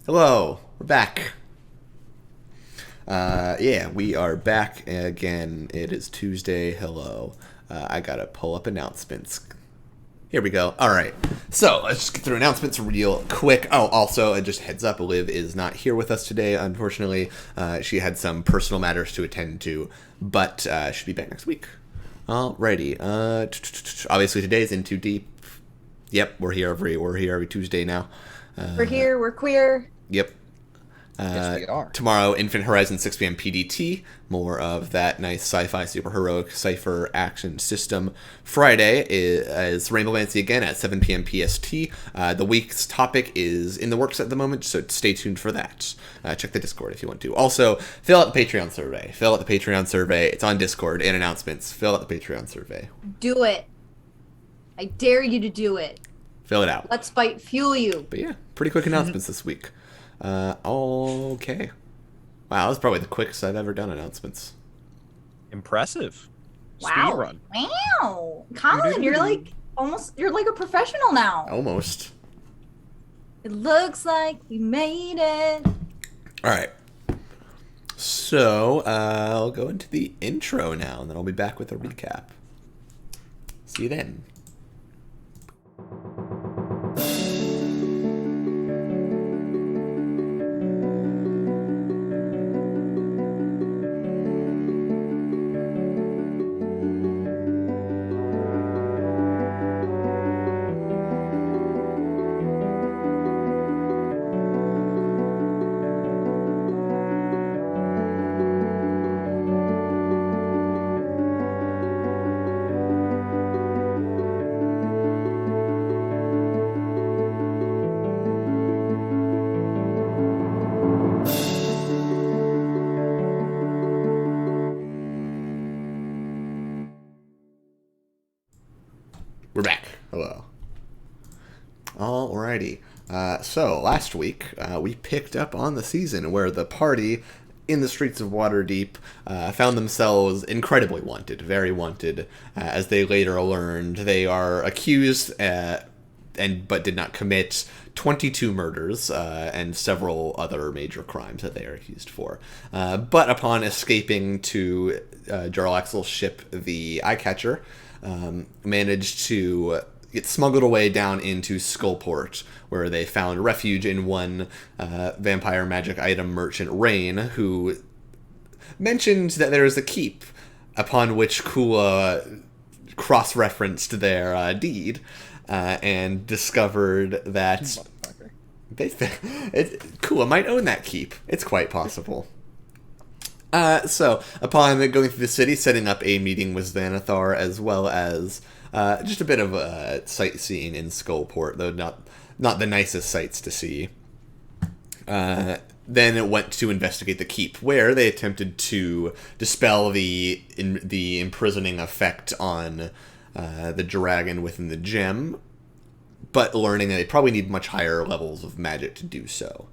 Hello, we're back. Yeah, we are back again. It is Tuesday. Hello. I gotta pull up announcements. Here we go. All right. So let's just get through announcements real quick. Oh, also, just heads up, Liv is not here with us today. Unfortunately, she had some personal matters to attend to, but she'll be back next week. Alrighty. Obviously, today's In Too Deep. Yep, we're here every Tuesday now. We're here, we're queer. Yep. Yes, we are. Tomorrow, Infinite Horizon 6 p.m. PDT. More of that nice sci-fi superheroic cipher action system. Friday is Rainbow Fantasy again at 7 p.m. PST. The week's topic is in the works at the moment, so stay tuned for that. Check the Discord if you want to. Also, fill out the Patreon survey. It's on Discord in announcements. Fill out the Patreon survey. Do it. I dare you to do it. Fill it out. Let's fight fuel you. But yeah, pretty quick announcements this week. Okay. Wow, that was probably the quickest I've ever done announcements. Impressive. Wow. Speed run. Wow. Colin, you're like a professional now. Almost. It looks like we made it. All right. So, I'll go into the intro now, and then I'll be back with a recap. See you then. We're back. Hello. Alrighty. So, last week, we picked up on the season where the party in the streets of Waterdeep found themselves incredibly wanted, very wanted. As they later learned, they are accused, but did not commit 22 murders and several other major crimes that they are accused for. But upon escaping to Jarlaxle's ship, the Eyecatcher, managed to get smuggled away down into Skullport, where they found refuge in one vampire magic item merchant, Rain, who mentioned that there is a keep, upon which Kula cross-referenced their deed, and discovered that Kula might own that keep. It's quite possible. So, upon going through the city, setting up a meeting with Xanathar, as well as just a bit of sightseeing in Skullport, though not the nicest sights to see. Then it went to investigate the keep, where they attempted to dispel the imprisoning effect on the dragon within the gem, but learning that they probably need much higher levels of magic to do so.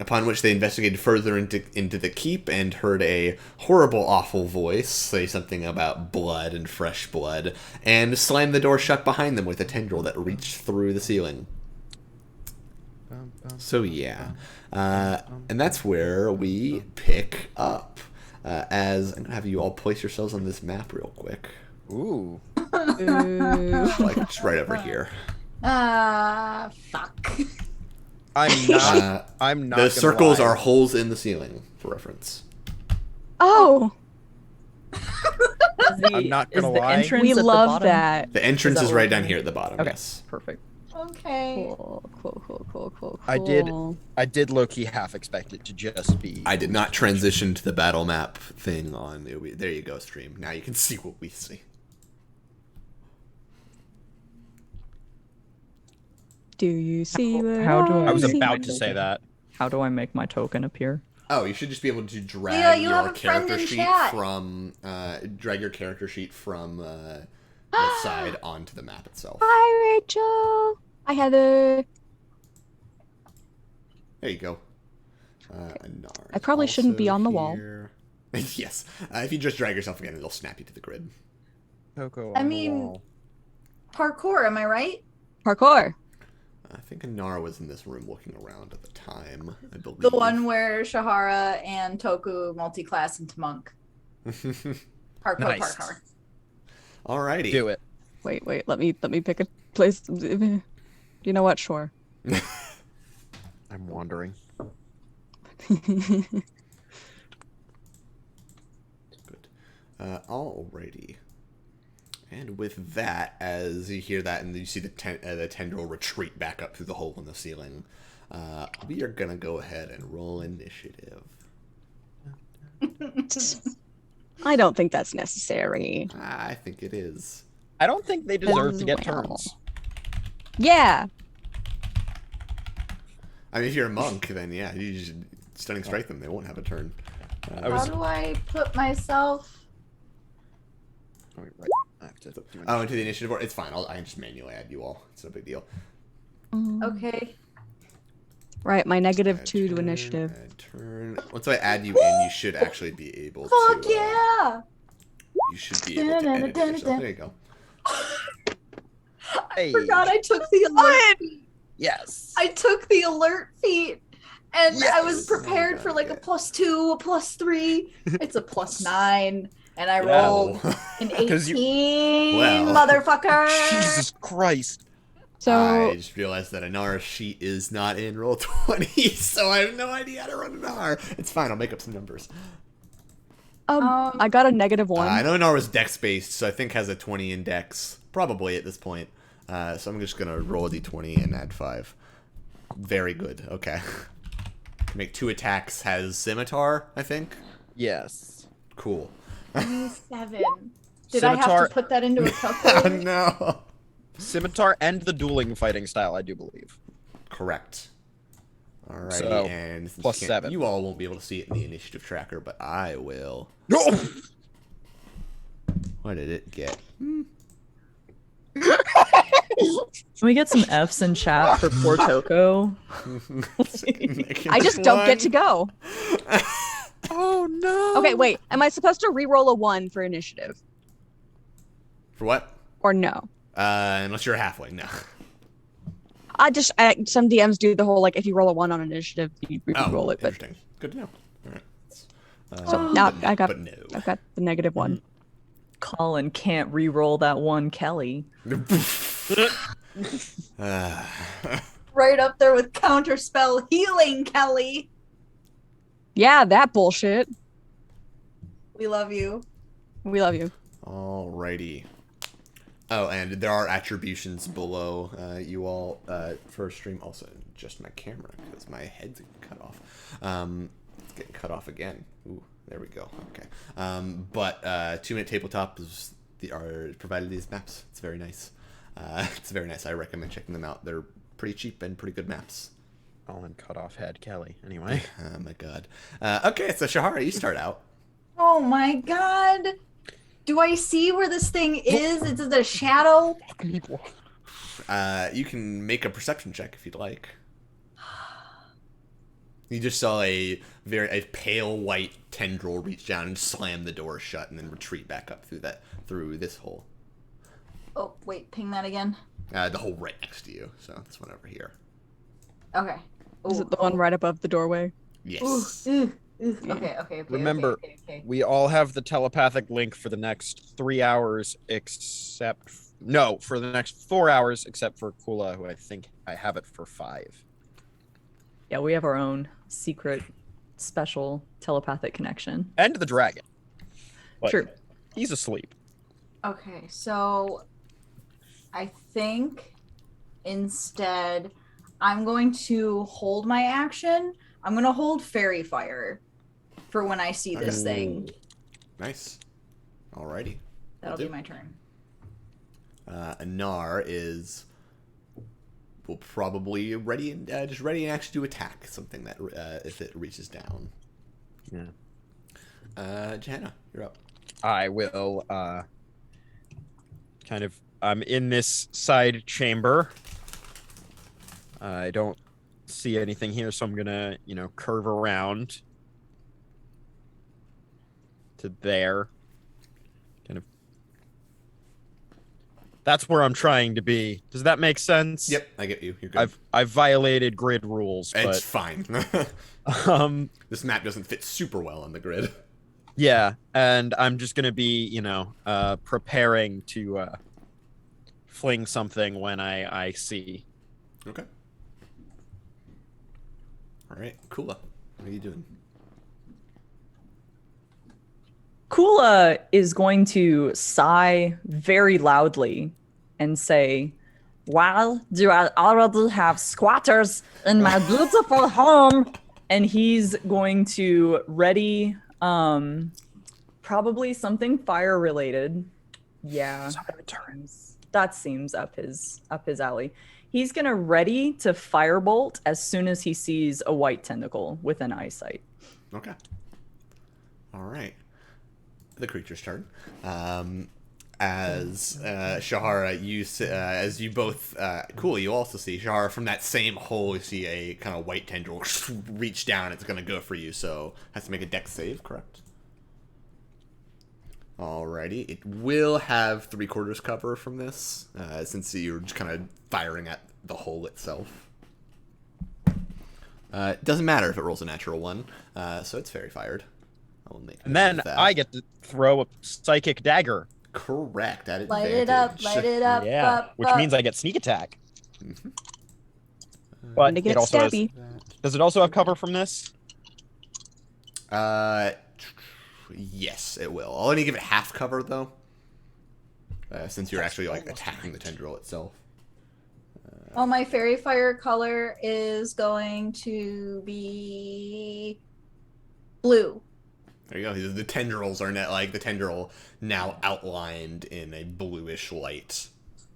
Upon which they investigated further into the keep and heard a horrible, awful voice say something about blood and fresh blood, and slammed the door shut behind them with a tendril that reached through the ceiling. So yeah, and that's where we pick up. As I'm gonna have you all place yourselves on this map real quick. Ooh. Like just right over here. Fuck. I'm not. The circles are holes in the ceiling, for reference. Oh, I'm not gonna lie. we love that. The entrance is right down here at the bottom. Okay, Yes. perfect. Okay. Cool. I did low-key half expect it to just be. I did not transition to the battle map thing on. There you go, stream. Now you can see what we see. Do you see what how do I was see? about to say that. How do I make my token appear? Oh, you should just be able to drag Yeah, you have your a friend character in sheet chat. from the side onto the map itself. Hi, Rachel. Hi, Heather. There you go. Anar I probably shouldn't be also on the wall. here. Yes. If you just drag yourself again, it'll snap you to the grid. Coco I on the mean- wall. Parkour, am I right? Parkour. I think Anar was in this room looking around at the time, I believe. The one where Shahara and Toku multi-class into monk. Hardcore Nice. parkour. Alrighty. Do it. Wait, let me pick a place. You know what? Sure. I'm wandering. Good. Alrighty. And with that, as you hear that and you see the tendril retreat back up through the hole in the ceiling, we are going to go ahead and roll initiative. I don't think that's necessary. I think it is. I don't think they deserve to get Well. turns. Yeah. I mean, if you're a monk, then yeah, you should stunning strike them. They won't have a turn. How do I put myself? Oh, wait, right. I have to do Oh, into the initiative order? It's fine. I can just manually add you all. It's no big deal. Okay. Right, my Add -2 to turn, initiative. add turn. Once I add you in, you should actually be able Fuck to. yeah! You should be able to edit it yourself. There you go. Hey. Forgot I took the alert feat. Yes. I took the alert feat. And I was Yes. prepared for like a +2, a +3. It's a +9. And I Yeah. rolled an 'Cause 18, Well. motherfucker. Jesus Christ. So I just realized that Anar sheet is not in roll 20, so I have no idea how to run Anar. It's fine. I'll make up some numbers. I got a -1. I know Anar was dex based, so I think has a 20 in dex, probably at this point. So I'm just gonna roll a d20 and add 5. Very good. Okay. Make 2 attacks. Has Scimitar, I think. Yes. Cool. 7. Did I have Scimitar- to put that into a calculator? No. Scimitar and the dueling fighting style, I do believe. Correct. Alrighty, So, and since plus you can't- 7. You all won't be able to see it in the initiative tracker, but I will. No. What did it get? Can we get some F's in chat for poor Toko? I just don't get to go. Oh no. Okay, wait. Am I supposed to re-roll a 1 for initiative? For what? Or no? Unless you're a halfling, no. Some DMs do the whole, like, if you roll a 1 on initiative, you re-roll it. But Interesting. Good to know. All right. so now but, I got but no. I've got the -1. Colin can't re-roll that one Kelly. Right up there with counterspell healing, Kelly. Yeah, that bullshit. We love you. We love you. Alrighty. Oh, and there are attributions below you all for stream. Also, just my camera because my head's cut off. It's getting cut off again. Ooh, there we go. Okay. But 2-minute tabletop are provided these maps. It's very nice. It's very nice. I recommend checking them out. They're pretty cheap and pretty good maps. Colin cut off head Kelly. Anyway. Oh my god. Okay, so Shahara, you start out. Oh my god. Do I see where this thing is? Is it a shadow? You can make a perception check if you'd like. You just saw a pale white tendril reach down and slam the door shut and then retreat back up through this hole. Oh, wait, ping that again. The hole right next to you. So this one over here. Okay. Is Ooh, it the one right above the doorway? Yes. Okay. Remember, okay. we all have the telepathic link for the next 3 hours, for the next 4 hours, except for Kula, who I think I have it for 5. Yeah, we have our own secret, special telepathic connection. And the dragon. But True. He's asleep. Okay, so I think instead I'm going to hold my action. I'm going to hold Fairy Fire for when I see this thing. Nice. Alrighty. That'll Will be do. my turn. Anar will probably ready and actually to attack something that if it reaches down. Yeah. Johanna, you're up. I will I'm in this side chamber. I don't see anything here, so I'm gonna, curve around to there. Kind of That's where I'm trying to be. Does that make sense? Yep, I get you. You're good. I've violated grid rules, It's but fine. This map doesn't fit super well on the grid. yeah, and I'm just gonna be, preparing to fling something when I see. Okay. All right, Kula, what are you doing? Kula is going to sigh very loudly and say, "Well, do I already have squatters in my beautiful home?" And he's going to ready probably something fire related. Yeah. That seems up his alley. He's gonna ready to firebolt as soon as he sees a white tentacle within eyesight. Okay. All right. The creature's turn. As Shahara, as you both, cool. You also see Shahara from that same hole. You see a kind of white tendril reach down. It's gonna go for you. So has to make a dex save, correct? Alrighty. It will have 3/4 cover from this, since you're just kind of firing at the hole itself. It doesn't matter if it rolls a natural one, so it's fairy fired. I will make And then that. I get to throw a psychic dagger. Correct. At advantage. Light it up, light it up. Yeah, up, which up. means I get sneak attack. Mhm. But to get it also has, stabby. does it also have cover from this? Yes, it will. I'll only give it half cover though, since you're actually like almost attacking the tendril itself. Oh, my fairy fire color is going to be blue. There you go. The tendrils are the tendril now outlined in a bluish light.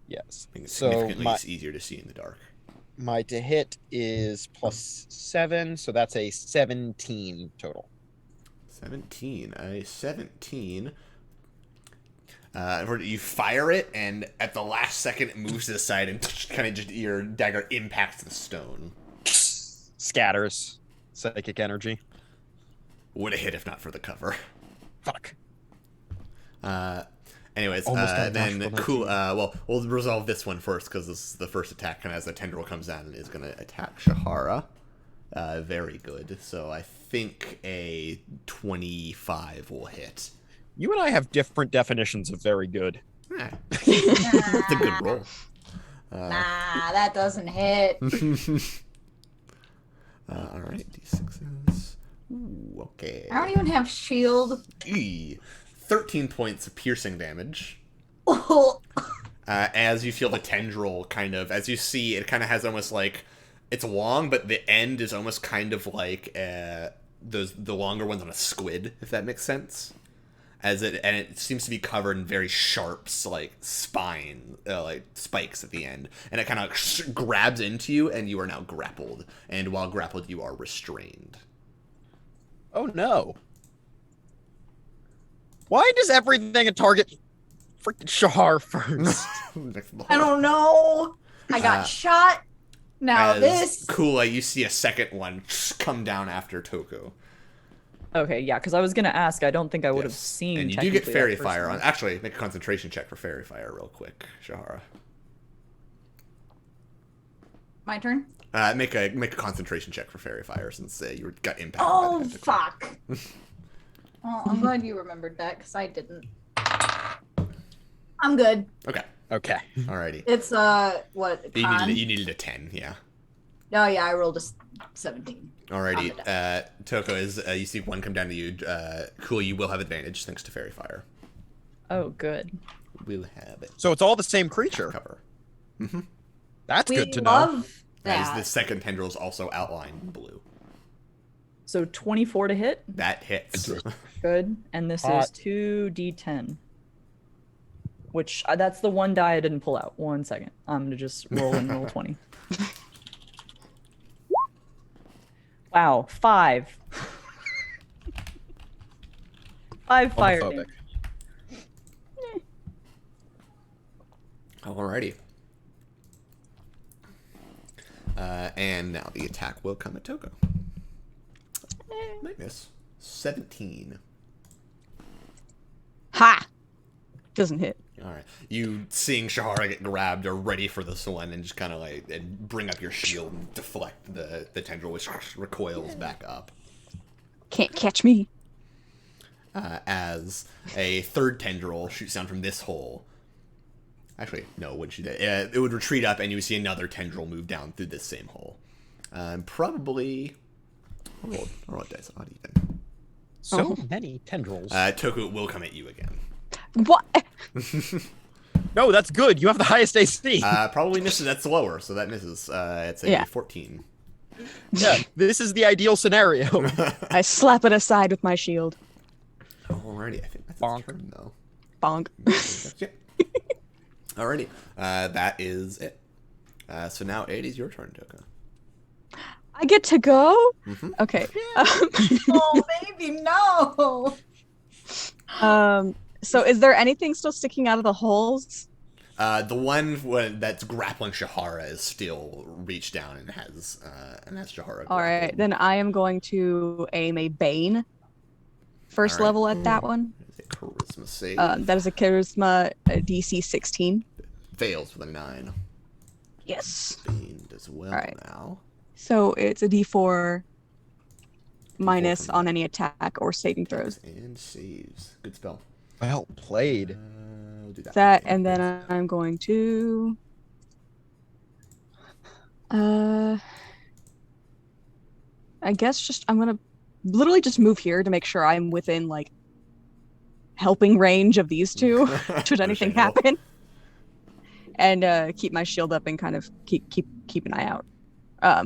Yes. Making it So significantly easier to see in the dark. my to hit is +7, so that's a 17 total. 17. A 17. You fire it, and at the last second, it moves to the side, and kind of just your dagger impacts the stone. Scatters psychic energy. Would have hit if not for the cover. Fuck. Anyways, Almost got then natural cool. 19. Well, we'll resolve this one first because this is the first attack, and as the tendril comes down, and is going to attack Shahara. Very good. So I think a 25 will hit. You and I have different definitions of very good. That's a good roll. Nah, that doesn't hit. All right, d6s. Ooh, okay. I don't even have shield. 13 points of piercing damage. Oh, As you feel the tendril as you see, it kind of has almost like, it's long, but the end is almost kind of like the longer ones on a squid, if that makes sense. And it seems to be covered in very sharp, spine, spikes at the end. And it kind of grabs into you, and you are now grappled. And while grappled, you are restrained. Oh no. Why does everything target freaking Shahar first? I don't know. I got shot. Now As this. Kula, you see a second one come down after Toko. Okay, yeah, because I was gonna ask. I don't think I would have Yes. seen. And you do get technically fairy that first fire one. on. Actually, make a concentration check for fairy fire real quick, Shahara. My turn. Make a concentration check for fairy fire since you got impacted. by Oh, the tentacle. fuck. Well, I'm glad you remembered that because I didn't. I'm good. Okay. Okay. Alrighty. It's what? Con? You needed a 10. Yeah. Oh yeah, I rolled a 17. Alrighty. Toko, is you see one come down to you. Cool. You will have advantage thanks to fairy fire. Oh, good. We'll have it. So it's all the same creature. Cover. That's We good to know. love As that. the second tendril is also outlined in blue. So 24 to hit. That hits. Good. And this Hot. is 2d10. Which, that's the one die I didn't pull out. 1 second. I'm gonna just roll and roll 20. Wow, 5. 5 fire Homophobic. damage. Alrighty. And now the attack will come at Toko. Minus 17. Ha! Doesn't hit. All right. You seeing Shahara get grabbed are ready for this one and just kind of like and bring up your shield and deflect the tendril, which recoils back up. Can't catch me. As a third tendril shoots down from this hole. Actually, no, it wouldn't shoot that. It would retreat up and you would see another tendril move down through this same hole. Probably... I'll roll dice odd even. So many tendrils. Toku will come at you again. What? No, that's good. You have the highest AC. Probably misses. That's lower, so that misses. It's a 14. Yeah, this is the ideal scenario. I slap it aside with my shield. Alrighty, I think that's Bonk. its turn, though. Bonk. That's it. Alrighty, that is it. So now it is your turn, Toka. I get to go? Mm-hmm. Okay. Oh, baby, no. So is there anything still sticking out of the holes? The one that's grappling Shahara is still reached down and has Shahara. All right, then I am going to aim a Bane. First All right. level at that one. Charisma save. That is a Charisma DC 16. Fails with a 9. Yes. Bane does well All right. now. So it's a D4 minus on any attack or saving throws. And saves. Good spell. Well played. We'll do that. That, and then I'm going to... I guess I'm gonna literally just move here to make sure I'm within, like, helping range of these two, should anything happen. And keep my shield up and kind of keep an eye out.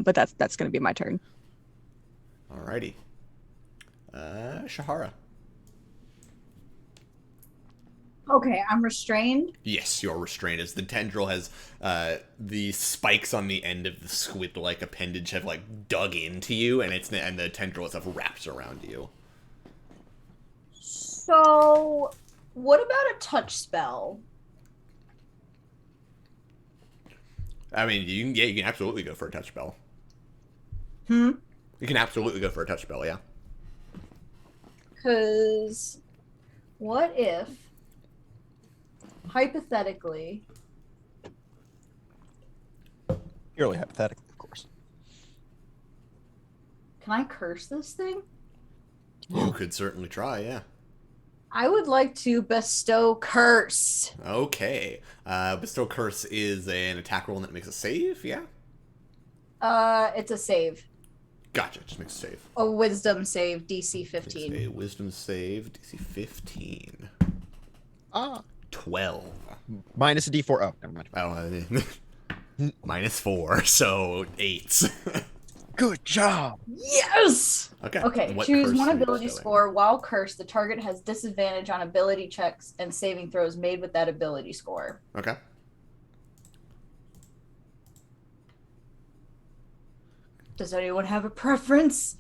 But that's gonna be my turn. Alrighty. Shahara. Okay, I'm restrained. Yes, you're restrained as the tendril has the spikes on the end of the squid-like appendage have like dug into you, and the tendril itself wraps around you. So, what about a touch spell? I mean, you can absolutely go for a touch spell. Hmm? You can absolutely go for a touch spell, yeah. Because what if, hypothetically, Purely hypothetical, of course. can I curse this thing? You could certainly try, yeah. I would like to bestow curse. Okay. Bestow Curse is an attack roll that makes a save, yeah? It's a save. Gotcha, just makes a save. A wisdom save, DC It's 15. a wisdom save, DC 15. 12. Minus a D4. Oh, never mind. Oh, minus 4, so 8. Good job. Yes! Okay. Okay, What choose curse one are you ability bestowing? score. While cursed, the target has disadvantage on ability checks and saving throws made with that ability score. Okay. Does anyone have a preference?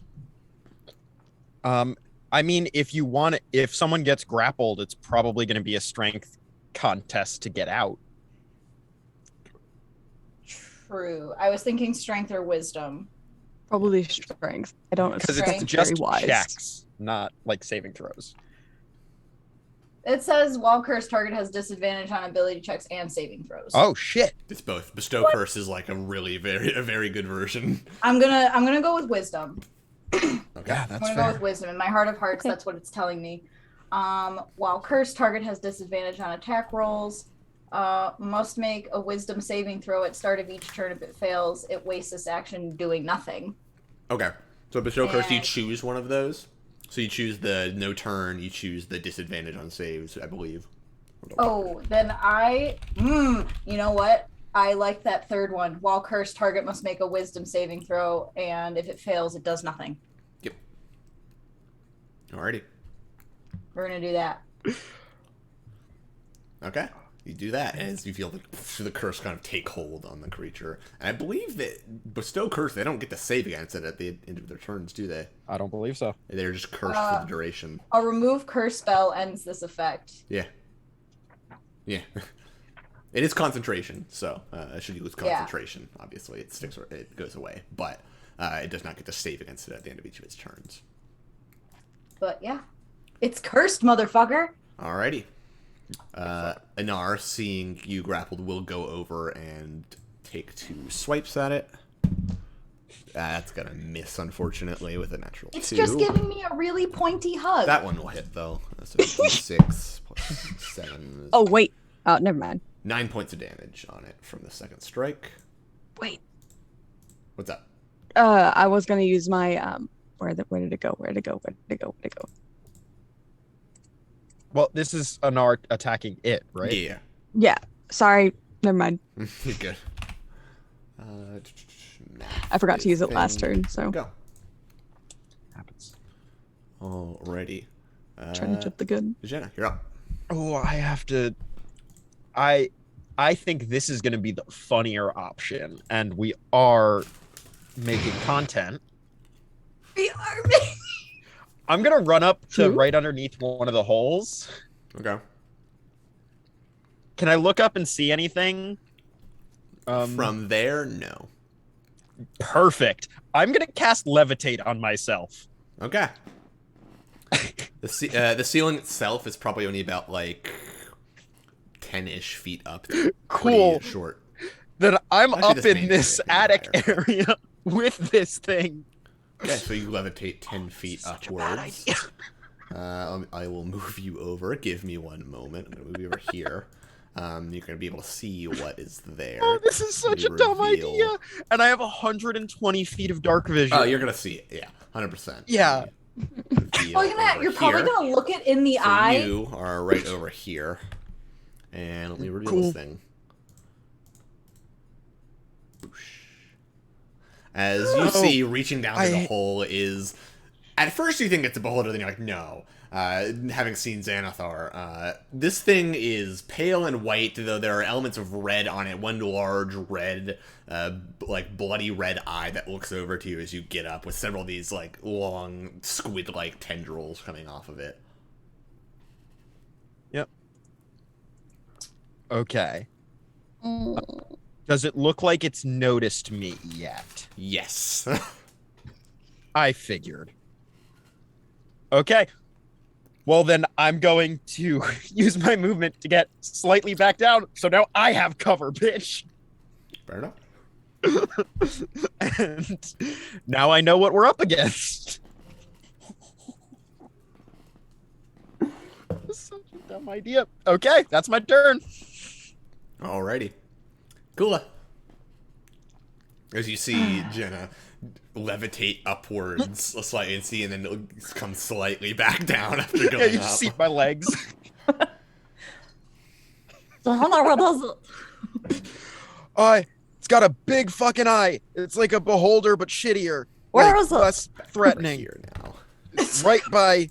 I mean, if someone gets grappled, it's probably going to be a strength contest to get out. True. I was thinking strength or wisdom. Probably strength. I don't know. Because Strength. it's That's just very wise. checks, not like saving throws. It says while cursed, target has disadvantage on ability checks and saving throws. Oh shit! It's both. Bestow Curse is like a very good version. I'm gonna go with wisdom. Okay. Yeah, I'm that's gonna go fair. with wisdom. In my heart of hearts, Okay. that's what it's telling me. While cursed, target has disadvantage on attack rolls. Must make a wisdom saving throw at start of each turn. If it fails, it wastes this action doing nothing. Okay. So Bestow Curse, you And- choose one of those. So you choose the no turn, you choose the disadvantage on saves, I believe. Oh, then you know what? I like that third one. While cursed, target must make a wisdom saving throw, and if it fails, it does nothing. Yep. Alrighty. We're gonna do that. Okay. You do that as you feel the curse kind of take hold on the creature. And I believe that Bestow Curse, they don't get to save against it at the end of their turns, do they? I don't believe so. They're just cursed for the duration. A remove curse spell ends this effect. Yeah. Yeah. It is concentration, so should you lose concentration, obviously it goes away. But it does not get to save against it at the end of each of its turns. But yeah, it's cursed, motherfucker. Alrighty. Anar, seeing you grappled, will go over and take 2 swipes at it. That's gonna miss, unfortunately, with a natural 2. It's just giving me a really pointy hug. That one will hit, though. That's a 6 plus 7. Oh, wait. Oh, never mind. 9 points of damage on it from the second strike. Wait. What's up? I was gonna use my where did it go? Well, this is Anar attacking it, right? Yeah. Yeah. Sorry. Never mind. You're good. I forgot to use it last turn, so Go. Happens. Alrighty. trying to jump the gun. Jenna, you're up. Oh, I have to. I think this is going to be the funnier option, and we are making content. We are making. I'm gonna run up to True. right underneath one of the holes. Okay. Can I look up and see anything? From there, no. Perfect. I'm gonna cast Levitate on myself. Okay. The ceiling itself is probably only about like 10-ish feet up. Cool. Pretty short. Then I'm Actually, up this in may this be attic higher. area with this thing. Okay, so you levitate 10 feet Such a bad upwards. idea. I will move you over. Give me one moment. I'm going to move you over here. You're going to be able to see what is there. Oh, this is such a We dumb reveal- idea. And I have 120 feet of dark vision. Oh, you're going to see it. Yeah, 100%. Yeah. Reveal over You're probably here. gonna look it in the So eye. you are right over here. And let me reveal Cool. this thing. As you see, reaching down to the hole is... At first you think it's a beholder, then you're like, no. Having seen Xanathar, this thing is pale and white, though there are elements of red on it. One large red, like bloody red eye that looks over to you as you get up, with several of these like long squid-like tendrils coming off of it. Yep. Okay. Does it look like it's noticed me yet? Yes. I figured. Okay. Well, then I'm going to use my movement to get slightly back down, so now I have cover, bitch. Fair enough. And now I know what we're up against. That's such a dumb idea. Okay, that's my turn. Alrighty. Kula. As you see Jenna levitate upwards slightly and see, and then it'll come slightly back down after Yeah, going you up. see my legs. So Hannah, what does it? It's got a big fucking eye. It's like a beholder, but shittier. Where Like, is it? less Over threatening. here now. It's right by.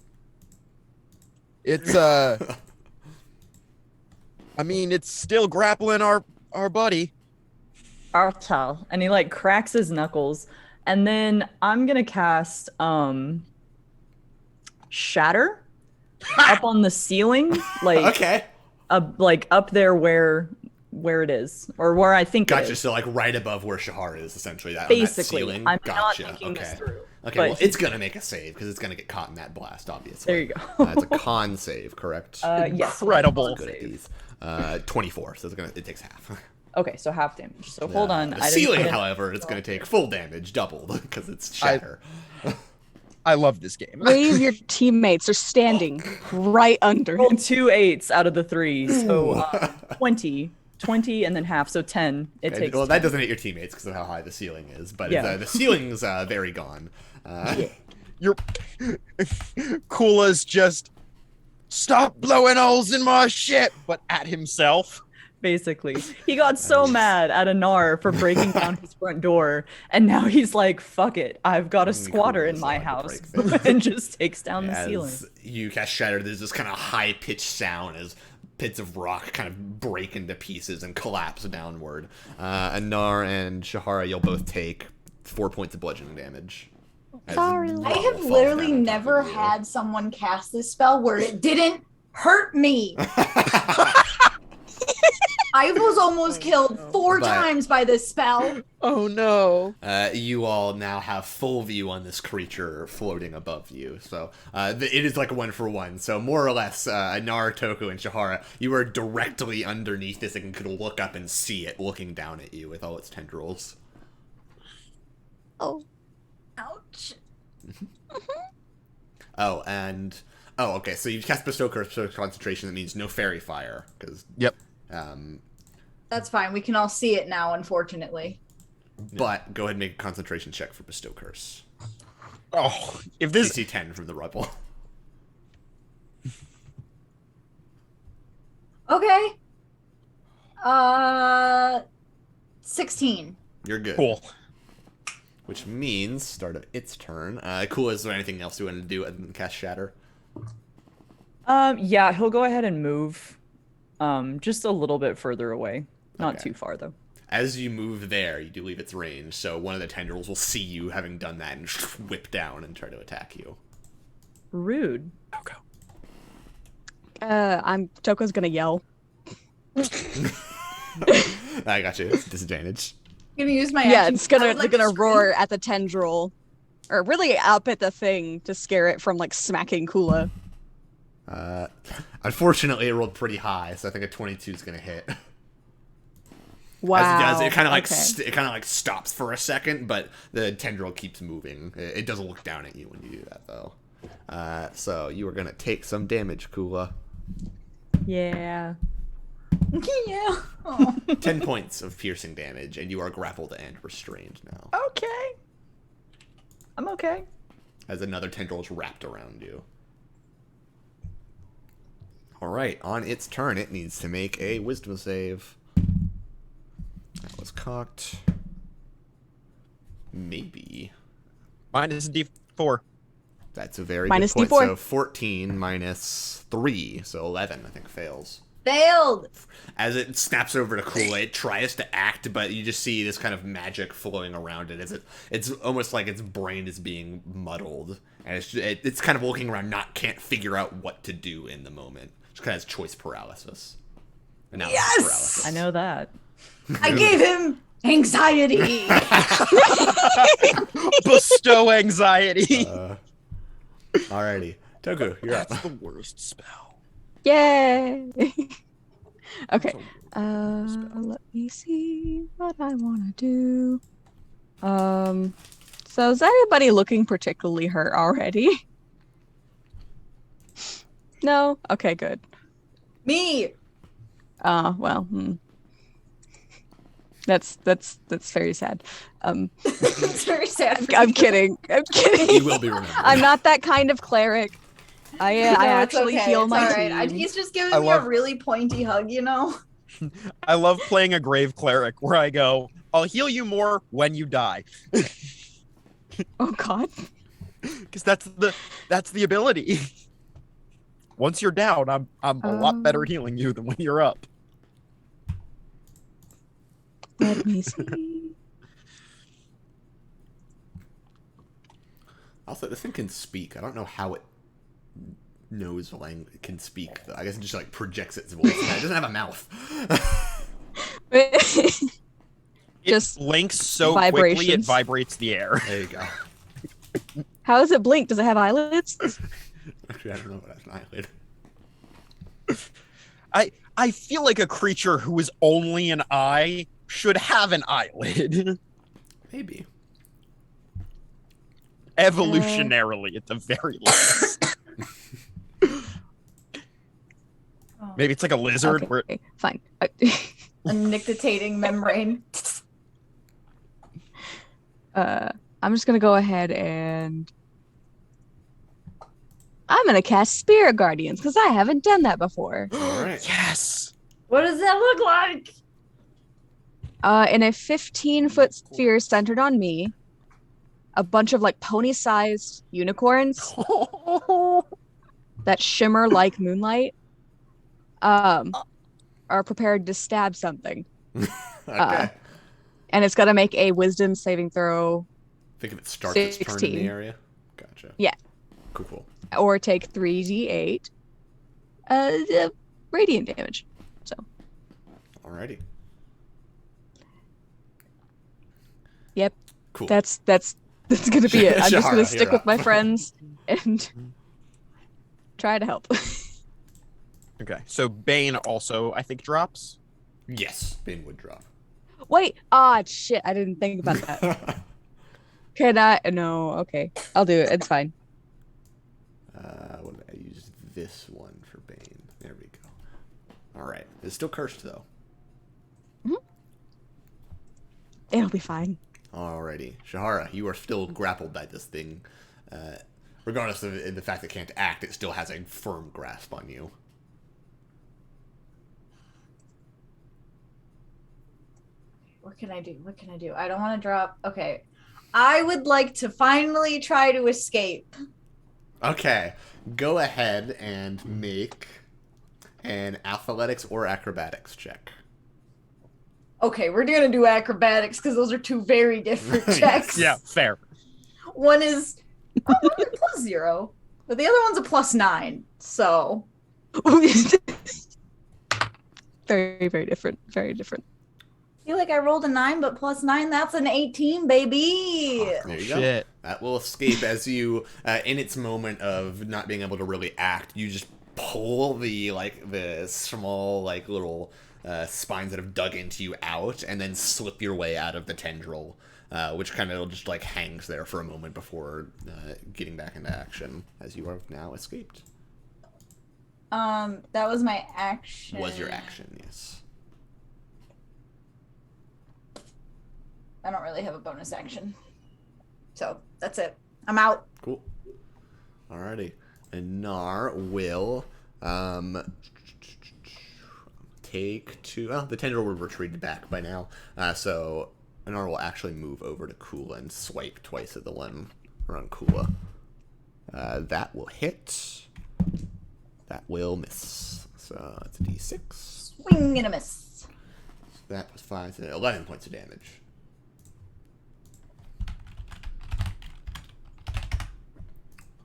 It's I mean, it's still grappling our buddy. Artel. And he like cracks his knuckles. And then I'm gonna cast Shatter up on the ceiling. Like Okay. like up there where it is. Or where I think it Gotcha. is. So like right above where Shahar is, essentially. That, Basically. on that ceiling. I'm Gotcha. not thinking this Okay. through. Okay, but well, it's gonna make a save because it's gonna get caught in that blast, obviously. There you go. It's a con save, correct? Yes. Incredible. Good at these. 24, so it takes half. Okay, so half damage. So hold on. The I didn't ceiling, put it- however, it's going to take full damage, doubled, because it's shatter. I love this game. Three of your teammates are standing right under. Rolled 2 8s out of the 3. So 20, and then half. So 10. It Okay, takes. well, 10. that doesn't hit your teammates because of how high the ceiling is, but Yeah. the ceiling's very gone. You're Kula's just stop blowing holes in my shit, but at himself. Basically, he got so mad at Anar for breaking down his front door, and now he's like, "Fuck it, I've got a squatter in my allowed to house," break things. and just takes down the ceiling. As you cast Shatter, there's this kind of high-pitched sound as bits of rock kind of break into pieces and collapse downward. Anar and Shahara, you'll both take 4 points of bludgeoning damage. As I rubble have falls literally down on top never of you. had someone cast this spell where it didn't hurt me. I was almost killed 4 But- times by this spell. Oh no. You all now have full view on this creature floating above you. So it is like 1-for-1. So more or less, Nar, Toku, and Shahara, you are directly underneath this and can look up and see it looking down at you with all its tendrils. Oh. Ouch. Okay, so you cast Bestow Curse Concentration. That means no fairy fire. Yep. That's fine. We can all see it now, unfortunately. But go ahead and make a concentration check for Bestow Curse. Oh, if this DC 10 from the Rebel. Okay. 16. You're good. cool. Which means start of its turn. Cool. Is there anything else you want to do other than cast Shatter? Yeah, he'll go ahead and move, just a little bit further away. Not Okay. too far though. As you move there, you do leave its range, so one of the tendrils will see you having done that and whip down and try to attack you. Rude. Okay. Toko's gonna yell. I got you. Disadvantage. I'm gonna use my Yeah, action. it's gonna I would like they're gonna to scream. roar at the tendril, or really up at the thing to scare it from like smacking Kula. Unfortunately, it rolled pretty high, so I think a 22 is gonna hit. Wow. As it does, it kind of like okay. it kind of like stops for a second, but the tendril keeps moving. It doesn't look down at you when you do that, though. So you are gonna take some damage, Kula. Yeah. Yeah. Oh. 10 points of piercing damage, and you are grappled and restrained now. Okay. I'm okay. As another tendril is wrapped around you. Alright, on its turn, it needs to make a wisdom save. That was cocked. Maybe. Minus D4. That's a very Minus good point. D4. So 14 minus 3, so 11, I think, fails. Failed. As it snaps over to Kula, it tries to act, but you just see this kind of magic flowing around it. It's almost like its brain is being muddled, and it's kind of looking around, can't figure out what to do in the moment. Just kind of has choice paralysis. Analysis Yes! paralysis. I know that. I gave him anxiety. Bestow anxiety. Alrighty, Toku, you're up. That's the worst spell. Yay! Okay. Let me see what I want to do. So is anybody looking particularly hurt already? No? Okay, good. Me. Well, That's very sad. It's very sad. for I'm you. kidding. I'm kidding. You will be remembered. I'm not that kind of cleric. I No, it's actually okay, heal it's my all right. team. He's just giving I me love- a really pointy hug, you know? I love playing a grave cleric where I go, I'll heal you more when you die. Oh God. Because that's the ability. Once you're down, I'm a lot better healing you than when you're up. Let me see. Also, this thing can speak. I don't know how it knows language. It can speak. I guess it just like projects its voice. It doesn't have a mouth. It Just blinks so quickly it vibrations. vibrates the air. There you go. How does it blink? Does it have eyelids? Actually, I don't know what that's an eyelid. I feel like a creature who is only an eye should have an eyelid. Maybe. Evolutionarily, at the very least. Maybe it's like a lizard Okay, where fine. A nictitating membrane. I'm just gonna go ahead and I'm gonna cast Spirit Guardians because I haven't done that before. All right. yes. What does that look like? In a 15-foot sphere centered on me, a bunch of like pony-sized unicorns that shimmer like moonlight are prepared to stab something. Okay. And it's gonna make a wisdom saving throw Think if it starts its turn in the 16. area. Gotcha. Yeah. Cool. or take 3d8 radiant damage. So Alrighty. Yep. Cool. That's gonna be it. I'm just gonna Shahara, stick you're with up. my friends and try to help. Okay, so Bane also, I think, drops. Yes, Bane would drop. Wait, shit, I didn't think about that. Can I? No, okay. I'll do it. It's fine. What did I use this one for Bane? There we go. All right. It's still cursed, though. It'll be fine. Alrighty. Shahara, you are still grappled by this thing. Regardless of the fact that it can't act, it still has a firm grasp on you. What can I do? What can I do? I don't want to drop. Okay. I would like to finally try to escape. Okay. Go ahead and make an athletics or acrobatics check. Okay, we're gonna do acrobatics because those are two very different Yes. checks. Yeah, fair. One is +0, but the other one's a +9. So Very, very different. Very different. I feel like I rolled a 9, but +9, that's an 18, baby. There you Shit. go. That will escape as you, in its moment of not being able to really act, you just pull the small little spines that have dug into you out, and then slip your way out of the tendril, which kind of just hangs there for a moment before getting back into action, as you have now escaped. That was my action. Was your action? Yes. I don't really have a bonus action. So that's it. I'm out. Cool. Alrighty. And Nar will take two. Oh, the tendril would have retreated back by now. So Nar will actually move over to Kula and swipe twice at the one around Kula. That will hit. That will miss. So that's a d6. Swing and a miss. That was 5, so 11 points of damage.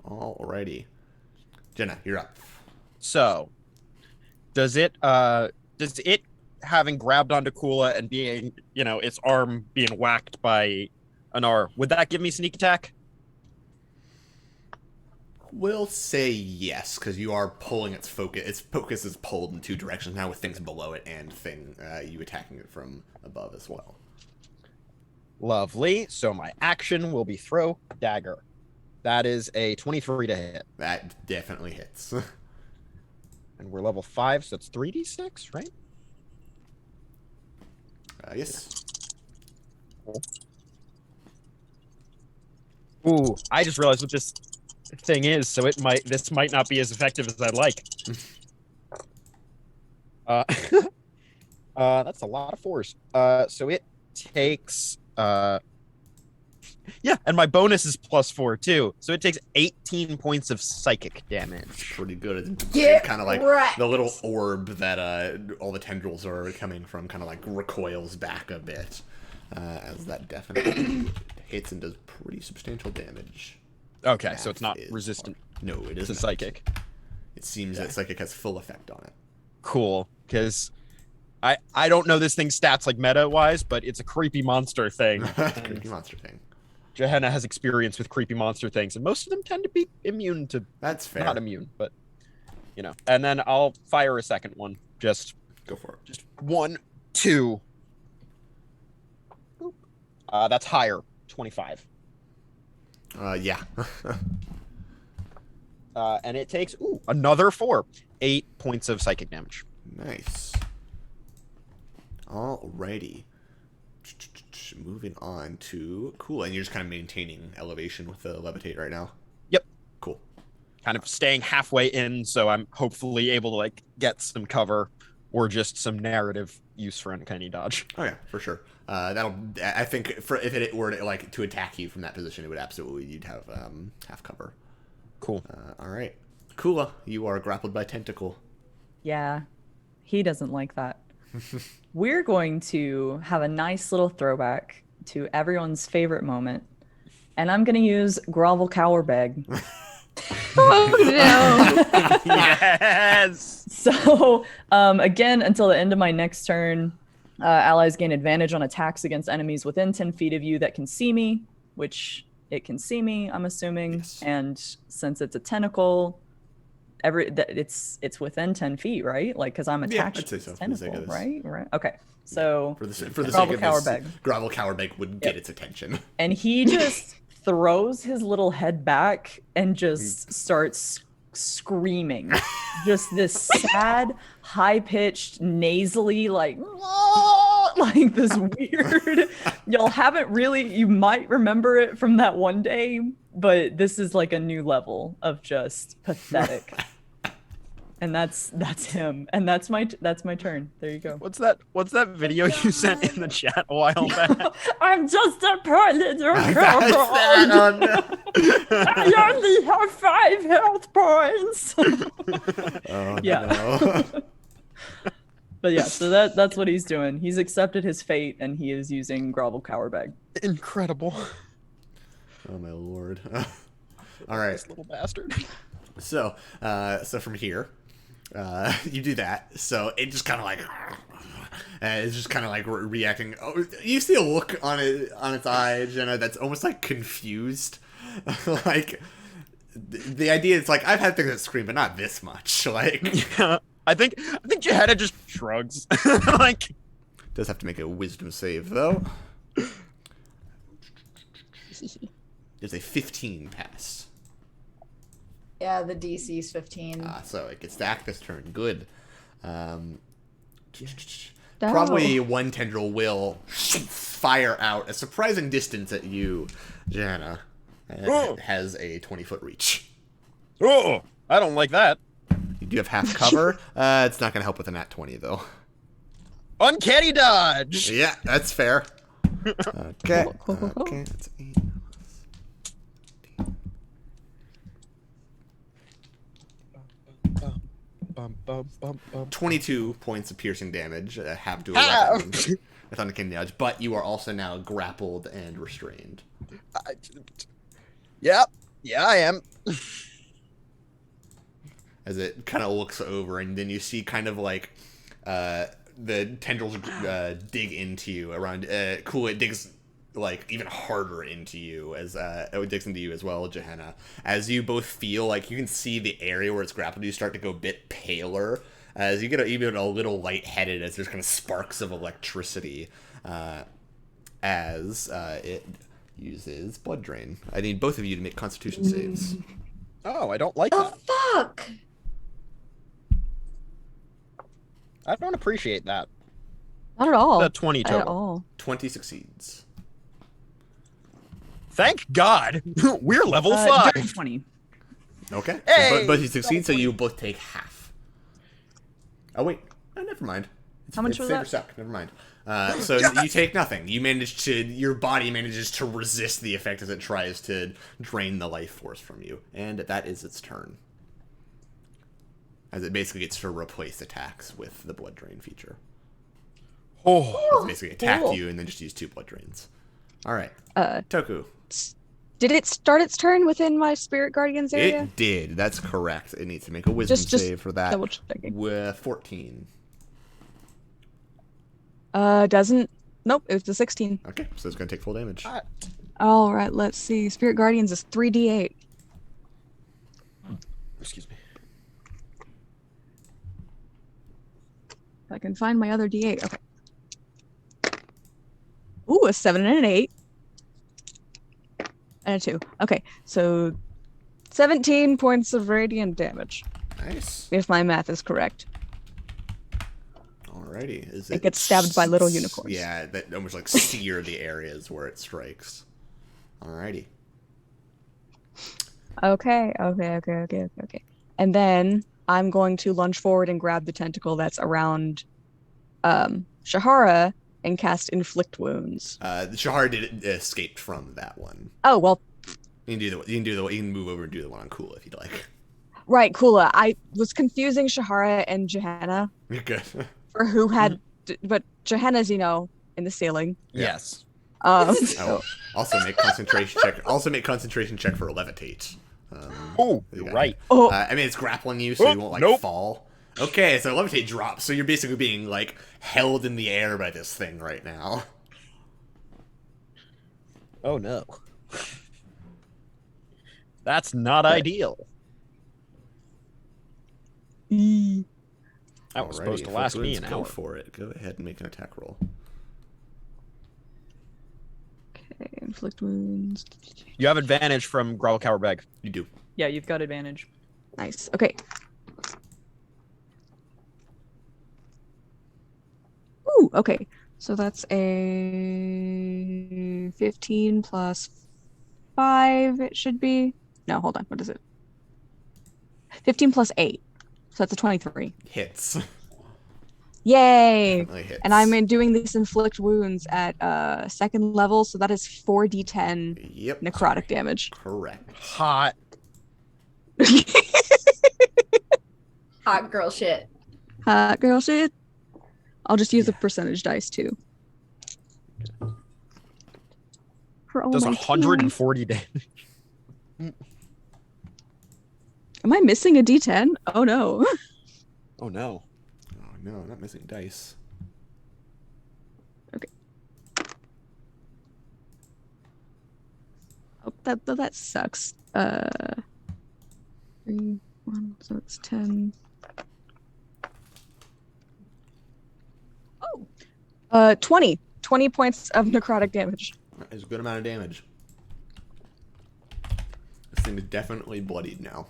Alrighty. Jenna, you're up. So, does it having grabbed onto Kula and being, its arm being whacked by Anar, would that give me sneak attack? We'll say yes, because you are pulling its focus. Its focus is pulled in two directions now, with things below it and you attacking it from above as well. Lovely. So my action will be throw dagger. That is a 23 to hit. That definitely hits. And we're level 5, so it's 3d6, right? Yes. Ooh, I just realized what this thing is, so this might not be as effective as I'd like. That's a lot of fours. So it takes and my bonus is +4 too. So it takes 18 points of psychic damage. Pretty good. It's Get kind of like wrecked. the little orb that all the tendrils are coming from, kind of recoils back a bit. As that definitely hits and does pretty substantial damage. Okay, so it's not That is resistant hard. No, it is to not. psychic. It seems that psychic has full effect on it. Cool, because I don't know this thing's stats meta-wise, but it's a creepy monster thing. Creepy monster thing. Johanna has experience with creepy monster things, and most of them tend to be immune to... That's fair. Not immune, but, And then I'll fire a second one. Just Go for it. Just 1, 2. That's higher. 25. Yeah. And it takes, another 4. 8 points of psychic damage. Nice. Alrighty. Moving on to... Cool, and you're just kind of maintaining elevation with the levitate right now? Yep. Cool. Kind of staying halfway in, so I'm hopefully able to, get some cover or just some narrative use for uncanny dodge. Oh yeah, for sure. I think if it were to attack you from that position, it would absolutely, you'd have half cover. Cool. All right. Kula, you are grappled by tentacle. Yeah, he doesn't like that. We're going to have a nice little throwback to everyone's favorite moment, and I'm going to use Grovel Cower Beg. Oh no! Yes! So, again, until the end of my next turn, Allies gain advantage on attacks against enemies within 10 feet of you that can see me, which it can see me, I'm assuming. Yes. And since it's a tentacle, it's within 10 feet, right? Like, because I'm attached I'd say to so, this for the sake tentacle, of this. right? Right. Okay. So For the sake of Grovel this, Cowerbag. Grovel Cowerbag would get its attention. And he just throws his little head back and just starts screaming. Just this sad, high-pitched, nasally, like this weird. Y'all haven't really, you might remember it from that one day, but this is like a new level of just pathetic. And that's him. And that's my turn. There you go. What's that video you sent in the chat a while back? I'm just a poor little That's girl. that on- I only have 5 health points. Oh, Yeah. no. But yeah, so that's what he's doing. He's accepted his fate, and he is using Grovel Cowerbag. Incredible. Oh my lord. All right. This little bastard. So from here, you do that. So it just kind of like, it's just kind of like reacting. Oh, you see a look on its eye, Jenna, that's almost like confused. Like the idea is like, I've had things that scream, but not this much. Like, Yeah. I think Johanna just shrugs. Like, does have to make a wisdom save though. There's a 15 pass. Yeah, the DC's 15. So it gets to act this turn. Good. No. Probably one tendril will fire out a surprising distance at you, Jana. And Oh. it has a 20-foot reach. oh, I don't like that. You do have half cover. It's not going to help with a nat 20, though. Uncanny dodge. Yeah, that's fair. Okay. Cool. Okay, that's 8. Bum, bum, bum, bum. 22 points of piercing damage have to a Ah! weapon with uncanny dodge, but you are also now grappled and restrained. Yeah, I am. As it kind of looks over, and then you see kind of like the tendrils dig into you around. Cool, it digs like even harder into you as it digs into you as well, Johanna. As you both feel like you can see the area where it's grappled, you start to go a bit paler. As you get even a little lightheaded, as there's kind of sparks of electricity, as it uses blood drain. I need both of you to make Constitution saves. Oh, I don't like The that. fuck? I don't appreciate that. Not at all. The 20 At total. all. 20 succeeds. Thank God. We're level Dirty 5. 20. Okay. Hey! But you succeed, so you both take half. Oh, wait. Oh, never mind. How much it's was save that? or suck. Never mind. So you take nothing. Your body manages to resist the effect as it tries to drain the life force from you. And that is its turn. As it basically gets to replace attacks with the blood drain feature. Oh, It's basically attacked Cool. you and then just use 2 blood drains. Alright. Uh, Toku. Did it start its turn within my Spirit Guardians area? It did. That's correct. It needs to make a wisdom Just save for that. Double checking. With 14. Doesn't. Nope, it was the 16. Okay, so it's going to take full damage. All right, let's see. Spirit Guardians is 3d8. excuse me. If I can find my other d8. Okay. Ooh, a 7 and an 8. And a 2. Okay, so 17 points of radiant damage, Nice. if my math is correct. Alrighty. It gets stabbed by little unicorns. Yeah, that almost like sear the areas where it strikes. Alrighty. Okay. And then I'm going to lunge forward and grab the tentacle that's around Shahara and cast Inflict Wounds. Shahar did escaped from that one. Oh, well, You can move over and do the one on Kula if you'd like. right, Kula. I was confusing Shahara and Johanna You're good. for who had, but Johanna's, in the ceiling. Yes. Oh, also make concentration check. Also make concentration check for levitate. Oh, you you're got right. Oh, I mean, it's grappling you, so you won't nope. fall. Okay, so levitate drops. So you're basically being, like, held in the air by this thing right now. Oh no. That's not ideal. E. That was Alrighty, supposed to last me Flickwounds, an go hour. for it. Go ahead and make an attack roll. Okay, inflict wounds. You have advantage from Growl Cower Bag. You do. Yeah, you've got advantage. Nice. Okay. Ooh, okay. So that's a 15 plus 5, it should be. No, hold on. What is it? 15 plus 8. So that's a 23. Hits. Yay! Definitely hits. And I'm doing this inflict wounds at second level, so that is 4d10 Yep. necrotic damage. Correct. Hot. Hot girl shit. Hot girl shit. I'll just use a percentage dice too. For all Does my 140 damage. team. Am I missing a d10? Oh no. Oh no. Oh no, not missing dice. Oh, that sucks. 3, 1, so it's 10. Oh. 20. 20 points of necrotic damage. That is a good amount of damage. This thing is definitely bloodied now.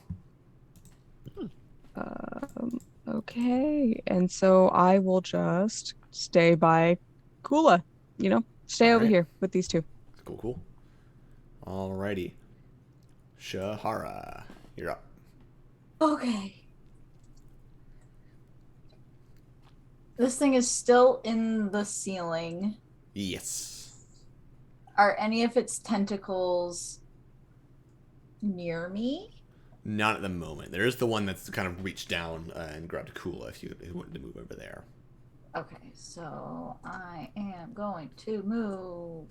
Okay, and so I will just stay by Kula. You know, stay over Alright. here with these two. Cool, cool. Alrighty. Shahara, you're up. Okay. This thing is still in the ceiling. Yes. Are any of its tentacles near me? Not at the moment. There is the one that's kind of reached down and grabbed Kula if you wanted to move over there. Okay, so I am going to move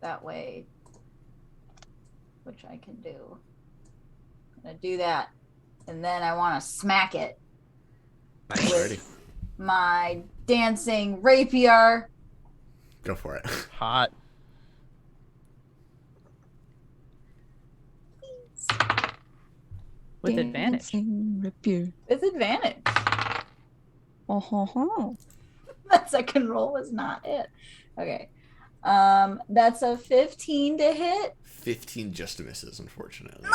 that way, which I can do. I'm gonna do that, and then I want to smack it Nice. Alrighty. my dancing rapier. Go for it. Hot. With advantage. Dancing rapier. With advantage. Oh. That second roll was not it. Okay. That's a 15 to hit. 15 just misses, unfortunately.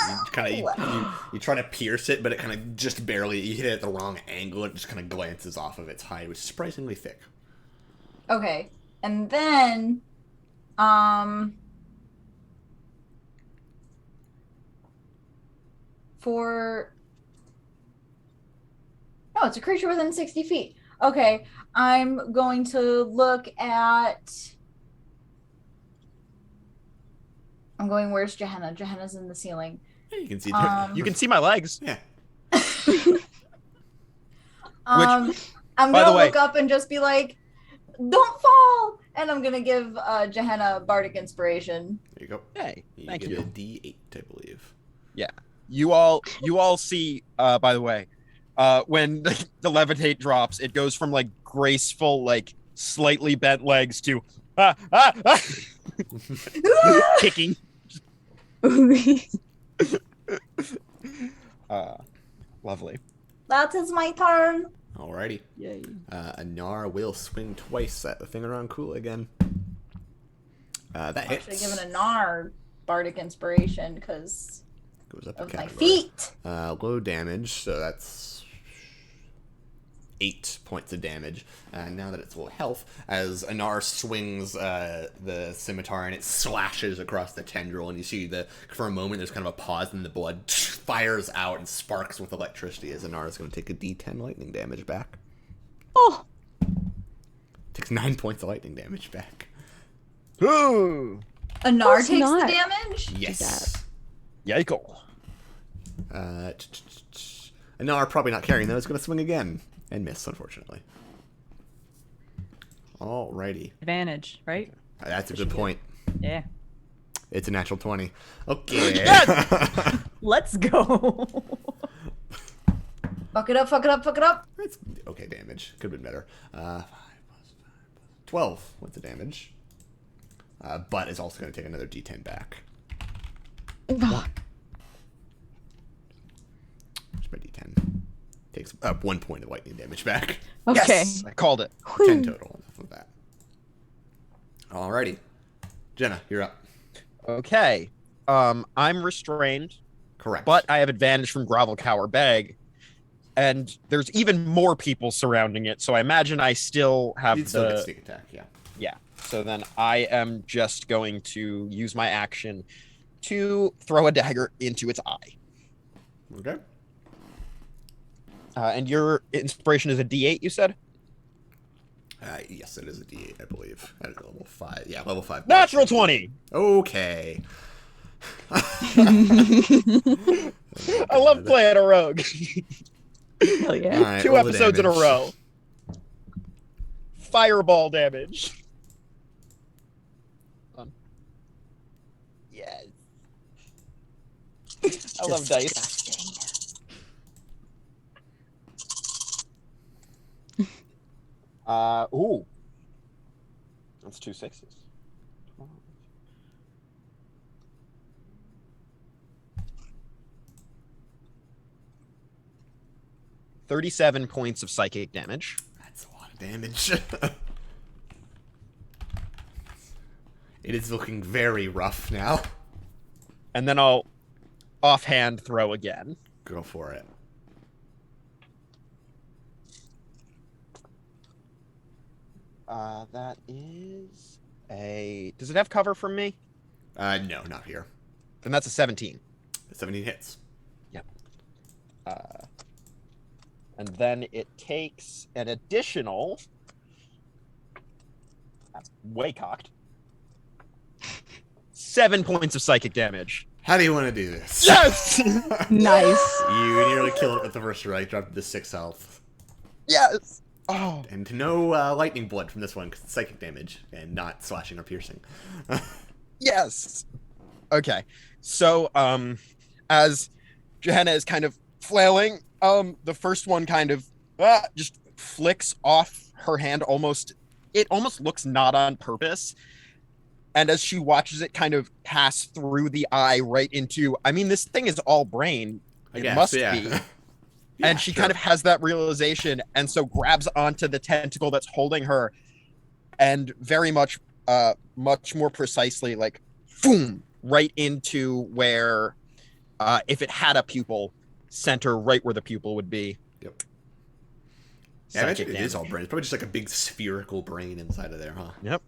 You try to pierce it, but it kind of just barely, you hit it at the wrong angle, it just kind of glances off of its hide, which is surprisingly thick. Okay. And then no, it's a creature within 60 feet. Okay. I'm going to look at where's Gehenna? Gehenna's in the ceiling. Yeah, you can see You can see my legs. Yeah. I'm by gonna the way- look up and just be like, "Don't fall!" And I'm gonna give Gehenna bardic inspiration. There you go. Hey, thank get you. a D8, I believe. You all see, by the way, when the levitate drops, it goes from like graceful, like slightly bent legs to kicking. Lovely. That is my turn. Alrighty. Yay. Anar will swing twice at the thing around Kula again. That I hits. should have given a Nar bardic inspiration because Goes up a of my category. feet. Low damage, so that's 8 points of damage. Now that it's full health, as Anar swings the scimitar and it slashes across the tendril, and you see for a moment there's kind of a pause, and the blood fires out and sparks with electricity as Anar is going to take a D10 lightning damage back. Oh, Takes 9 points of lightning damage back. Ooh. Anar It's takes not. the damage. Yes. Yikle. Anar probably not carrying those. Going to swing again and miss, unfortunately. Alrighty. Advantage, right? That's a good point. Yeah. It's a natural 20. Okay. Let's go. Fuck it up, fuck it up, fuck it up. It's okay damage. Could have been better. 5 plus 12. What's the damage? But is also going to take another d10 back. Where's my d10? Takes 1 point of lightning damage back. Okay. Yes, I called it. 10 total. Enough of that. Alrighty. Jenna, you're up. Okay. I'm restrained, Correct. but I have advantage from Grovel, Cower, Beg. And there's even more people surrounding it, so I imagine I still have you'd still get sneak attack, yeah. Yeah. So then I am just going to use my action to throw a dagger into its eye. Okay. And your inspiration is a D8, you said? Yes, it is a d8, I believe. At level 5. Yeah, level 5. Natural 20! Okay. I love playing a rogue. Hell yeah. Alright, 2 roll the episodes in a damage. row. Fireball damage. Yes. I love dice. Ooh. That's 2 6s. 37 points of psychic damage. That's a lot of damage. It is looking very rough now. And then I'll offhand throw again. Go for it. That is a... Does it have cover from me? No, not here. Then that's a 17. 17 hits. Yep. And then it takes an additional... That's way cocked. 7 points of psychic damage. How do you want to do this? Yes! Nice. You nearly kill it with the first strike, dropped to 6 health. Yes! Oh. And no lightning blood from this one, because it's psychic damage, and not slashing or piercing. Yes! Okay. So, as Johanna is kind of flailing, the first one kind of just flicks off her hand almost... It almost looks not on purpose. And as she watches it kind of pass through the eye right into... I mean, this thing is all brain. It must be. Yeah, And she kind of has that realization, and so grabs onto the tentacle that's holding her, and very much, much more precisely, like, boom, right into where, if it had a pupil, center right where the pupil would be. Yep. Yeah, I imagine it is all brain. It's probably just like a big spherical brain inside of there, huh? Yep.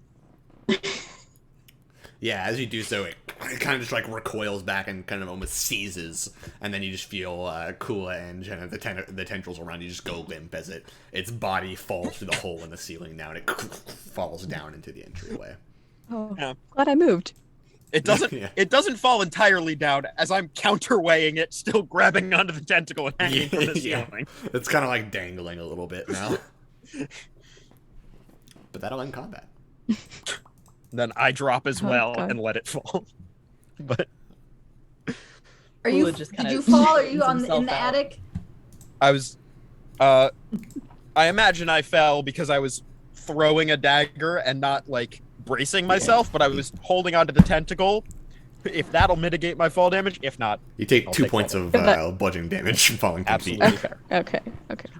Yeah, as you do so, it kind of just like recoils back and kind of almost seizes, and then you just feel Kula and Jenna, the tendrils around you just go limp as its body falls through the hole in the ceiling now, and it falls down into the entryway. Oh, Yeah. glad I moved. It doesn't. Yeah. It doesn't fall entirely down as I'm counterweighing it, still grabbing onto the tentacle and hanging from the Yeah. ceiling. It's kind of like dangling a little bit now. But that'll end combat. Then I drop as Oh, well God. and let it fall. But Are you? Ula just Did kinda you fall? Are you cleans in himself the out. attic? I was, I imagine I fell because I was throwing a dagger and not like bracing myself, but I was holding onto the tentacle. If that'll mitigate my fall damage, if not, You take I'll 2 take points fall of bludgeoning damage from falling 10 feet. absolutely fair. Okay. Okay.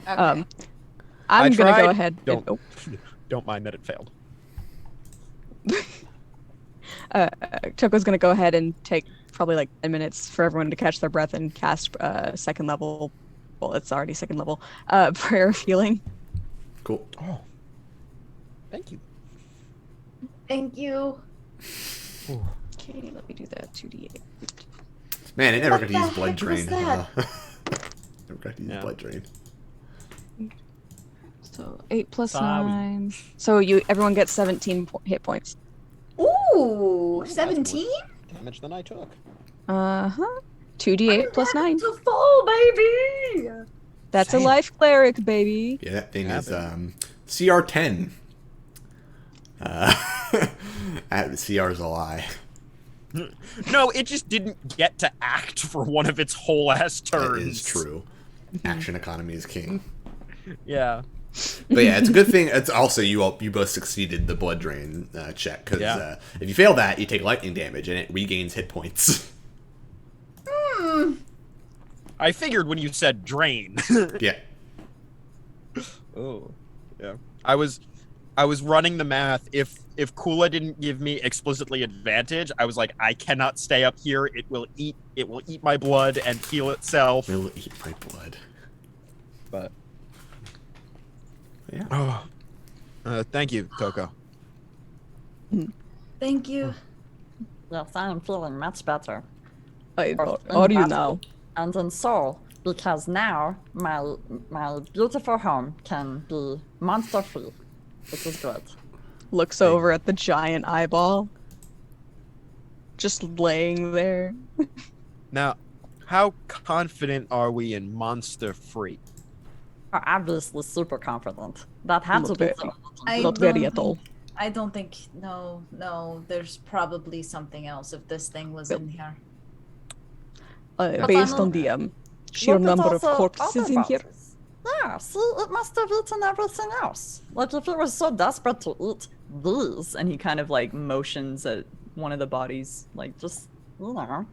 I'm I gonna go tried. ahead. Don't And, don't mind that it failed. Toko's gonna go ahead and take probably like 10 minutes for everyone to catch their breath and cast second level. Well, it's already second level. Prayer of healing. Cool. Oh, thank you. Thank you. Okay, let me do that. 2d8. Man, it never What got to the use blood heck drain. was that? Never got to use Yeah. blood drain. So 8 plus Sorry. 9. So everyone gets 17 hit points. Ooh, That's 17? more damage than I took. 2d8 plus 9. It's a full, baby. That's Same. a life cleric, baby. Yeah, that thing is Happened. CR10. CR is a lie. No, it just didn't get to act for one of its whole ass That turns. is true. Action economy is king. Yeah. But yeah, it's a good thing. It's also you both succeeded the blood drain check because if you fail that, you take lightning damage and it regains hit points. I figured when you said drain. Yeah. Oh, yeah. I was running the math. If Kula didn't give me explicitly advantage, I was like, I cannot stay up here. It will eat my blood and heal itself. It will eat my blood. But yeah. Thank you, Toko. Thank you. Yes, I am feeling much better. Are you now? And in soul, because now my beautiful home can be monster free, which is good. Looks over at the giant eyeball. Just laying there. Now, how confident are we in monster free? Are obviously super confident. That had to be the Not very at all. I don't think. No. There's probably something else if this thing was in here. Based on the sheer Look at number all of the corpses other in here. boxes. Yeah, see, it must have eaten everything else. Like, if it was so desperate to eat these, And he kind of like motions at one of the bodies, like just, you know,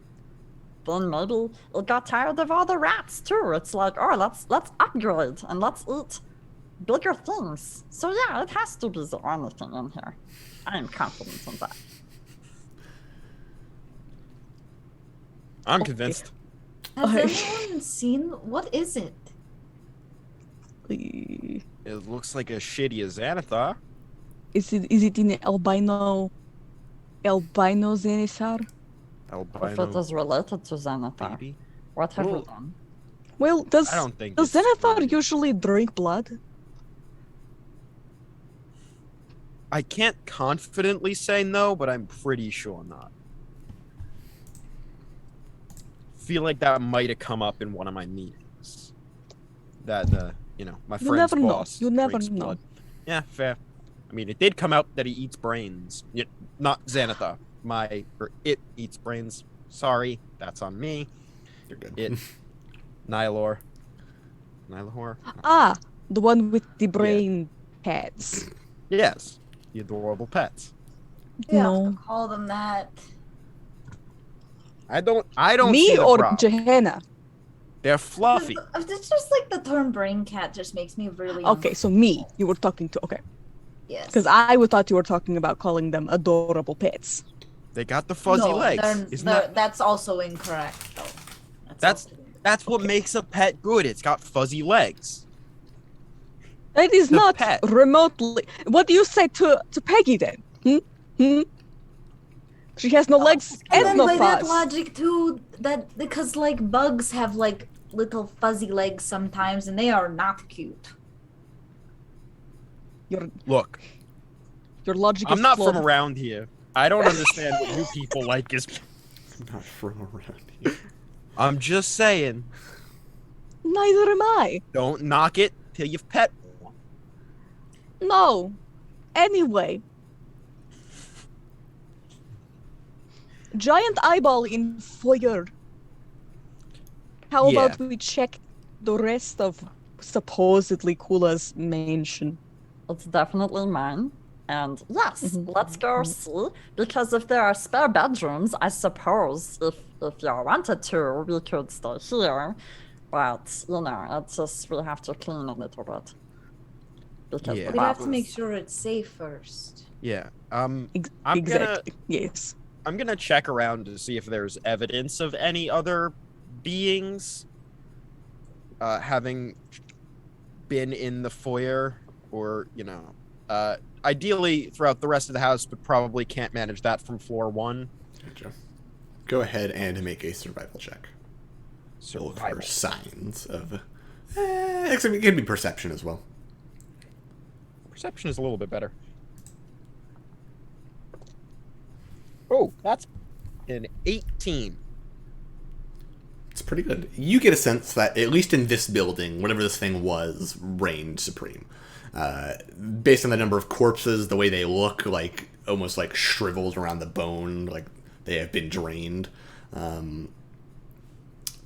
then maybe it got tired of all the rats, too. It's like, oh, let's upgrade and let's eat bigger things. So, yeah, it has to be the only thing in here. I am confident in that. I'm convinced. Has anyone seen? What is it? It looks like a shitty Xanathar. Is it in albino Xenisar? If it is related to Xanathar, Baby. what have we Well, done? Well, does I don't think does it's Xenathar really- usually drink blood? I can't confidently say no, but I'm pretty sure not. Feel like that might have come up in one of my meetings. That my You friend's never know. boss. You never drinks know. blood. Yeah, fair. I mean, it did come out that he eats brains. Not Xanathar. It eats brains. Sorry, that's on me. You're good. It. Nylor. Nylahor? Ah, the one with the brain pads. Yes. The adorable pets. You have No. to call them that. I don't see Me the or problem. Gehenna? They're fluffy. It's just like the term brain cat just makes me really. Okay, so me. You were talking to. Okay. Yes. Because I would thought you were talking about calling them adorable pets. They got the fuzzy legs. That's also incorrect, though. That's what makes a pet good. It's got fuzzy legs. That is The not pet. remotely. What do you say to Peggy then? She has no legs And and then no by that paws. logic too, that because like bugs have like little fuzzy legs sometimes, and they are not cute. Look, Your logic I'm is not flawed. from around here. I don't understand what you people like is. I'm not from around here. I'm just saying, Neither am I. don't knock it till you've pet one. No. Anyway. Giant eyeball in foyer. How about we check the rest of supposedly Kula's mansion? It's definitely mine. And yes, Mhm. let's go see. Because if there are spare bedrooms, I suppose if y'all wanted to, we could stay here. But, it's just we have to clean a little bit. Because Yeah. We have to bodies- make sure it's safe first. Yeah. Exactly. Yes. I'm gonna check around to see if there's evidence of any other beings having been in the foyer, or ideally throughout the rest of the house, but probably can't manage that from floor 1. Gotcha. Go ahead and make a survival check. So look for Survival. signs of. Actually, it can be perception as well. Perception is a little bit better. Oh, that's an 18. It's pretty good. You get a sense that, at least in this building, whatever this thing was, reigned supreme. Based on the number of corpses, the way they look, like almost like shriveled around the bone, like they have been drained.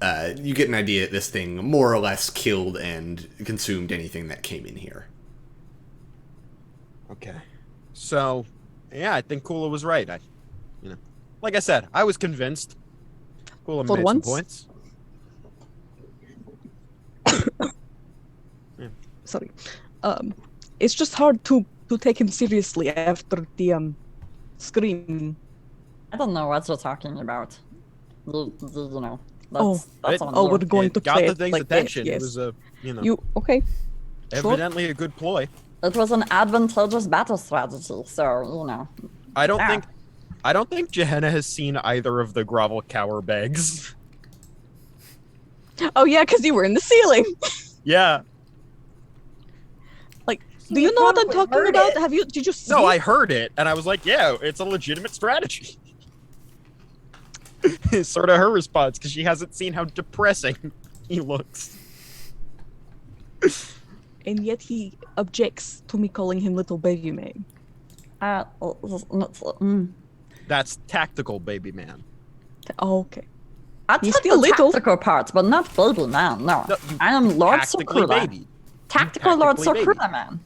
you get an idea that this thing more or less killed and consumed anything that came in here. Okay. So, yeah, I think Kula was right. Like I said, I was convinced. Kula For made once? some points. Sorry. It's just hard to take him seriously after the scream. I don't know what you're talking about. You know. Oh. That's It- on Oh, you. we're going It to got play the it thing's like attention. that. It Yes. was a, Okay? Sure. evidently a good ploy. It was an advantageous battle strategy, so you know. I don't Yeah. think Gehenna has seen either of the grovel cower bags. Oh yeah, because you were in the ceiling. Yeah. Do you know what I'm probably talking heard about? it. Did you see? No, I it? heard it, and I was like, yeah, it's a legitimate strategy. It's sort of her response, because she hasn't seen how depressing he looks. And yet he objects to me calling him little baby man. That's tactical, baby man. Oh, okay. I He's took still the little. tactical parts, but not baby man. No, No, you I am Lord Tactically Sakura. baby. Tactical Lord tactically Sakura, baby. man.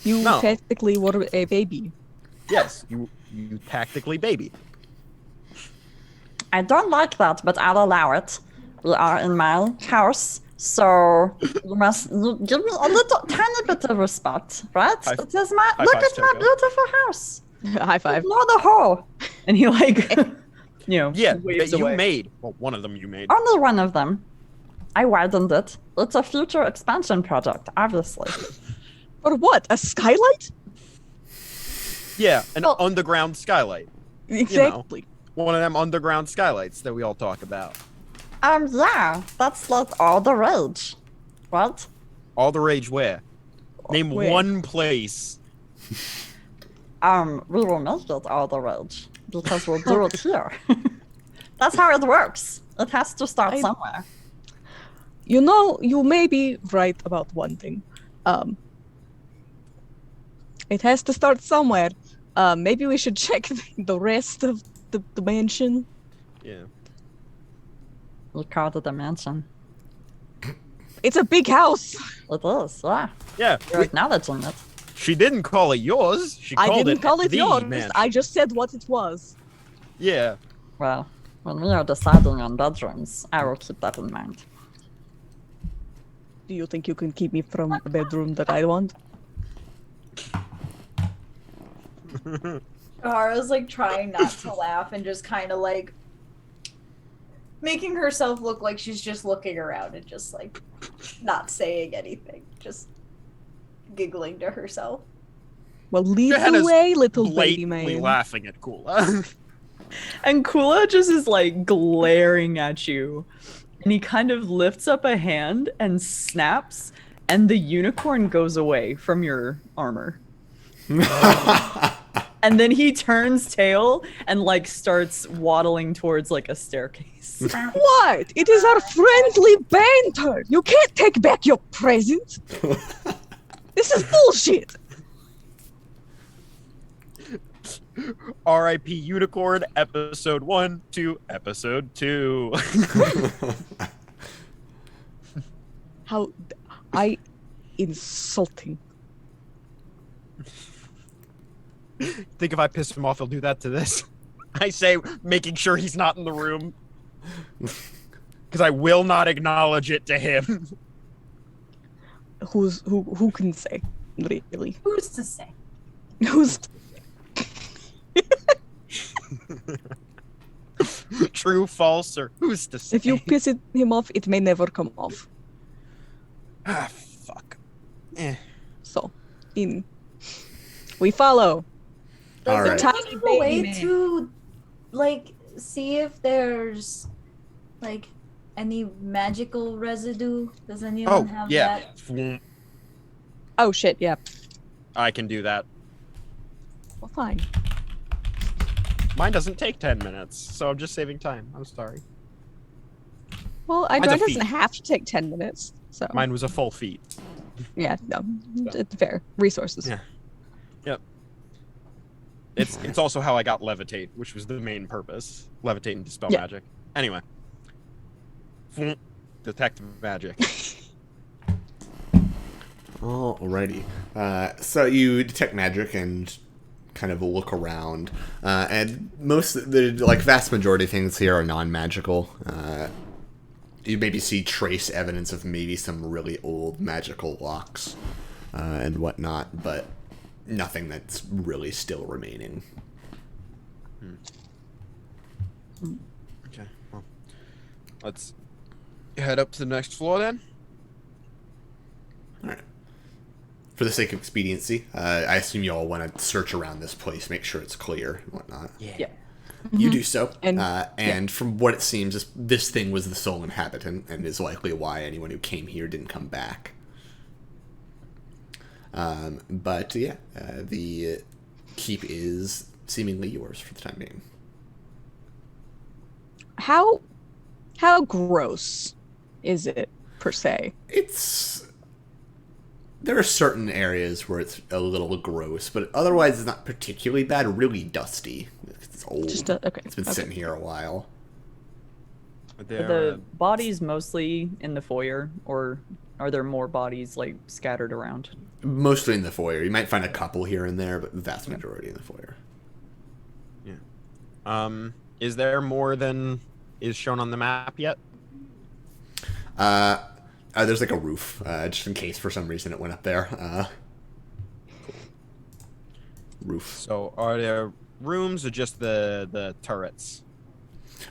You No. technically were a baby. Yes, you tactically baby. I don't like that, but I'll allow it. We are in my house, so you give me a little tiny bit of respect, right? High- It is my high look five, at my Toko. beautiful house. High five. Ignore the hole. And he like, Yeah, waves that you away. made. Well, one of them you made. Only one of them. I widened it. It's a future expansion project, obviously. For what? A skylight? Yeah, an Well- underground skylight. Exactly. One of them underground skylights that we all talk about. Yeah, that's like all the rage, right? All the rage where? Name Where? one place. We will make it all the rage because we'll do it here. That's how it works. It has to start I- somewhere. You know, you may be right about one thing. It has to start somewhere. Maybe we should check the rest of the mansion. Yeah. We called it a mansion. It's a big house. It is, yeah. Yeah. You're acknowledging it. She didn't call it yours. She I called didn't call it the yours. mansion. I just said what it was. Yeah. Well, when we are deciding on bedrooms, I will keep that in mind. Do you think you can keep me from a bedroom that I want? Ohara's like trying not to laugh and just kind of like making herself look like she's just looking around and just like not saying anything, just giggling to herself. Well, lead the Johanna's way, little baby Blatantly man. laughing at Kula. And Kula just is like glaring at you. And he kind of lifts up a hand and snaps, and the unicorn goes away from your armor. And then he turns tail and like starts waddling towards like a staircase. What? It is our friendly banter. You can't take back your present. This is bullshit. R.I.P. Unicorn, episode 1 to episode 2. How insulting. Think if I piss him off, he'll do that to this. I say, making sure he's not in the room. Because I will not acknowledge it to him. Who can say? Really? Who's to say? Who's True, false, or who's to say? if you piss him off, it may never come off. Ah, fuck. Eh. So, we follow. Does All right. anyone Tiny have a way baby man. to like see if there's like any magical residue? Does anyone Oh, have yeah. that? Oh shit! Yeah. I can do that. Well, fine. Mine doesn't take 10 minutes, so I'm just saving time. I'm sorry. Well, Mine's a Mine feat. doesn't have to take 10 minutes. So Mine was a full feat. yeah, no, it's fair. Resources. Yeah. Yep. It's also how I got levitate, which was the main purpose. Levitate and dispel Yeah. magic. Anyway. Detect magic. Alrighty. So you detect magic and kind of look around, and vast majority of things here are non-magical. You maybe see trace evidence of maybe some really old magical locks and whatnot, but nothing that's really still remaining. Okay, well, let's head up to the next floor then. All right. For the sake of expediency, I assume you all want to search around this place, make sure it's clear and whatnot. Yeah. You do so, And- and from what it seems, this thing was the sole inhabitant, and is likely why anyone who came here didn't come back. But yeah, the keep is seemingly yours for the time being. How gross is it per se? There are certain areas where it's a little gross, but otherwise it's not particularly bad. Really dusty. It's old. Okay. It's been sitting here a while. Are Are there, the bodies mostly in the foyer, or are there more bodies like scattered around? Mostly in the foyer. You might find a couple here and there, but the vast majority in the foyer. is there more than is shown on the map yet? There's like a roof, just in case for some reason it went up there. Roof. So are there rooms or just the turrets?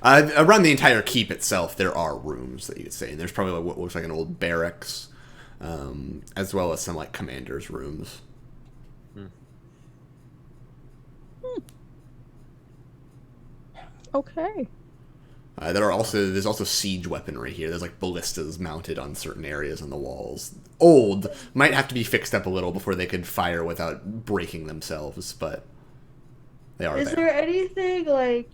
Around the entire keep itself, there are rooms that you could say, and there's probably what looks like an old barracks, as well as some like commanders' rooms. Okay. There's also siege weaponry here. There's like ballistas mounted on certain areas on the walls. Old, might have to be fixed up a little before they could fire without breaking themselves, but they are Is there anything like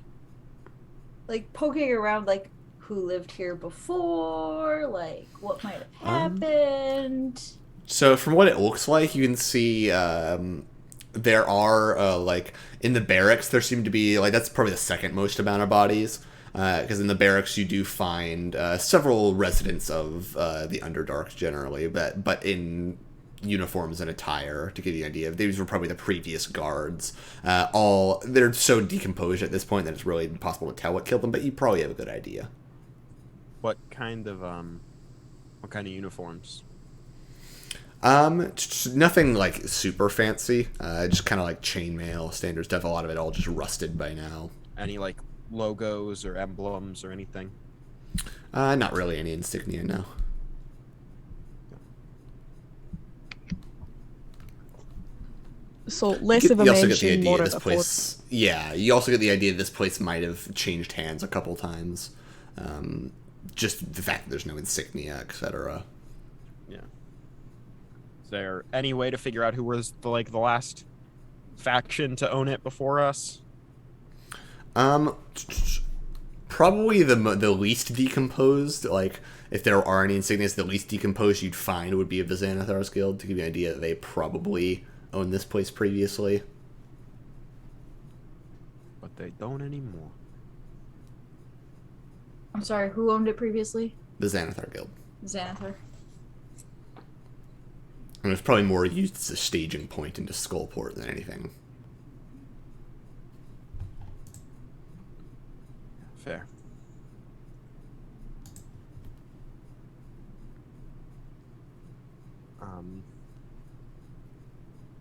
poking around, like who lived here before, like what might have happened? So from what it looks like, you can see there are like in the barracks there seem to be like that's probably the second most amount of bodies. Because in the barracks you do find several residents of the Underdark generally, but in uniforms and attire, to give you an idea. These were probably the previous guards. They're so decomposed at this point that it's really impossible to tell what killed them, but you probably have a good idea. What kind of uniforms? Nothing like super fancy. Just kind of like chainmail, standard stuff. A lot of it all just rusted by now. Any like logos or emblems or anything? Not really any insignia, no. So less of a You also get the mansion, idea more this of a place. Yeah, you also get the idea this place might have changed hands a couple times. Just the fact that there's no insignia, etc. Yeah. Is there any way to figure out who was the last faction to own it before us? Probably the least decomposed. Like, if there are any insignias, the least decomposed you'd find would be of the Xanathar's Guild. To give you an idea, they probably owned this place previously. But they don't anymore. I'm sorry, who owned it previously? The Xanathar Guild. Xanathar. And it's probably more used as a staging point into Skullport than anything. Fair.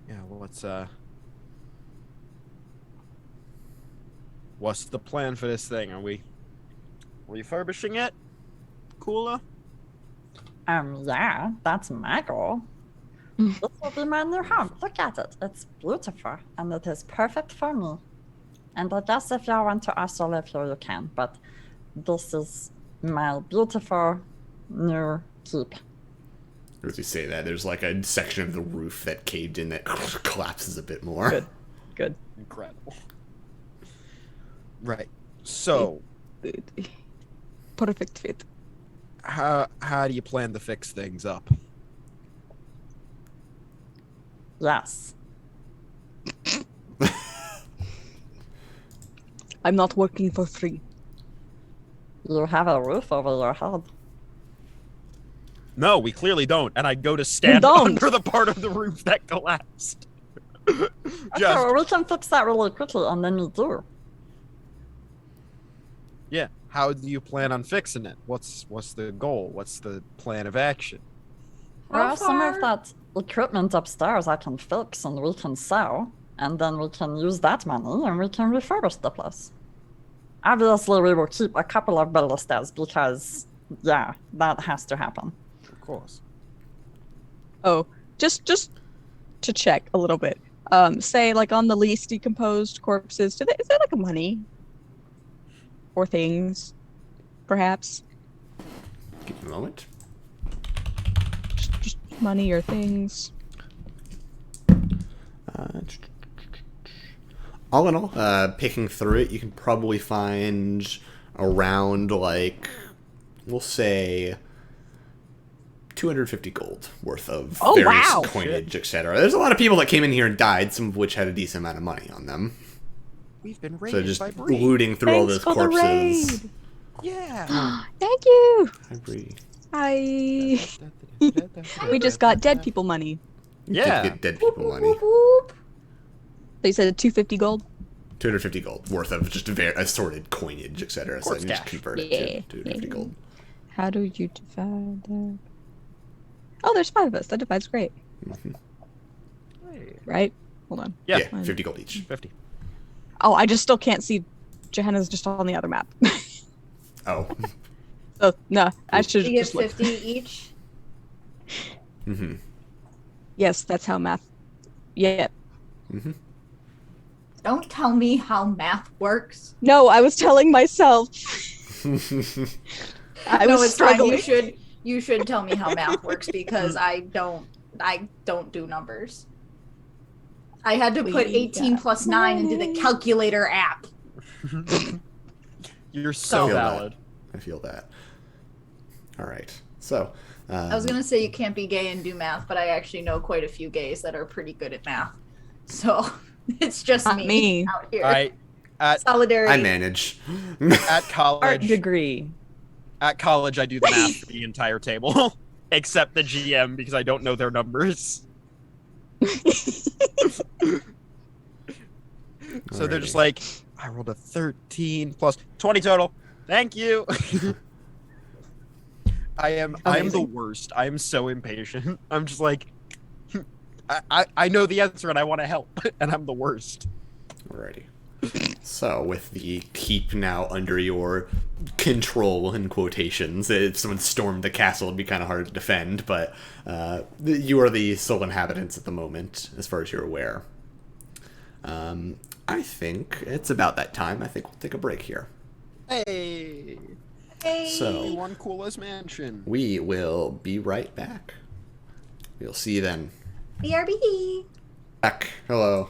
Yeah, what's the plan for this thing? Are we refurbishing it? Cooler? Yeah, that's my goal. This will be my new home. Look at it. It's beautiful, and it is perfect for me. And I guess if you want to also live here, you can, but this is my beautiful new keep. As you say that, there's like a section of the roof that caved in that collapses a bit more. Good. Incredible. Right. So, Perfect fit. how do you plan to fix things up? Yes. I'm not working for free. You have a roof over your head. No, we clearly don't. And I go to stand don't. under the part of the roof that collapsed. Okay, well, we can fix that really quickly, and then you do. Yeah. How do you plan on fixing it? What's the goal? What's the plan of action? Well, some of far- that equipment upstairs I can fix and we can sell, and then we can use that money and we can refurbish the place. Obviously, we will keep a couple of ballistas because, yeah, that has to happen. Of course. Oh, just to check a little bit. Say like on the least decomposed corpses, is there like a money or things, perhaps? Give me a moment. Just money or things. All in all, picking through it, you can probably find around, like, we'll say 250 gold worth of Oh, various wow. coinage, etc. There's a lot of people that came in here and died, some of which had a decent amount of money on them. We've been So raided just by Bree. looting through all Thanks those for the corpses. raid. Yeah. Thank you. Hi, Bree. Hi. We just got dead people money. You Yeah. did get dead people money. Whoop, whoop. So you said 250 gold? 250 gold worth of just assorted coinage, etc. So Corpse you just cash. convert it Yeah. to 250 gold. How do you divide that? Oh, there's 5 of us. That divides great, right? Hold on. Yeah. Yeah, 50 gold each. 50. Oh, I just still can't see. Johanna's just on the other map. Oh. So no, I should You get just look. 50 each. Mm-hmm. Yes, that's how math. Yeah. Mm-hmm. Don't tell me how math works. No, I was telling myself. I No, was it's fine. struggling. You should tell me how math works because I don't do numbers. I had to put We 18 got plus 9 into the money. calculator app. You're so Feel that. valid. I feel that. All right. So, I was gonna say you can't be gay and do math, but I actually know quite a few gays that are pretty good at math. So it's just Not me, me. out here. At Solidarity. I manage. at Art college, degree. I do the math for the entire table, except the GM because I don't know their numbers. So they're just Alrighty. like, I rolled a 13 plus 20 total. Thank you. I am the Amazing. worst. I am so impatient. I'm just like, I know the answer and I want to help, and I'm the worst. Alrighty. So, with the keep now under your control, in quotations, if someone stormed the castle, it'd be kind of hard to defend, but you are the sole inhabitants at the moment, as far as you're aware. I think it's about that time. I think we'll take a break here. Hey, Hey. So, one coolest mansion. we will be right back. We'll see you then. BRB. Back. Hello.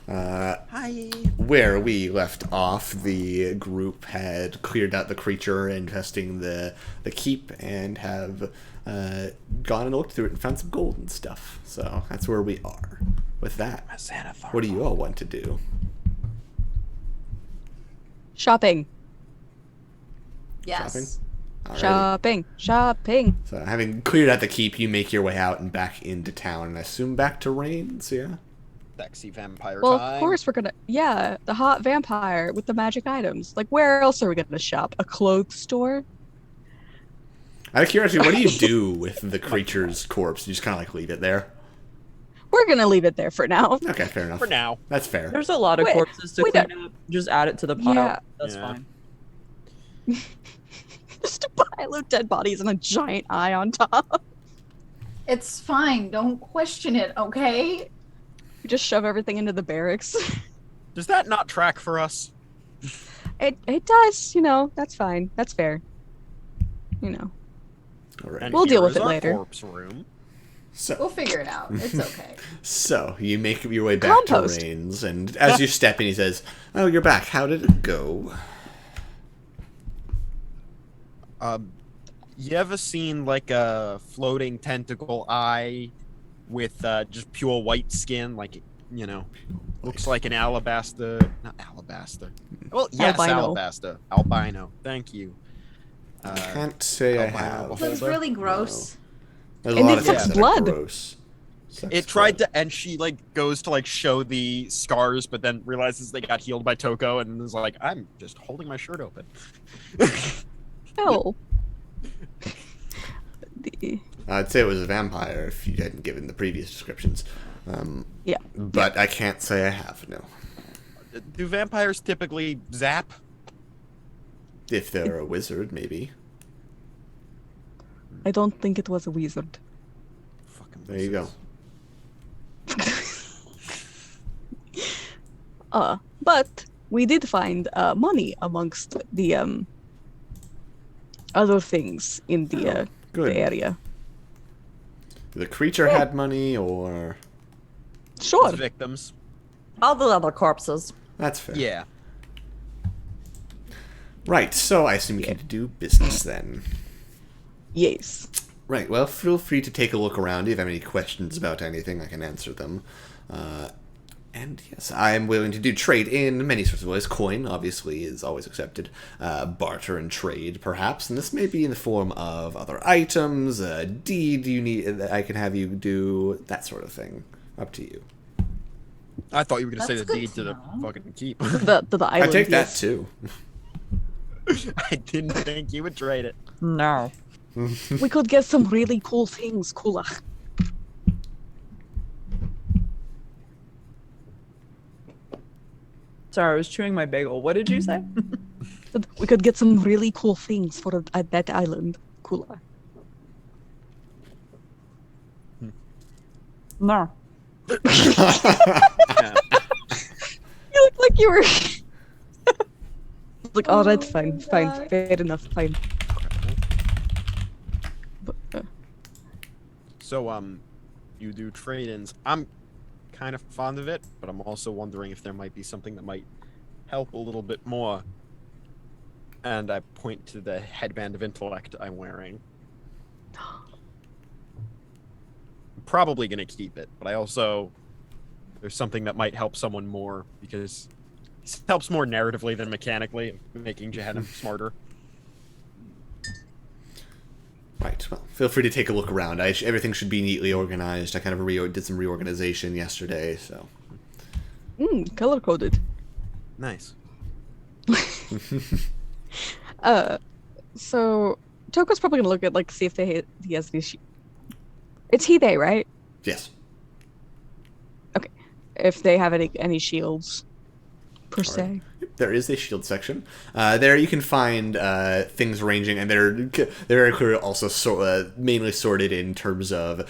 Hi. Where we left off, the group had cleared out the creature, infesting the keep, and have gone and looked through it and found some gold and stuff. So that's where we are. With that, what do you all want to do? Shopping. Yes. Shopping? Alrighty. Shopping. Shopping. So having cleared out the keep, you make your way out and back into town, and I assume back to Rains, yeah? Sexy vampire Well, time. of course we're gonna. Yeah, the hot vampire with the magic items. Like, where else are we gonna shop? A clothes store? Out of curiosity, what do you do with the creature's corpse? You just kind of like leave it there? We're gonna leave it there for now. Okay, fair enough. For now. That's fair. There's a lot of Wait, corpses to wait, clean up. Just add it to the pile. Yeah. That's Yeah. fine. Just a pile of dead bodies and a giant eye on top. It's fine. Don't question it, okay? We just shove everything into the barracks. Does that not track for us? It does, you know. That's fine. That's fair. You know. Alright. And We'll deal here with is it our later. Corpse room. We'll So, figure it out. It's okay. so you make your way back Compost. to Rains, and as you step in, he says, "Oh, you're back. How did it go?" You ever seen like a floating tentacle eye with just pure white skin? Like, you know, looks like an alabaster. Not alabaster. Well, yes, Albino. alabaster. Albino. Thank you. Can't say I albino have. beholder. Looks really gross. There's a And lot it of things sucks that are blood. gross. Sucks It tried blood. to, and she like goes to like show the scars, but then realizes they got healed by Toko, and is like, "I'm just holding my shirt open." Oh. I'd say it was a vampire if you hadn't given the previous descriptions. Yeah. But I can't say I have, no. Do vampires typically zap? If they're a wizard, maybe. I don't think it was a wizard. Fucking There you go. But we did find money amongst the other things in the Good. area. The creature had money, or... Sure. As victims. All the other corpses. That's fair. Yeah. Right, so I assume you can do business then. Yes. Right, well, feel free to take a look around. If you have any questions about anything, I can answer them. And yes, I am willing to do trade in many sorts of ways. Coin, obviously, is always accepted. Barter and trade, perhaps. And this may be in the form of other items, a deed you need that I can have you do, that sort of thing. Up to you. I thought you were gonna say That's the good deed to to the know. fucking keep. The I island. take that yes. too. I didn't think you would trade it. No. We could get some really cool things, Kula. Sorry, I was chewing my bagel. What did you say? We could get some really cool things for that island, Kula. No. Yeah. You look like you were. Like, all right, Oh fine, my fine, God. fair enough, fine. But, So, you do trade-ins. I'm kind of fond of it, but I'm also wondering if there might be something that might help a little bit more. And I point to the headband of intellect I'm wearing. I'm probably gonna keep it, but I also there's something that might help someone more because it helps more narratively than mechanically, making Jehanam smarter. Right, well, feel free to take a look around. Everything should be neatly organized. I kind of did some reorganization yesterday, so... color-coded. Nice. So Toko's probably gonna look at, like, see if he has any it's they, right? Yes. If they have any shields, per se. Alright. There is a shield section. There you can find things ranging, and they're very clearly also mainly sorted in terms of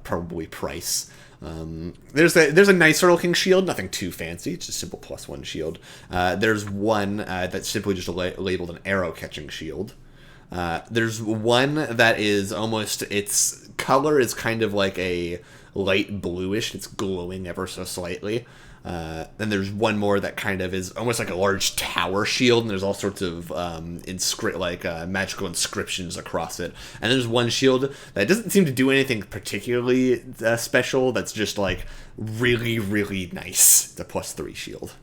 probably price. There's a nicer looking shield, nothing too fancy. It's just a simple +1 shield. There's one that's simply just labeled an arrow catching shield. There's one that is almost, its color is kind of like a light bluish. It's glowing ever so slightly. Then there's one more that kind of is almost like a large tower shield, and there's all sorts of magical inscriptions across it. And there's one shield that doesn't seem to do anything particularly special. That's just like really, really nice. It's a +3 shield.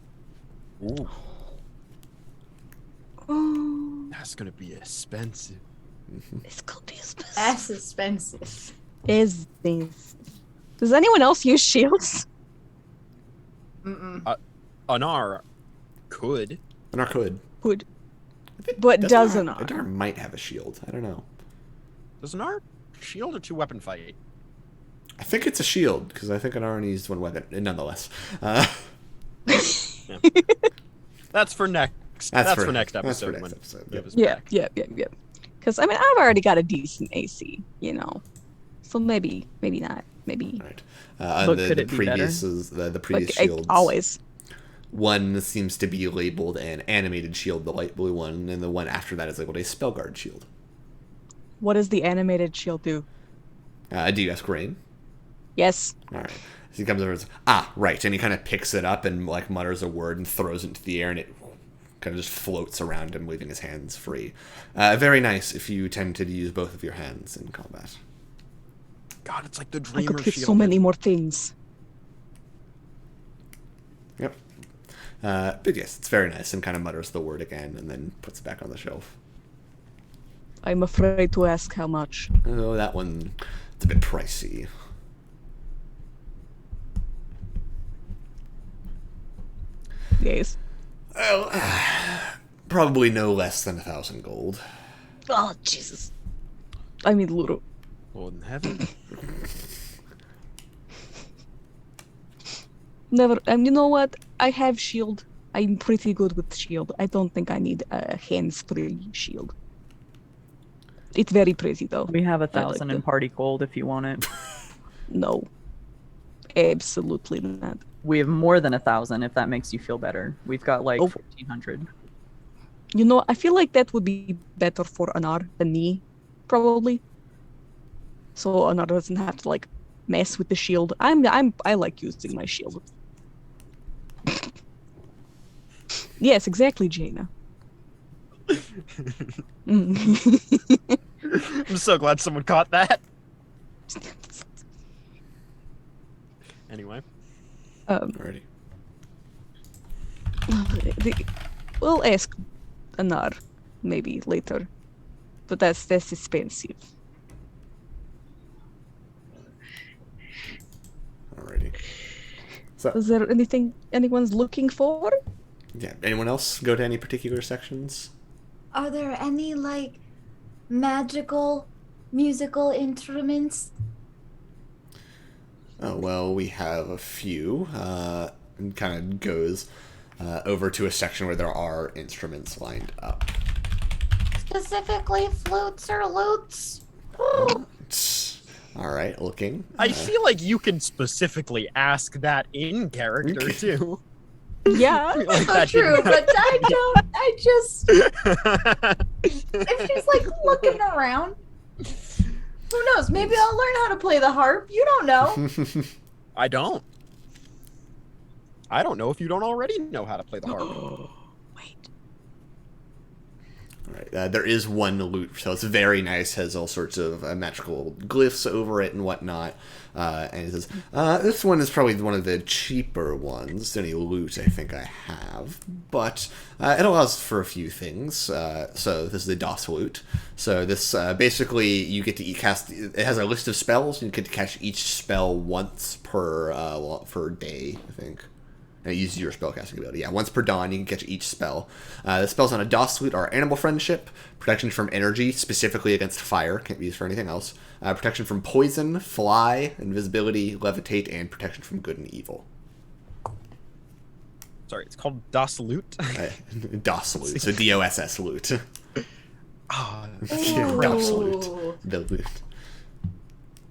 Ooh, Oh, that's gonna be expensive. it's could be expensive. That's expensive. Is this? Does anyone else use shields? Mm-mm. Anar could. Anar could. Would, but does Anar not. Anar might have a shield. I don't know. Does Anar shield or 2-weapon fight? I think it's a shield, because I think Anar needs one weapon. Nonetheless. That's for next. That's for next That's for episode. next when episode, give yep. us Yeah, back. yeah. Because I mean, I've already got a decent AC, you know, so maybe not, maybe. Right. But could it be previous is the previous Like, shields. always. One seems to be labeled an animated shield, the light blue one, and the one after that is labeled a spell guard shield. What does the animated shield do? Do you ask Rain? Yes. All right. So he comes over and says, right. And he kind of picks it up and like mutters a word and throws it into the air, and it kind of just floats around him, leaving his hands free. Very nice if you tend to use both of your hands in combat. God, it's like the I dreamer could get shield. so many more things. Yep. But yes, it's very nice, and kind of mutters the word again, and then puts it back on the shelf. I'm afraid to ask how much. Oh, that one, It's a bit pricey. Yes. Well, probably no less than 1,000 gold. Oh, Jesus. I mean, little. Lord in heaven. Never. And you know what? I have shield. I'm pretty good with shield. I don't think I need a hands-free shield. It's very pretty, though. We have I like 1,000 in the- party gold if you want it. No. Absolutely not. We have more than 1,000 if that makes you feel better. We've got like Oh. 1,400. You know, I feel like that would be better for Anar than me, probably. So Anar doesn't have to like mess with the shield. I like using my shield. Yes, exactly, Jaina. Mm. I'm so glad someone caught that. Anyway. Alrighty. We'll ask Anar maybe later, but that's expensive. Alrighty. So, Is there anything anyone's looking for? yeah. Anyone else go to any particular sections? Are there any like magical musical instruments? Oh, well, we have a few. And kind of goes over to a section where there are instruments lined up. Specifically flutes or lutes? Alright, looking. I feel like you can specifically ask that in character too. Yeah. Like So that true, didn't- but I just if she's like looking around, who knows? Maybe I'll learn how to play the harp. You don't know. I don't. I don't know if you don't already know how to play the harp. Wait. Alright, there is one lute, so it's very nice, has all sorts of magical glyphs over it and whatnot. And it says, this one is probably one of the cheaper ones, any lute I think I have, but it allows for a few things. So this is the DOS lute. So this, basically, you get to cast, it has a list of spells, and you get to cast each spell once per day, I think. And it uses your spellcasting ability. Yeah, once per dawn, you can catch each spell. The spells on a DOS lute are Animal Friendship, Protection from Energy, specifically against fire, can't be used for anything else, Protection from Poison, Fly, Invisibility, Levitate, and Protection from Good and Evil. Sorry, it's called Das Loot. DOS lute, so DOSS lute. Ah, DOS lute. Ooh. The lute.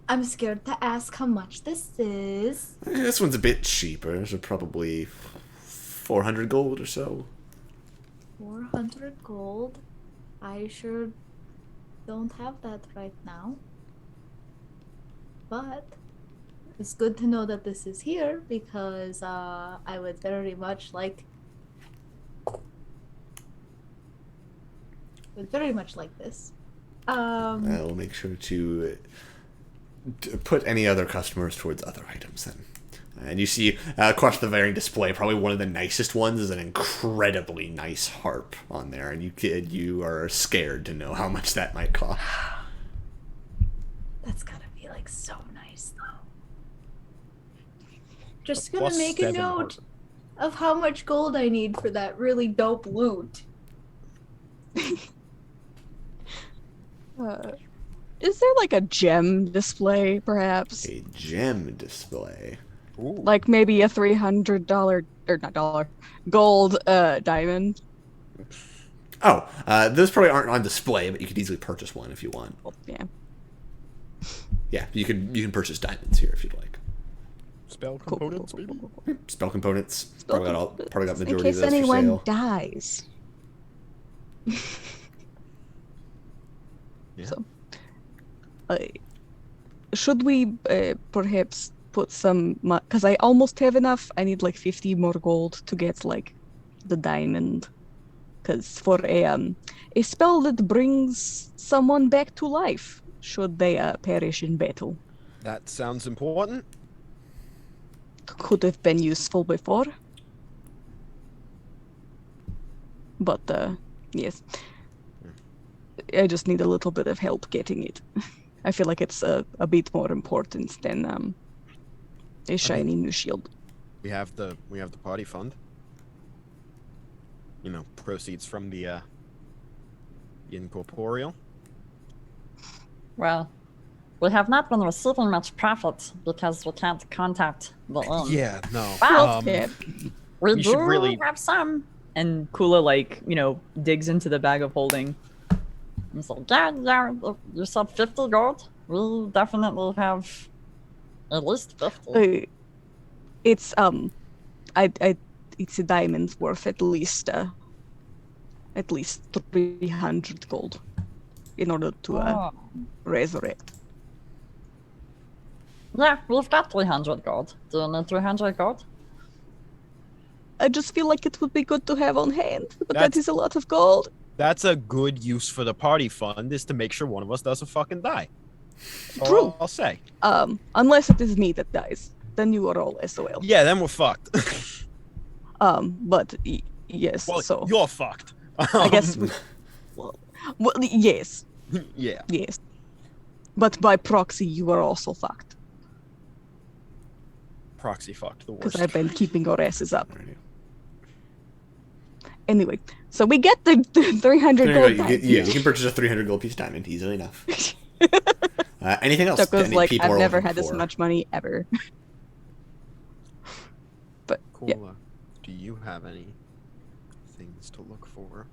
I'm scared to ask how much this is. This one's a bit cheaper, so probably 400 gold or so. 400 gold. I sure don't have that right now. But it's good to know that this is here because I would very much like this. I'll make sure to put any other customers towards other items then. And you see across the varying display, probably one of the nicest ones is an incredibly nice harp on there, and you are scared to know how much that might cost. That's gotta be like so nice though. Just Plus gonna make a 7 note harp. of how much gold I need for that really dope loot. Is there like a gem display, perhaps? A gem display. Ooh. Like maybe a $300 or not dollar gold diamond. Oh, those probably aren't on display, but you could easily purchase one if you want. Well, yeah. Yeah, you can purchase diamonds here if you'd like. Spell Cool, components, cool, cool, maybe? cool, cool. Spell components. Probably got In majority of case those for anyone sale. dies. Yeah. So, should we perhaps put some? Because I almost have enough. I need like 50 more gold to get like the diamond. Because for a spell that brings someone back to life, should they perish in battle, That sounds important. could have been useful before. But yes, I just need a little bit of help getting it. I feel like it's a bit more important than a shiny new shield. We have the party fund. You know, proceeds from the incorporeal. Well, we have not been receiving much profit because we can't contact the inn. Yeah, no. Well, Yeah. We you do should really- have some. And Kula, like, digs into the bag of holding. He's like, yeah, you said 50 gold? We'll definitely have at least 50. It's it's a diamond worth at least 300 gold in order to resurrect. Yeah, we've got 300 gold. Do you need 300 gold? I just feel like it would be good to have on hand, but that That's- is a lot of gold. That's a good use for the party fund, is to make sure one of us doesn't fucking die. That's True. all I'll say. Unless it is me that dies, then you are all SOL. Yeah, then we're fucked. But yes, Well, so you're fucked. I guess. Well, yes, Yeah. yes. But by proxy, you are also fucked Proxy fucked the because worst. I've been keeping your asses up. Anyway, so we get the 300 gold. You can purchase a 300 gold piece diamond easily enough. Anything else? Chuck was any like, people I've are never looking had this for? much money ever. But Cool. yeah. Do you have any things to look for?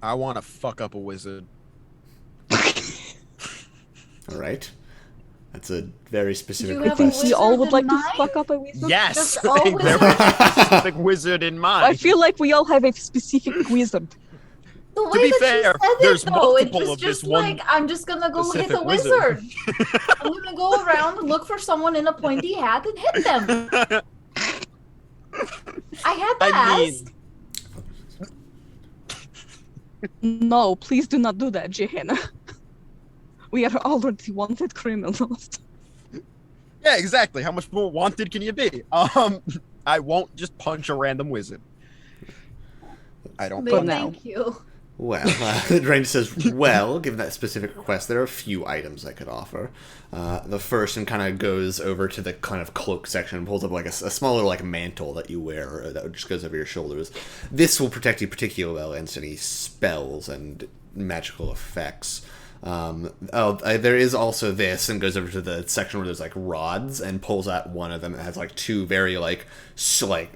I want to fuck up a wizard. All right. That's a very specific you have I a think request. we all would wizard like in to mind? fuck up a wizard. Yes, Just all there was a specific wizard in mind. I feel like we all have a specific wizard. The way be that fair, you said there's it, though, it multiple was of just this one like, I'm just gonna go hit specific a wizard. wizard. I'm gonna go around and look for someone in a pointy hat and hit them. I had to I ask. mean, No, please do not do that, Jehanna. We are already wanted criminals. yeah, exactly. How much more wanted can you be? I won't just punch a random wizard. I don't. For Babe, now. thank you. Well, Ranger says, well, given that specific request, there are a few items I could offer. The first, and kind of goes over to the kind of cloak section and pulls up like a small little like mantle that you wear that just goes over your shoulders. This will protect you particularly well against any spells and magical effects. There is also this, and goes over to the section where there's like rods, and pulls out one of them that has like two very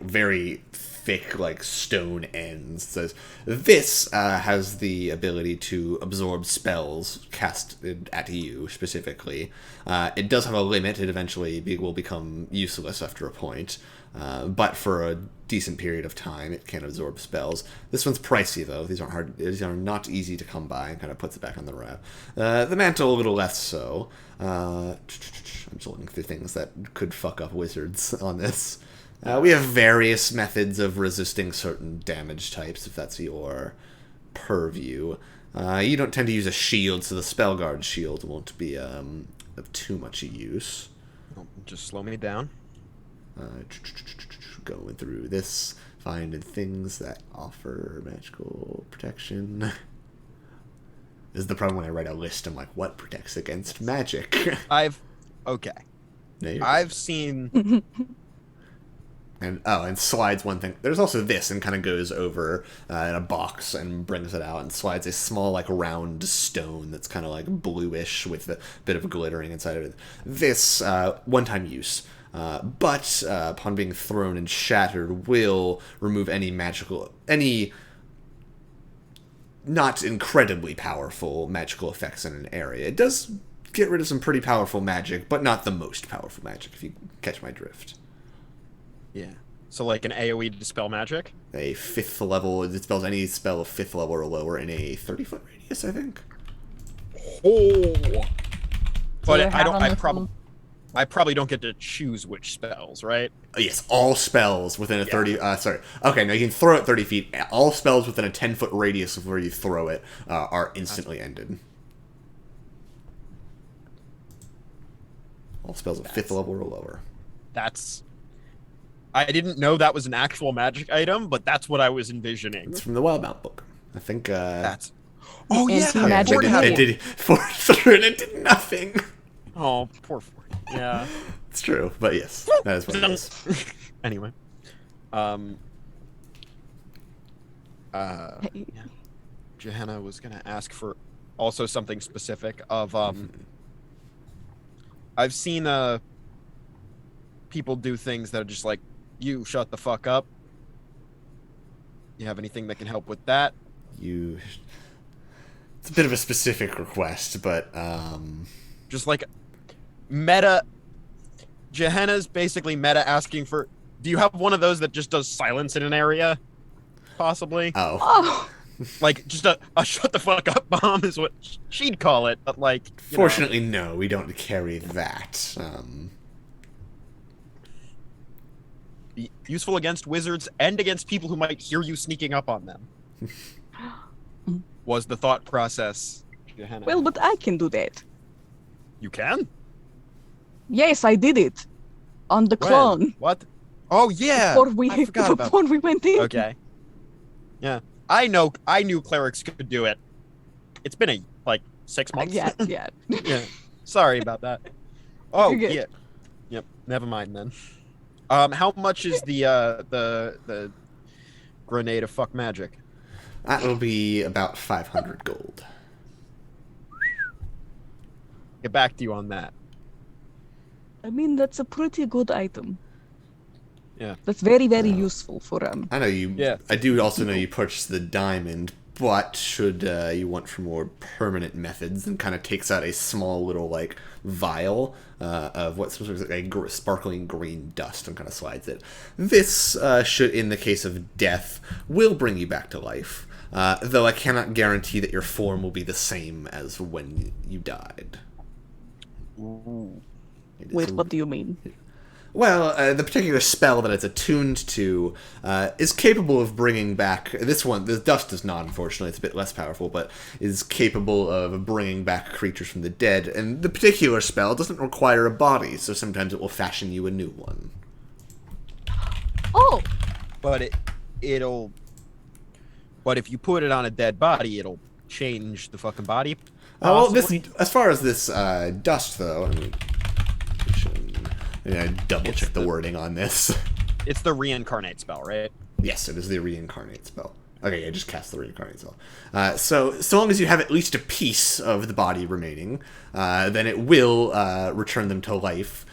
very thick like stone ends. Says this has the ability to absorb spells cast at you specifically. It does have a limit. It eventually will become useless after a point. But for a decent period of time, it can absorb spells. This one's pricey, though. These aren't hard. These are not easy to come by, and kind of puts it back on the wrap. The mantle, a little less so. I'm just looking through things that could fuck up wizards on this. We have various methods of resisting certain damage types, if that's your purview. You don't tend to use a shield, so the Spellguard shield won't be of too much use. Just slow me down. Going through this, finding things that offer magical protection. This is the problem when I write a list. I'm like, what protects against magic? Okay. No, you're I've seen. And slides one thing. There's also this, and kind of goes over in a box and brings it out and slides a small like round stone that's kind of like bluish with a bit of glittering inside of it. This one-time use. But upon being thrown and shattered, will remove any not incredibly powerful magical effects in an area. It does get rid of some pretty powerful magic, but not the most powerful magic, if you catch my drift. Yeah. So like an AoE to dispel magic? A 5th level, it dispels any spell of 5th level or lower in a 30-foot radius, I think. Oh. But you I have don't. anything- I probably don't get to choose which spells, right? Yes, all spells within a 30... Okay, now you can throw it 30 feet. All spells within a 10-foot radius of where you throw it are instantly ended. All spells of 5th level or lower. That's I didn't know that was an actual magic item, but that's what I was envisioning. It's from the Wildbound book. I think. That's. Oh And yeah, he magic Ford it had mail. did, it did forward through and it did nothing. Oh, poor Ford. Yeah. It's true, but yes, that is what it is. Anyway. Hey, Johanna was gonna ask for also something specific of I've seen people do things that are just like, you shut the fuck up. You have anything that can help with that? It's a bit of a specific request, but Just like meta. Johanna's basically meta asking for, do you have one of those that just does silence in an area? Possibly. oh, Like just a shut the fuck up bomb is what she'd call it, but like you know. fortunately, no, we don't carry that. Be useful against wizards and against people who might hear you sneaking up on them. Was the thought process, Johanna? well, but I can do that. You can? Yes, I did it on the When? clone What? Oh yeah. before we I forgot about before we went in. Okay. Yeah. I knew clerics could do it. It's been like 6 months. Yeah, yeah. Yeah. Sorry about that. Oh You're good. yeah. Yep. Never mind then. How much is the grenade of fuck magic? That will be about 500 gold. Get back to you on that. I mean, that's a pretty good item. Yeah. That's very, very useful for I know you. Yeah. I do also know you purchased the diamond, but should you want for more permanent methods, and kind of takes out a small little like vial of what's sort of like a sparkling green dust and kind of slides it. This should, in the case of death, will bring you back to life. Though I cannot guarantee that your form will be the same as when you died. It is Wait, a- what do you mean? Well, the particular spell that it's attuned to is capable of bringing back... This dust is not, unfortunately. It's a bit less powerful, but is capable of bringing back creatures from the dead. And the particular spell doesn't require a body, so sometimes it will fashion you a new one. Oh, But it'll. But if you put it on a dead body, it'll change the fucking body. Well, this, possibly? as far as this dust, though, I mean... I double-check the wording on this. It's the reincarnate spell, right? Yes, it is the reincarnate spell. Okay, I just cast the reincarnate spell. So long as you have at least a piece of the body remaining, then it will return them to life,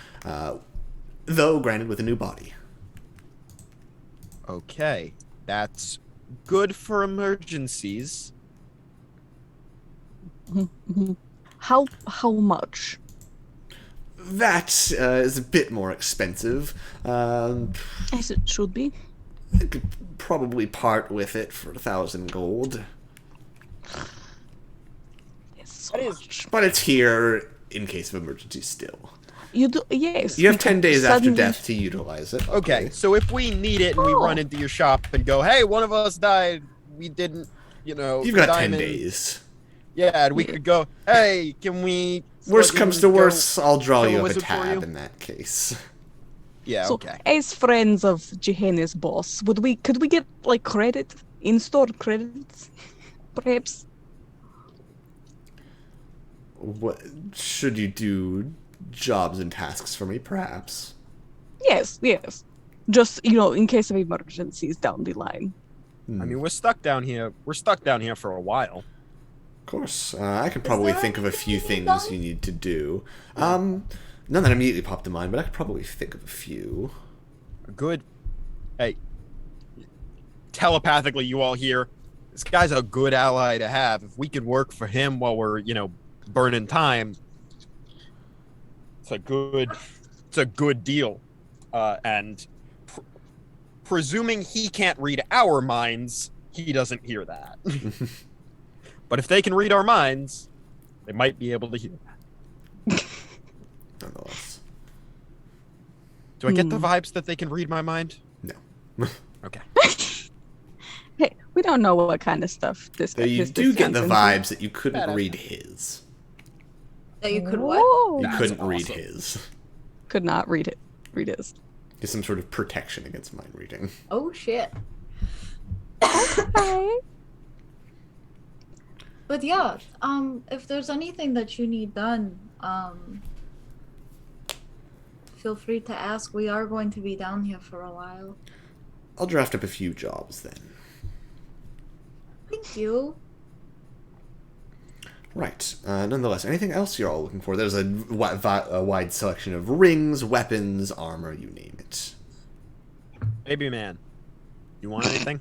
though granted with a new body. Okay, that's good for emergencies. how much? That is a bit more expensive. As it should be. I could probably part with it for 1,000 gold. Yes, so much. But it's here in case of emergency still. You do, yes. You have we 10 could days after suddenly- death to utilize it. Okay, so if we need it and we Oh. run into your shop and go, hey, one of us died, we didn't, you know. You've got 10 diamond- days. Yeah, and we could go, hey, can we. Worst fucking comes to go worst, I'll draw kill a you up a wizard for tab you? in that case. Yeah, So, okay. as friends of Jehanna's boss, could we get like credit, in-store credits, perhaps? What should you do jobs and tasks for me, perhaps? Yes, yes. Just in case of emergencies down the line. I mean, we're stuck down here. We're stuck down here for a while. Of course. I could probably there think of a few anything things done? you need to do. None that immediately popped to mind, but I could probably think of a few. Good. Hey, telepathically, you all hear this guy's a good ally to have. If we could work for him while we're, burning time, it's a good deal. And presuming he can't read our minds, he doesn't hear that. But if they can read our minds, they might be able to hear that. Nonetheless. Do I get the vibes that they can read my mind? No. Okay. Hey, we don't know what kind of stuff this. Though you this do get guy's the into. vibes that you couldn't Shut up. read his. That you could what? Whoa. You That's couldn't read awesome. his. Could not read it. Read his. Just some sort of protection against mind reading. Oh shit. Okay. But yeah, if there's anything that you need done, feel free to ask. We are going to be down here for a while. I'll draft up a few jobs then. Thank you. Right. Nonetheless, anything else you're all looking for? There's a wide selection of rings, weapons, armor, you name it. Baby man, you want anything?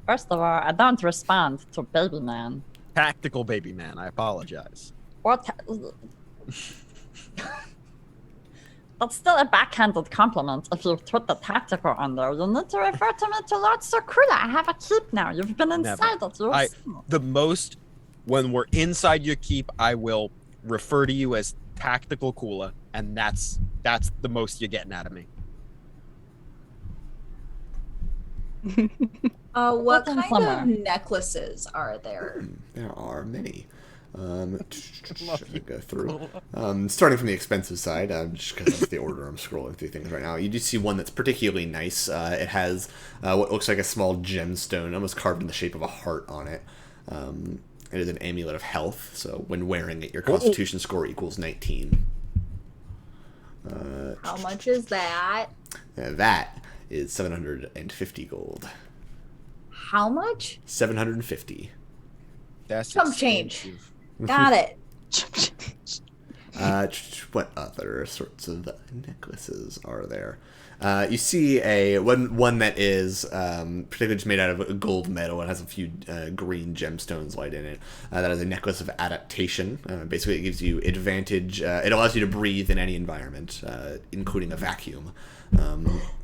First of all, I don't respond to baby man. Tactical baby man. I apologize. What? That's still a backhanded compliment if you put the tactical on there. You need to refer to me to Lord Sakura. I have a keep now. You've been inside it. The most, when we're inside your keep, I will refer to you as Tactical Kula, and that's the most you're getting out of me. What Nothing kind somewhere. of necklaces are there? There are many. love Should I you. go through? Starting from the expensive side, just because that's the order I'm scrolling through things right now. You do see one that's particularly nice. It has what looks like a small gemstone, almost carved in the shape of a heart on it. It is an Amulet of Health, so when wearing it, your Constitution score equals 19. How much is that? That is 750 gold. How much? 750. That's Chump change. expensive. Got it. What other sorts of necklaces are there? You see a one that is particularly just made out of gold metal and has a few green gemstones light in it. That is a necklace of adaptation. Basically, it gives you advantage. It allows you to breathe in any environment, including a vacuum.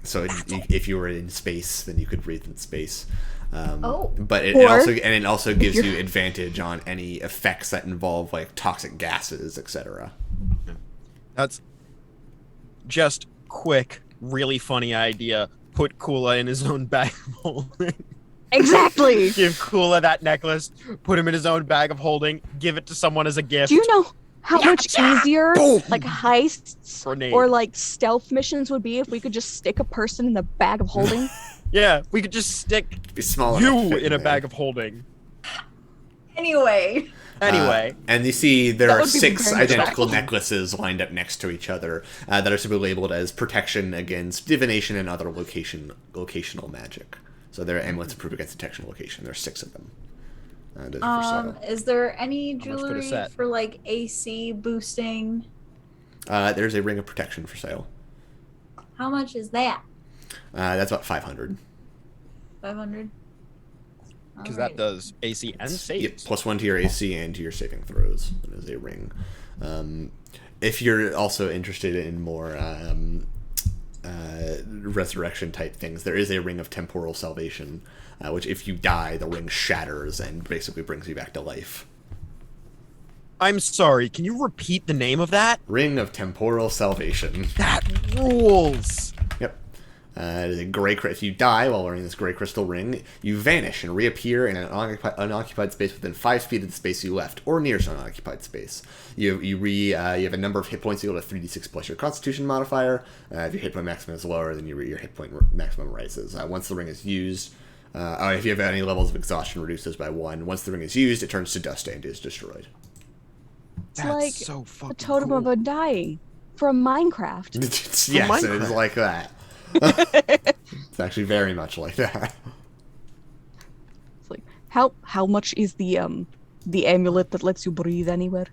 So if you were in space, then you could breathe in space. But it also gives you advantage on any effects that involve like toxic gases, etc. That's just quick, really funny idea. Put Kula in his own bag of holding. Exactly. Give Kula that necklace. Put him in his own bag of holding. Give it to someone as a gift. Do you know how much easier Boom! like heists Grenade. or like stealth missions would be if we could just stick a person in the bag of holding? Yeah, we could just stick Be small enough to you fit in a there. bag of holding. Anyway. Anyway, And you see there That are would be 6 very identical attractive. necklaces lined up next to each other that are simply labeled as protection against divination and other locational magic. So they're amulets approved against detection location. There are 6 of them. Those are for sale. Is there any How much for the jewelry set? for like AC boosting? There's a ring of protection for sale. How much is that? That's about 500. 500? because that does AC and Yep, saves. +1 to your AC and to your saving throws. That is a ring. If you're also interested in more resurrection type things, there is a ring of temporal salvation, which if you die, the ring shatters and basically brings you back to life. I'm sorry, can you repeat the name of that? Ring of temporal salvation. That rules! Yep. It is a gray. If you die while wearing this gray crystal ring, you vanish and reappear in an unoccupied space within 5 feet of the space you left, or near some unoccupied space. You have a number of hit points equal to 3d6 plus your Constitution modifier. If your hit point maximum is lower, then your hit point maximum rises. Once the ring is used, if you have any levels of exhaustion, reduces by 1. Once the ring is used, it turns to dust and is destroyed. It's That's like so fucking a totem cool. of Undying from Minecraft. Yes, Minecraft. it is like that. It's actually very much like that. It's like how much is the amulet that lets you breathe anywhere?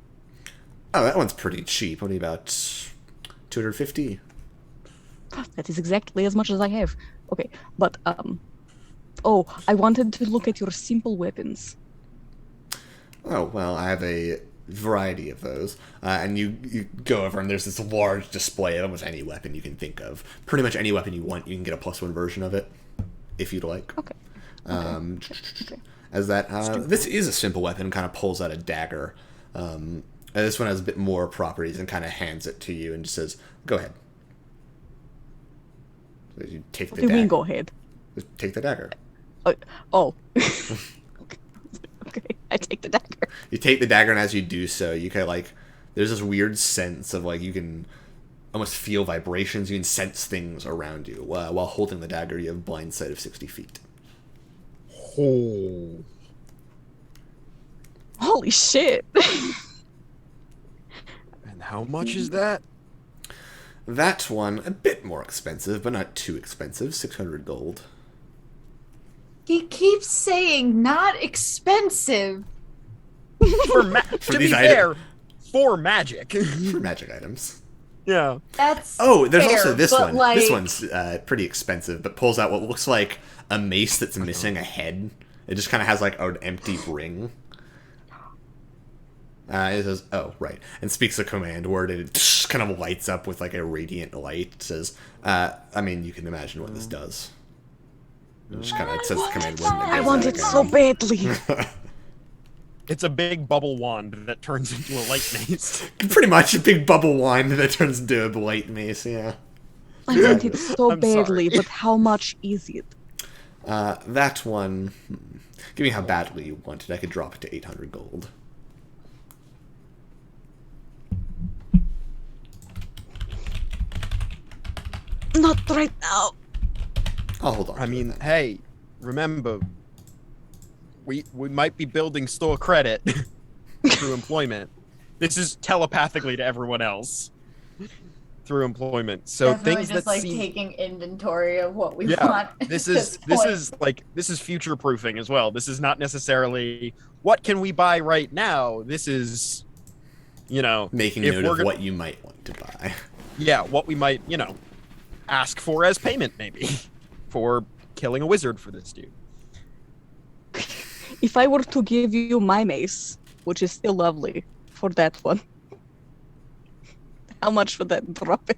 Oh, that one's pretty cheap. Only about 250. That is exactly as much as I have. Okay, but oh, I wanted to look at your simple weapons. Oh, well, I have a variety of those. And you go over and there's this large display of almost any weapon you can think of. Pretty much any weapon you want, you can get a +1 version of it, if you'd like. Okay. As that, this is a simple weapon, kind of pulls out a dagger. This one has a bit more properties and kind of hands it to you and just says, go ahead. So you take What the do you mean, dagger. go ahead? Take the dagger. Oh. Okay, I take the dagger. You take the dagger, and as you do so, you kind of like, there's this weird sense of like you can almost feel vibrations. You can sense things around you. While holding the dagger, you have blind sight of 60 feet. Oh. Holy shit. And how much is that? That one, a bit more expensive, but not too expensive. 600 gold. He keeps saying not expensive. To be fair, for magic. For magic items. Yeah. That's Oh, there's fair, also this but, one. like, This one's pretty expensive, but pulls out what looks like a mace that's missing a head. It just kind of has like an empty ring. It says, "Oh, right," and speaks a command word, and it just kind of lights up with like a radiant light. It says, "I mean, you can imagine what this does." It just kind of says the command word. And I want it so badly. It's a big bubble wand that turns into a light mace. Pretty much a big bubble wand that turns into a light mace. Yeah. I want it so I'm badly, sorry. but how much is it? That one. Give me how badly you want it. I could drop it to 800 gold. Not right now. I'll hold on. I to mean, it then. hey, remember, we might be building store credit through employment. This is telepathically to everyone else through employment. So definitely things just that like seem taking inventory of what we yeah, want. this at is point. this is future proofing as well. This is not necessarily what can we buy right now. This is, making if note we're of gonna- what you might want to buy. yeah, what we might ask for as payment maybe for killing a wizard for this dude. If I were to give you my mace, which is still lovely, for that one, how much would that drop it?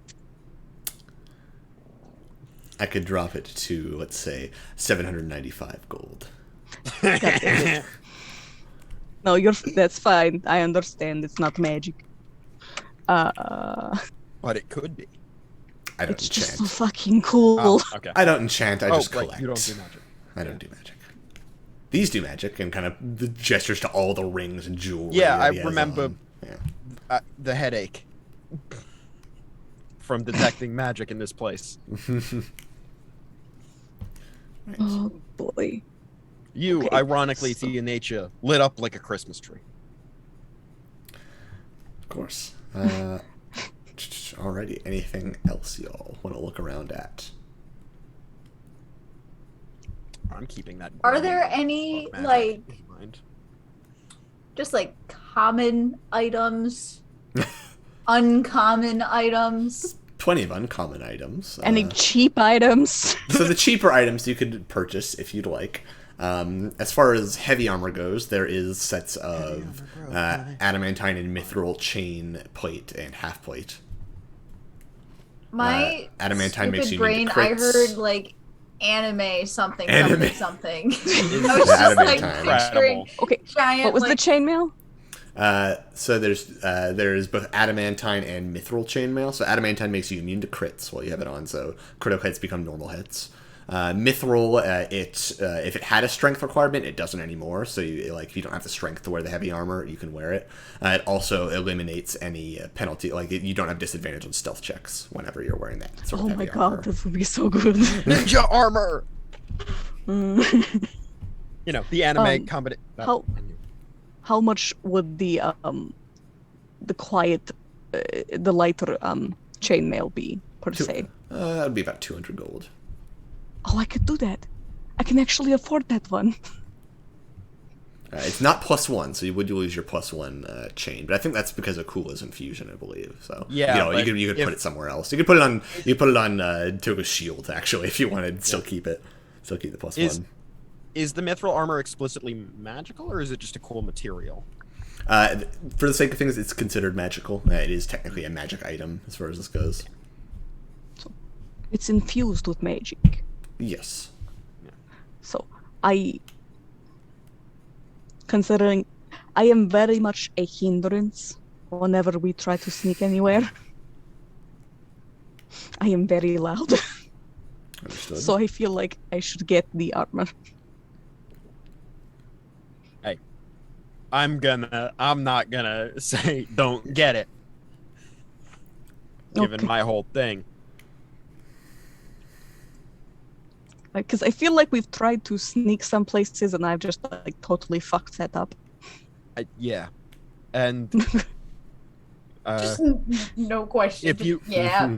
I could drop it to, let's say, 795 gold. God damn it. No, that's fine. I understand. It's not magic. But it could be. I don't It's just so enchant. fucking cool. Oh, okay. I don't enchant, I just right, collect. you don't do magic. I don't do magic. These do magic, and kind of the gestures to all the rings and jewelry. Yeah, that I he has remember on. Yeah. the headache from detecting magic in this place. Oh boy. You, Okay, ironically, so- to your nature, lit up like a Christmas tree. Of course. Alrighty, anything else y'all want to look around at? I'm keeping that. Are green there any, of magic like, in mind. just like common items, uncommon items? Plenty of uncommon items. Any cheap items? So the cheaper items you could purchase if you'd like. As far as heavy armor goes, there is sets of adamantine and mithril chain plate and half plate. My adamantine makes stupid you brain, need to I crits. heard like anime something Anime. something. I was The just like adamantine. picturing Okay, giant. what was the like, chainmail? So there's both adamantine and mithril chainmail. So adamantine makes you immune to crits while you have it on, so critical hits become normal hits. Mithril, if it had a strength requirement, it doesn't anymore. So if you don't have the strength to wear the heavy armor, you can wear it. It also eliminates any penalty, you don't have disadvantage on stealth checks whenever you're wearing that sort of Oh heavy my armor. god, this would be so good. Ninja armor. Mm. The anime Um, How much would the quiet, the lighter chainmail be per se? That would be about 200 gold. Oh, I could do that. I can actually afford that one. It's not +1, so you would lose your +1 chain, but I think that's because of Kula's infusion, I believe. So Yeah, you but could if- put it somewhere else. You could put it on Toga's shield actually if you wanted to still keep it. Still keep the +1. Is the mithril armor explicitly magical, or is it just a cool material? For the sake of things, it's considered magical. It is technically a magic item as far as this goes. It's infused with magic. Yes. So considering I am very much a hindrance whenever we try to sneak anywhere. I am very loud. Understood. So I feel like I should get the armor. I'm not gonna say don't get it. given Okay. my whole thing. Because I feel like we've tried to sneak some places and I've just like totally fucked that up. Yeah. And Just no question. if you- Yeah.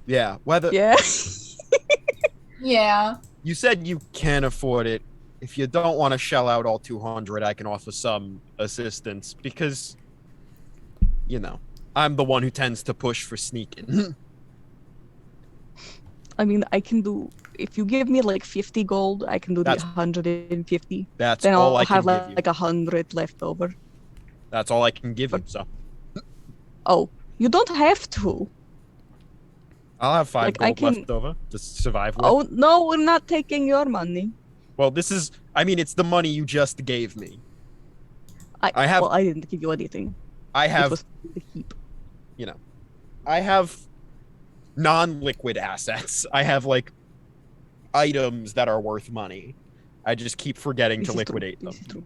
yeah, whether Yeah. Yeah. you said you can afford it, if you don't want to shell out all 200, I can offer some assistance because, you know, I'm the one who tends to push for sneaking. I mean, I can do. If you give me like 50 gold, I can do the That's- 150. That's Then all I'll I can have give you. like 100 left over. That's all I can give you. So Oh, you don't have to. I'll have 5 Like, I gold can- left over to survive with. Oh no, we're not taking your money. Well, this is. I mean, it's the money you just gave me. I have- Well, I didn't give you anything. I It have. was the heap. I have non-liquid assets. I have like items that are worth money. I just keep forgetting This to is true. liquidate This is them.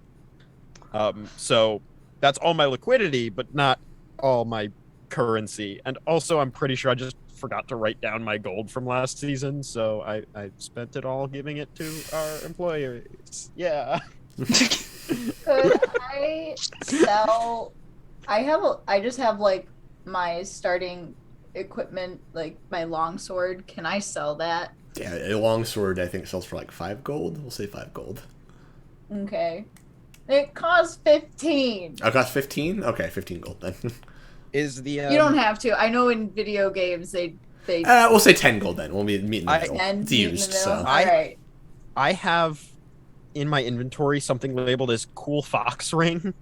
true. So that's all my liquidity, but not all my currency. And also, I'm pretty sure I just forgot to write down my gold from last season, so I spent it all giving it to our employers. Yeah. Could I sell? I just have like my starting equipment, like my longsword. Can I sell that? Yeah, a longsword I think sells for like 5 gold. We'll say 5 gold. Okay. It costs 15. Oh, it costs 15? Okay, 15 gold then. Is the You don't have to. I know in video games they We'll say 10 gold then. We'll meet in the middle. and It's meet in the used, middle. so. All right. I have in my inventory something labeled as cool fox ring.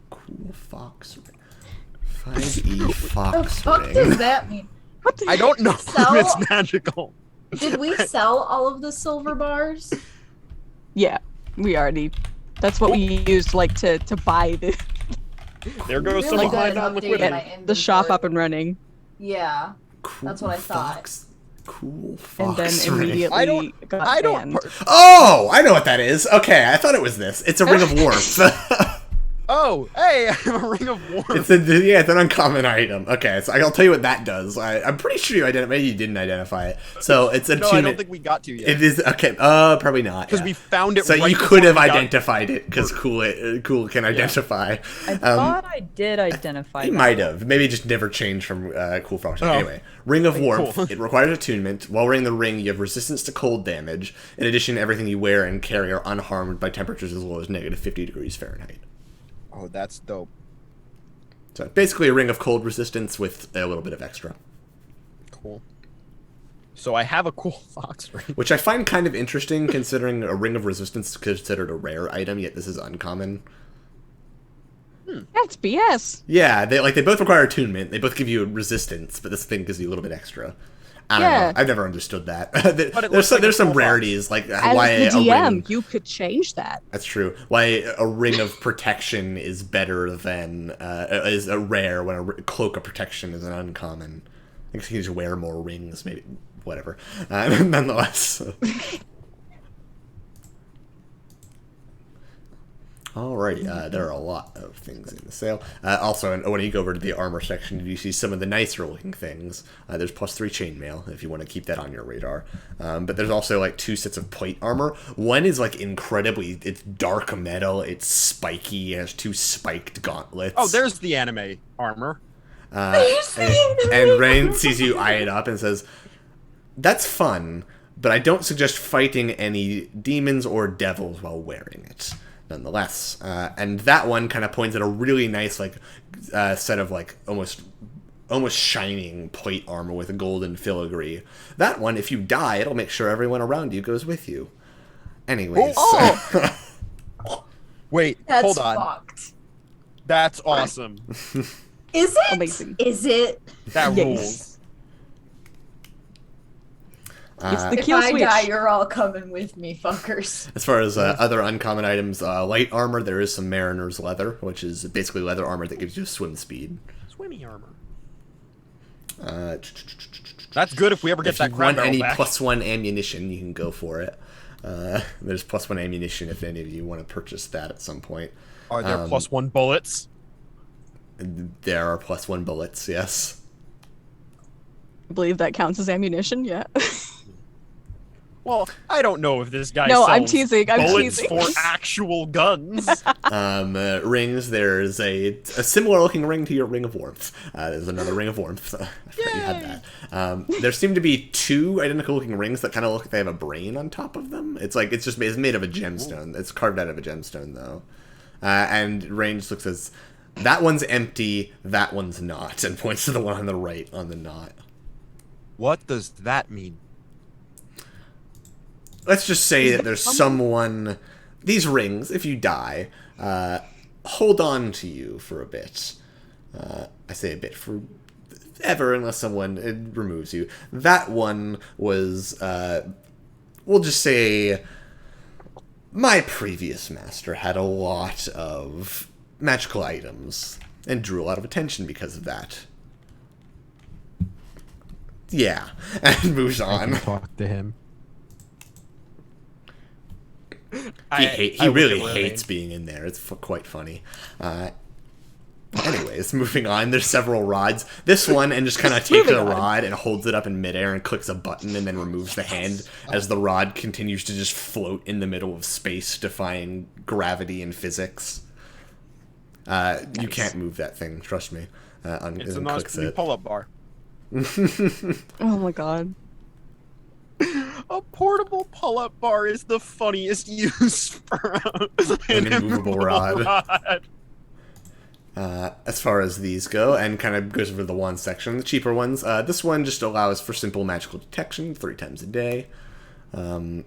Cool fox ring. 5e The fox fuck ring. does that mean? What the I don't know So- if it's magical. Did we sell all of the silver bars? Yeah, we already. That's what we used like to buy There goes some Really of my good non-liquid. update my the shop inventory. up and running, Yeah. Cool That's what I thought. fox. Cool fox and then ring. immediately I don't- got I banned. don't. Oh, I know what that is. Okay, I thought it was this. It's a ring of warmth. Oh, hey, I have a ring of warmth. it's an uncommon item. Okay, so I'll tell you what that does. I'm pretty sure you identified. Maybe you didn't identify it. So it's a No, I attunement. don't think we got to yet. It is okay. Probably not. Because yeah. we found it. So right you before could have we got- identified it because cool can identify. I thought I did identify. He that. might have. Maybe it just never changed from cool fox. Oh. Anyway, ring of Okay, warmth. cool. It requires attunement. While wearing the ring, you have resistance to cold damage. In addition, everything you wear and carry are unharmed by temperatures as low as negative 50 degrees Fahrenheit. Oh, that's dope. So basically, a ring of cold resistance with a little bit of extra, Cool. So I have a cool fox ring. which I find kind of interesting considering a ring of resistance is considered a rare item, yet this is uncommon. That's BS. Yeah, they both require attunement. They both give you resistance, but this thing gives you a little bit extra. I don't Yeah. know. I've never understood that. But it there's looks like there's a some cool rarities like As why the a DM, ring. you could change that. That's true. Why a ring of protection is better than is a rare when a cloak of protection is an uncommon. I guess you can just wear more rings, maybe whatever. Nonetheless. Alrighty, there are a lot of things in the sale. Also, when you go over to the armor section, you see some of the nicer looking things. There's +3 chainmail, if you want to keep that on your radar. But there's also, like, 2 sets of plate armor. One is, like, incredibly... It's dark metal, it's spiky, it has 2 spiked gauntlets. Oh, there's the anime armor. And Rain sees you eye it up and says, "That's fun, but I don't suggest fighting any demons or devils while wearing it." Nonetheless, and that one kind of points at a really nice, like, set of, like, almost shining plate armor with a golden filigree. That one, if you die, it'll make sure everyone around you goes with you. Anyways. Oh. Wait, That's hold on. fucked. That's awesome. Is it? Amazing. Is it? That Yes. rules. It's the If kill I switch. die, you're all coming with me, fuckers. As far as other uncommon items, light armor, there is some mariner's leather, which is basically leather armor that gives you swim speed. Swimmy armor. Uh, That's good if we ever get if that you crab want barrel any back. +1 ammunition, you can go for it. There's +1 ammunition if any of you want to purchase that at some point. Are there +1 bullets? There are +1 bullets, yes. I believe that counts as ammunition. Yeah. Well, I don't know if this guy No, sells I'm teasing. I'm bullets teasing. for actual guns. Rings, there's a similar looking ring to your Ring of Warmth. There's another Ring of Warmth. I forgot you had that. There seem to be 2 identical looking rings that kind of look like they have a brain on top of them. It's made of a gemstone. It's carved out of a gemstone, though. And Range looks as, that one's empty, that one's not, and points to the one on the right on the knot. What does that mean? Let's just say that there's someone... These rings, if you die, hold on to you for a bit. I say a bit for ever, unless someone removes you. That one was, we'll just say, my previous master had a lot of magical items and drew a lot of attention because of that. Yeah, and moves on. Talk to him. He really hates being in there. It's quite funny. Anyways, moving on. There's several rods. This one, and just kind of takes a rod and holds it up in midair and clicks a button and then removes the hand as the rod continues to just float in the middle of space, defying gravity and physics. You can't move that thing, trust me. It's a nice pull-up bar. Oh my god. A portable pull-up bar is the funniest use for an immovable rod. As far as these go, and kind of goes over the wand section, the cheaper ones. This one just allows for simple magical detection 3 times a day. And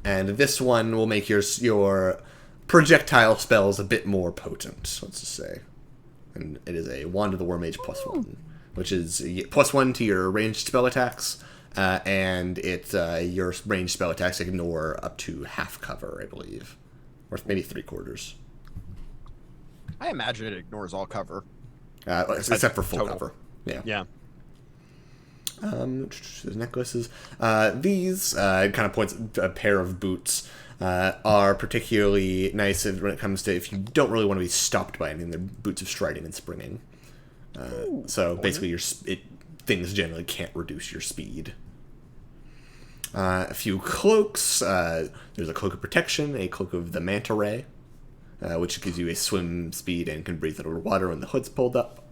this one will make your projectile spells a bit more potent, let's just say. And it is a Wand of the War Mage +1, which is +1 to your ranged spell attacks. And your ranged spell attacks ignore up to half cover, I believe. Or maybe 3/4. I imagine it ignores all cover. Except for full total. cover. Yeah. The necklaces. These, kind of points, a pair of boots, are particularly nice when it comes to if you don't really want to be stopped by anything. They're boots of striding and springing. So basically, things generally can't reduce your speed. A few cloaks. There's a cloak of protection, a cloak of the manta ray, which gives you a swim speed and can breathe underwater when the hood's pulled up.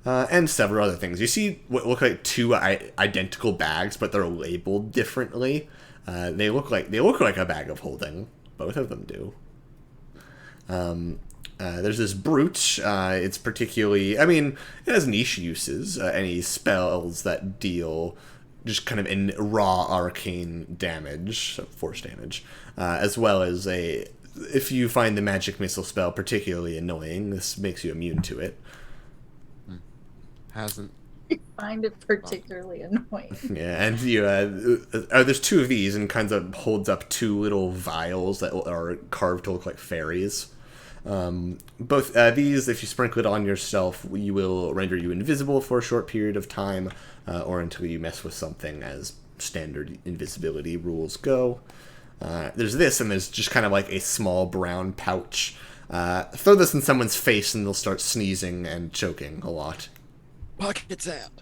And several other things. You see what look like 2 identical bags, but they're labeled differently. They look like a bag of holding. Both of them do. There's this brooch. It's particularly, it has niche uses. Any spells that deal just kind of in raw arcane damage, so force damage, as well as if you find the magic missile spell particularly annoying, this makes you immune to it. Hasn't. I find it particularly annoying. Yeah, and you there's 2 of these, and kind of holds up 2 little vials that are carved to look like fairies. Both these, if you sprinkle it on yourself, you will render you invisible for a short period of time, or until you mess with something, as standard invisibility rules go. There's this, and there's just kind of like a small brown pouch. Throw this in someone's face and they'll start sneezing and choking a lot. Pocket sand.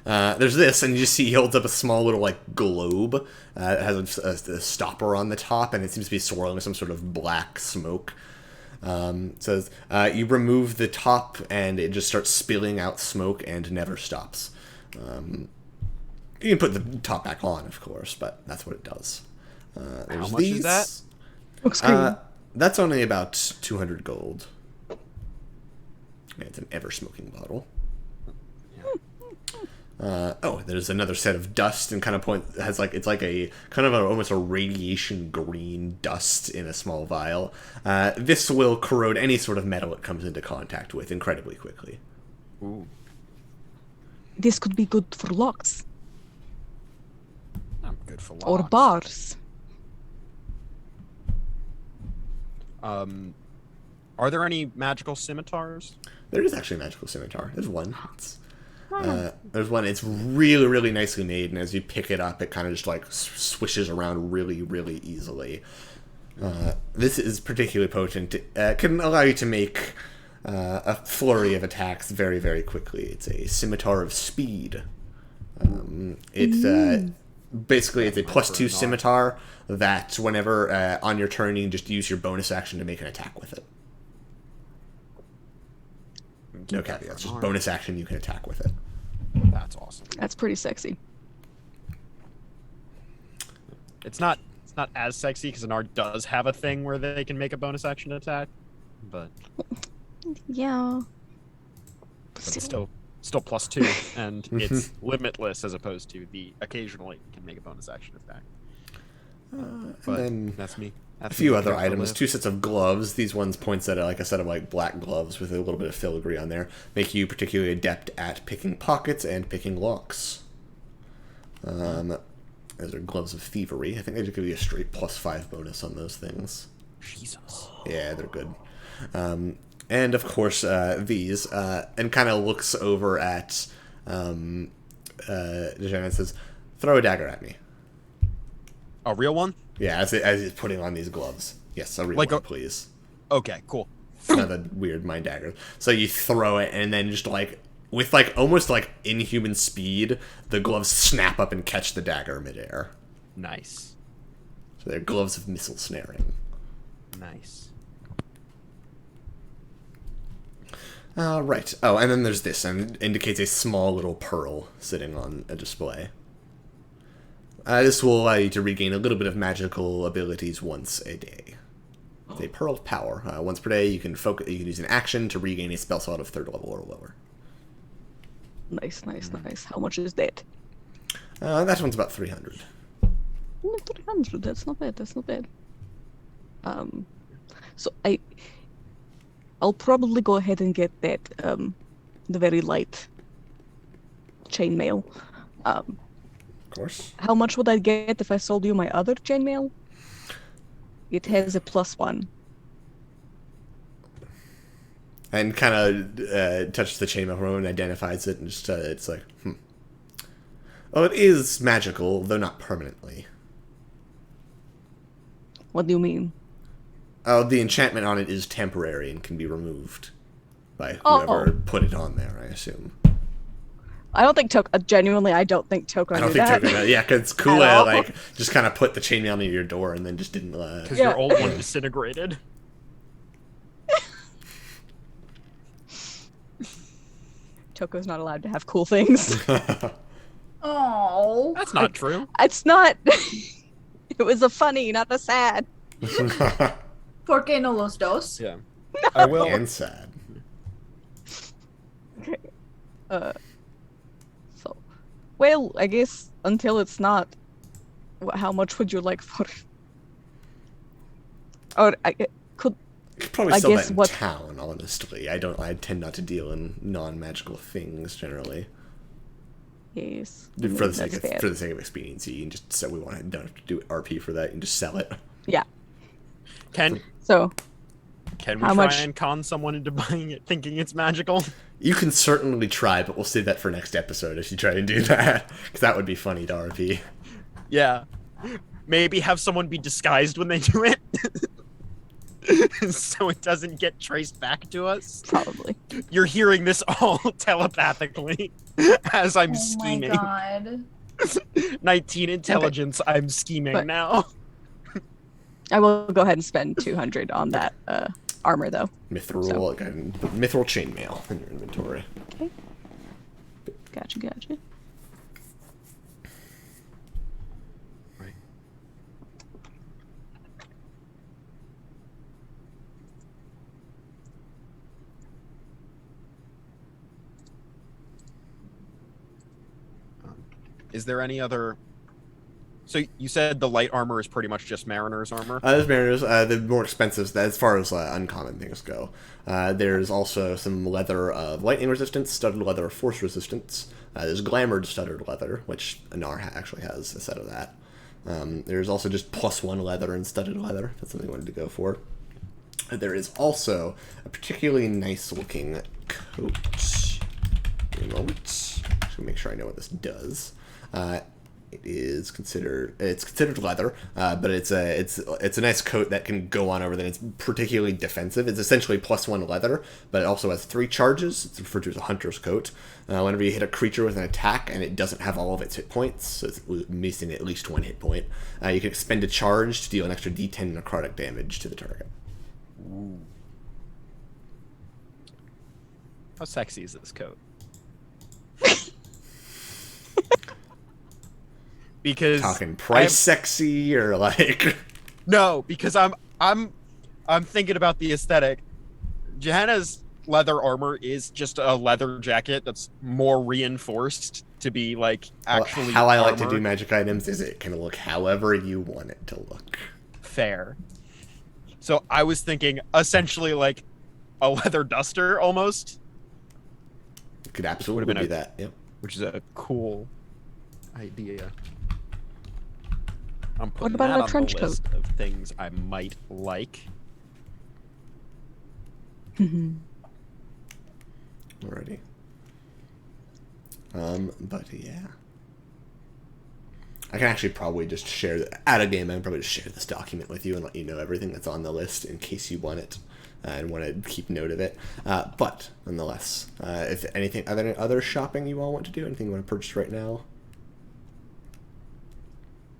There's this, and you see he holds up a small little, globe. It has a stopper on the top, and it seems to be swirling with some sort of black smoke. It says, you remove the top, and it just starts spilling out smoke and never stops. You can put the top back on, of course, but that's what it does. How much is that? Looks green. That's only about 200 gold. And it's an ever-smoking bottle. There's another set of dust, and kind of it's like a kind of almost a radiation green dust in a small vial. This will corrode any sort of metal it comes into contact with incredibly quickly. Ooh. This could be good for locks. I'm good for locks. Or bars. Are there any magical scimitars? There is actually a magical scimitar. There's one. There's one. It's really, really nicely made, and as you pick it up, it kind of just swishes around really, really easily. This is particularly potent. It can allow you to make a flurry of attacks very, very quickly. It's a Scimitar of Speed. Basically, it's a +2 scimitar that whenever on your turn, you can just use your bonus action to make an attack with it. No caveats, just bonus action, you can attack with it. That's awesome. That's pretty sexy. It's not as sexy because an art does have a thing where they can make a bonus action attack, but Yeah. it's still +2, and it's limitless as opposed to the occasionally can make a bonus action attack. But then that's me. a few other items, 2 sets of gloves. These ones points at like a set of like black gloves with a little bit of filigree on there, make you particularly adept at picking pockets and picking locks. Those are gloves of thievery. I think they just give you a straight +5 bonus on those things. Jesus. Yeah, they're good. And of course, these, and kind of looks over at Dejan and says, "Throw a dagger at me." A real one? Yeah, as he's putting on these gloves. Yes, a real Like one, please. Okay, cool. Not the weird mind dagger. So you throw it, and then just like with like almost like inhuman speed, the gloves snap up and catch the dagger midair. Nice. So they're gloves of missile snaring. Nice. Right. Oh, and then there's this, and it indicates a small little pearl sitting on a display. This will allow you to regain a little bit of magical abilities once a day. It's a pearl of power. Once per day, you can use an action to regain a spell slot of 3rd level or lower. Nice. How much is that? That one's about 300. 300. That's not bad. So I'll probably go ahead and get that the very light chainmail. Of course. How much would I get if I sold you my other chainmail? It has a +1. And kind of touches the chainmail for a moment and identifies it, and just it's like, Oh, it is magical, though not permanently. What do you mean? Oh, the enchantment on it is temporary and can be removed by whoever put it on there, I assume. I don't think Toko. Genuinely, I don't think Toko. I don't knew think that. Toko. Yeah, because Kula like just kind of put the chainmail near your door and then just didn't. Because your old one disintegrated. Toko's not allowed to have cool things. Oh, That's not true. It's not. It was a funny, not a sad. ¿Por qué no los dos? Yeah. I will. And sad. Okay. So, well, I guess until it's not. How much would you like for it? Oh, I could. You could probably I sell guess that in what- town, honestly. I tend not to deal in non-magical things generally. Yes. For the sake that's of fair. for the sake of expediency, and just so we don't have to do RP for that, you can just sell it. Yeah. Can So, we How try much- and con someone into buying it thinking it's magical? You can certainly try, but we'll save that for next episode if you try and do that, because that would be funny to RP. Yeah. Maybe have someone be disguised when they do it. So it doesn't get traced back to us. probably. You're hearing this all telepathically as I'm Oh my scheming. god. 19 intelligence, I'm scheming But- now. I will go ahead and spend 200 on that armor, though. Mithril, Mithril Chainmail in your inventory. Okay. Gotcha. Right. Is there any other... So you said the light armor is pretty much just Mariner's armor? There's Mariners, the more expensive, as far as uncommon things go. There's also some leather of lightning resistance, studded leather of force resistance. There's glamored studded leather, which Anar actually has a set of that. There's also just +1 leather and studded leather. If that's something you wanted to go for. There is also a particularly nice looking coat. Give me a moment. Just to make sure I know what this does. It is considered leather, but it's a nice coat that can go on over that. It's particularly defensive. It's essentially +1 leather, but it also has 3 charges. It's referred to as a hunter's coat. Whenever you hit a creature with an attack and it doesn't have all of its hit points, so it's missing at least 1 hit point, you can expend a charge to deal an extra D10 necrotic damage to the target. Ooh. How sexy is this coat? Because Talking price sexy or like no, because I'm thinking about the aesthetic. Johanna's leather armor is just a leather jacket that's more reinforced to be like actually how I like to armor. do magic items is it can look however you want it to look. Fair. So I was thinking essentially like a leather duster almost. It could absolutely be that. Yep. Which is a cool idea. I'm putting about that a on trench the list of things I might like. Alrighty. But yeah. I can actually probably just share, at a game, I can probably just share this document with you and let you know everything that's on the list in case you want it and want to keep note of it. But, nonetheless, if anything, are there any other shopping you all want to do? Anything you want to purchase right now?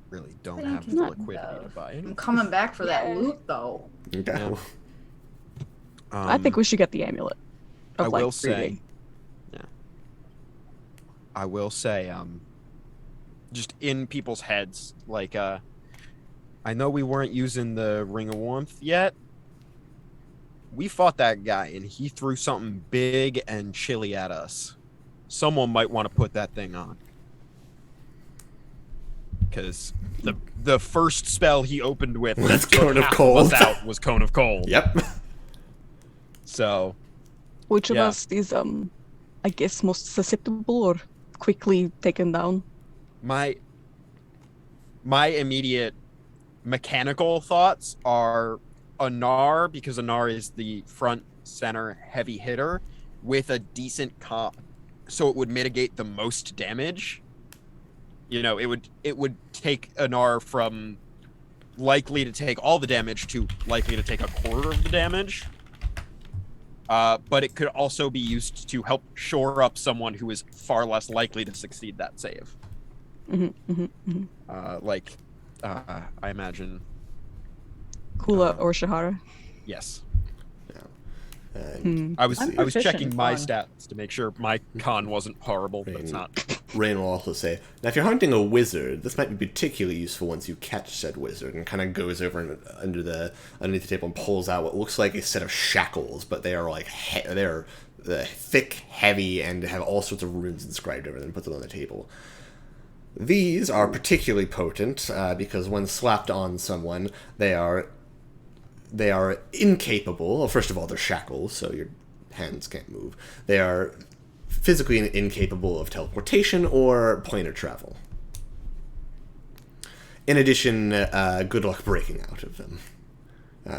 Really don't Thank have you. the liquidity to buy I'm anything. coming back for that loot, though. Okay. Yeah. I think we should get the amulet. Of, I like, will say, breathing. I will say, just in people's heads, like, I know we weren't using the Ring of Warmth yet. We fought that guy, and he threw something big and chilly at us. Someone might want to put that thing on. Because the first spell he opened with That's that took Cone of half Cold. us out was Cone of Cold. Yep. So, Which of yeah. us is I guess most susceptible or quickly taken down? my immediate mechanical thoughts are Anar, because Anar is the front center heavy hitter with a decent comp, so it would mitigate the most damage. You know, it would take Anar from likely to take all the damage to likely to take a quarter of the damage. But it could also be used to help shore up someone who is far less likely to succeed that save. I imagine. Kula or Shahara? Yes. And I was I'm checking proficient my on- stats to make sure my con wasn't horrible, but it's not. Rain will also say, now if you're hunting a wizard, this might be particularly useful once you catch said wizard, and kind of goes over underneath the table and pulls out what looks like a set of shackles, but they are like they're thick, heavy, and have all sorts of runes inscribed over them, and puts them on the table. These are particularly potent because when slapped on someone, they are incapable. Well, first of all, they're shackles, so your hands can't move. They are physically incapable of teleportation or planar travel. In addition, good luck breaking out of them.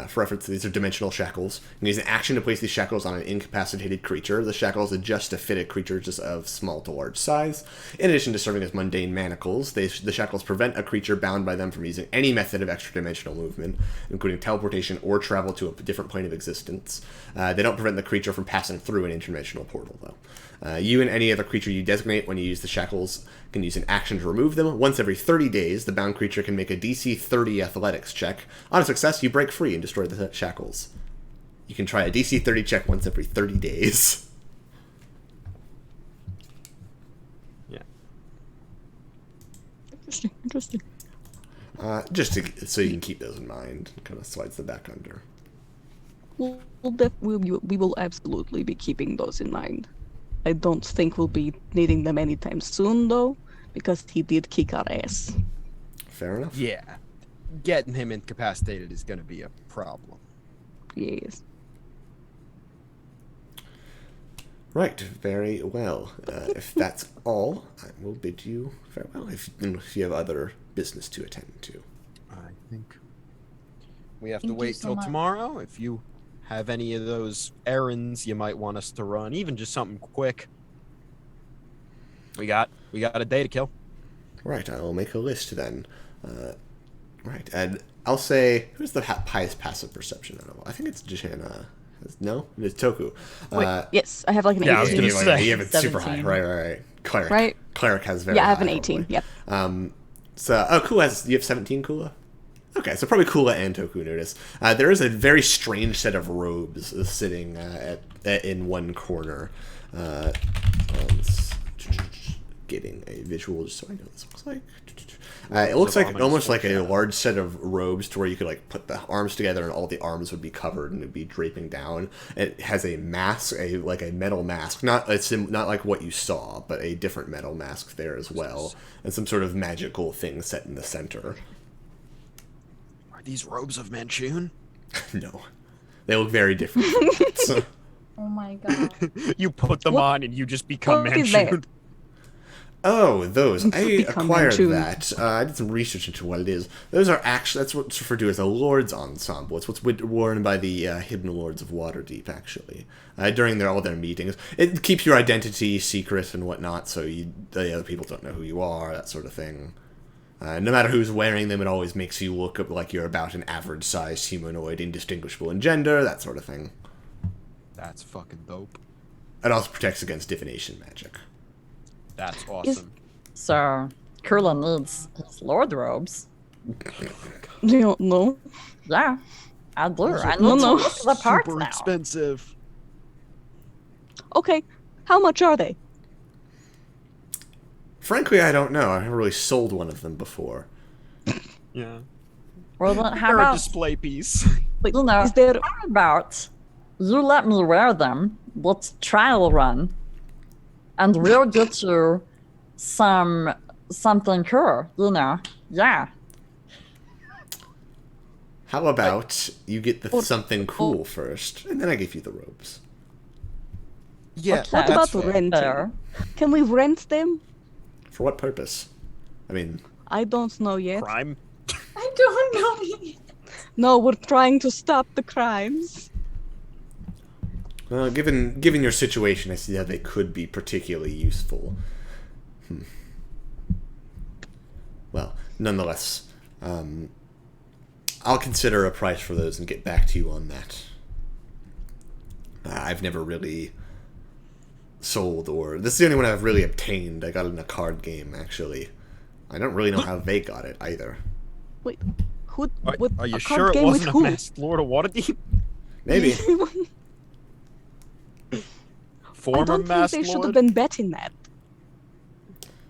For reference, these are dimensional shackles. You can use an action to place these shackles on an incapacitated creature. The shackles adjust to fit a creature just of small to large size. In addition to serving as mundane manacles, the shackles prevent a creature bound by them from using any method of extra-dimensional movement, including teleportation or travel to a different plane of existence. They don't prevent the creature from passing through an interdimensional portal, though. You and any other creature you designate when you use the shackles can use an action to remove them. Once every 30 days, the bound creature can make a DC 30 athletics check. On a success, you break free and destroy the shackles. You can try a DC 30 check once every 30 days. Yeah. Interesting. So you can keep those in mind. Kind of slides them back under. We will absolutely be keeping those in mind. I don't think we'll be needing them anytime soon, though, because he did kick our ass. Fair enough. Yeah. Getting him incapacitated is going to be a problem. Yes. Right, very well. If that's all, I will bid you farewell if you have other business to attend to. I think we have to Thank you wait so till much. tomorrow. If you have any of those errands you might want us to run, even just something quick. We got a day to kill. Right, I will make a list then. Right, and I'll say, who's the highest passive perception out of all? I think it's Jishana. No? It's Toku. Wait, yes, I have like an Yeah, I was 18. gonna say. You have it super high. 17. Right. Cleric. Right? Cleric has very Yeah, I have high, an 18. probably. Yep. Kula you have 17, Kula? Okay, so probably Kula and Toku notice. There is a very strange set of robes sitting in one corner. Getting a visual just so I know what this looks like. It looks like almost like a large set of robes to where you could like put the arms together and all the arms would be covered and it'd be draping down. It has a mask, like a metal mask, not like what you saw, but a different metal mask there as well, and some sort of magical thing set in the center. Are these robes of Manchun? No, they look very different. So, Oh my god. You put them on and you just become What is that? Manchun. oh, those I Become acquired Manchun. that. I did some research into what it is. Those are actually that's what's referred to as a Lord's Ensemble. It's what's worn by the hidden lords of Waterdeep. Actually, during all their meetings, it keeps your identity secret and whatnot, so the other people don't know who you are. That sort of thing. No matter who's wearing them, it always makes you look like you're about an average-sized humanoid, indistinguishable in gender, that sort of thing. That's fucking dope. It also protects against divination magic. That's awesome. So, Kurla needs his lord robes. No. Yeah, I do. I need No, to no. look the parts Super now. expensive. Okay, how much are they? Frankly, I don't know. I've never really sold one of them before. Yeah. Well, then, how They're a about, display piece. Wait, you know, is there? how about you let me wear them, let's trial run, and we'll get you something cool, you know? Yeah. How about you get something cool first, and then I give you the robes. Yeah. Okay. What that's about fair. renting? Fair. Can we rent them? For what purpose? I mean, I don't know yet. Crime? I don't know. No, we're trying to stop the crimes. well, given your situation, I see how they could be particularly useful. Well, nonetheless, I'll consider a price for those and get back to you on that. I've never really sold, or this is the only one I've really obtained. I got it in a card game, actually. I don't really know how they got it either. Wait, who? Are you a card sure it game with wasn't a who? masked Lord of Waterdeep? Maybe. I Former don't think masked they should Lord? have been betting that.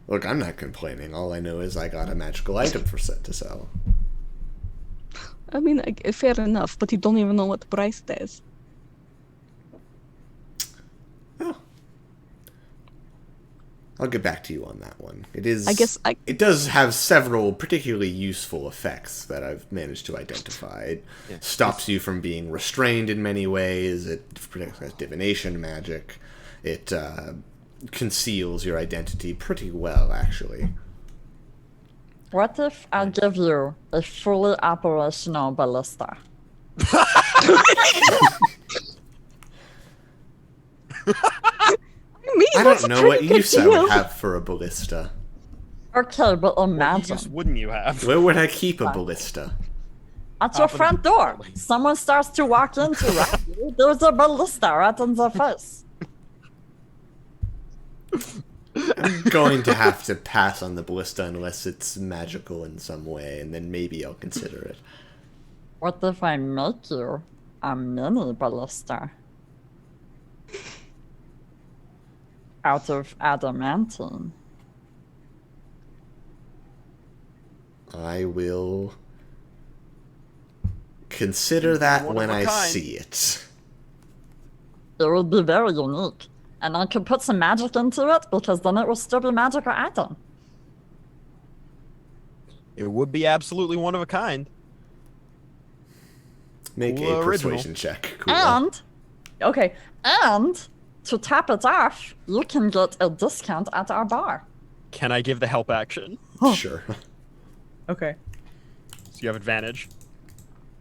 Look, I'm not complaining. All I know is I got a magical item to sell. I mean, fair enough, but you don't even know what the price it is. Well, I'll get back to you on that one. It is. It does have several particularly useful effects that I've managed to identify. It stops you from being restrained in many ways. It protects against divination magic. It conceals your identity pretty well, actually. What if I give you a fully operational ballista? I don't know what use I would have for a ballista. Okay, but What imagine. use wouldn't you have? Where would I keep a ballista? At your Top of the front door, building. someone starts to walk into right? There's a ballista right in their face. I'm going to have to pass on the ballista unless it's magical in some way, and then maybe I'll consider it. What if I make you a mini ballista? Out of adamantine. I will consider that One when of a I kind. see it. It would be very unique. And I could put some magic into it because then it will still be magical item. It would be absolutely one of a kind. Make Cool a original. persuasion check. Cool. And, okay, and to top it off, you can get a discount at our bar. Can I give the help action? Sure. Okay. So you have advantage.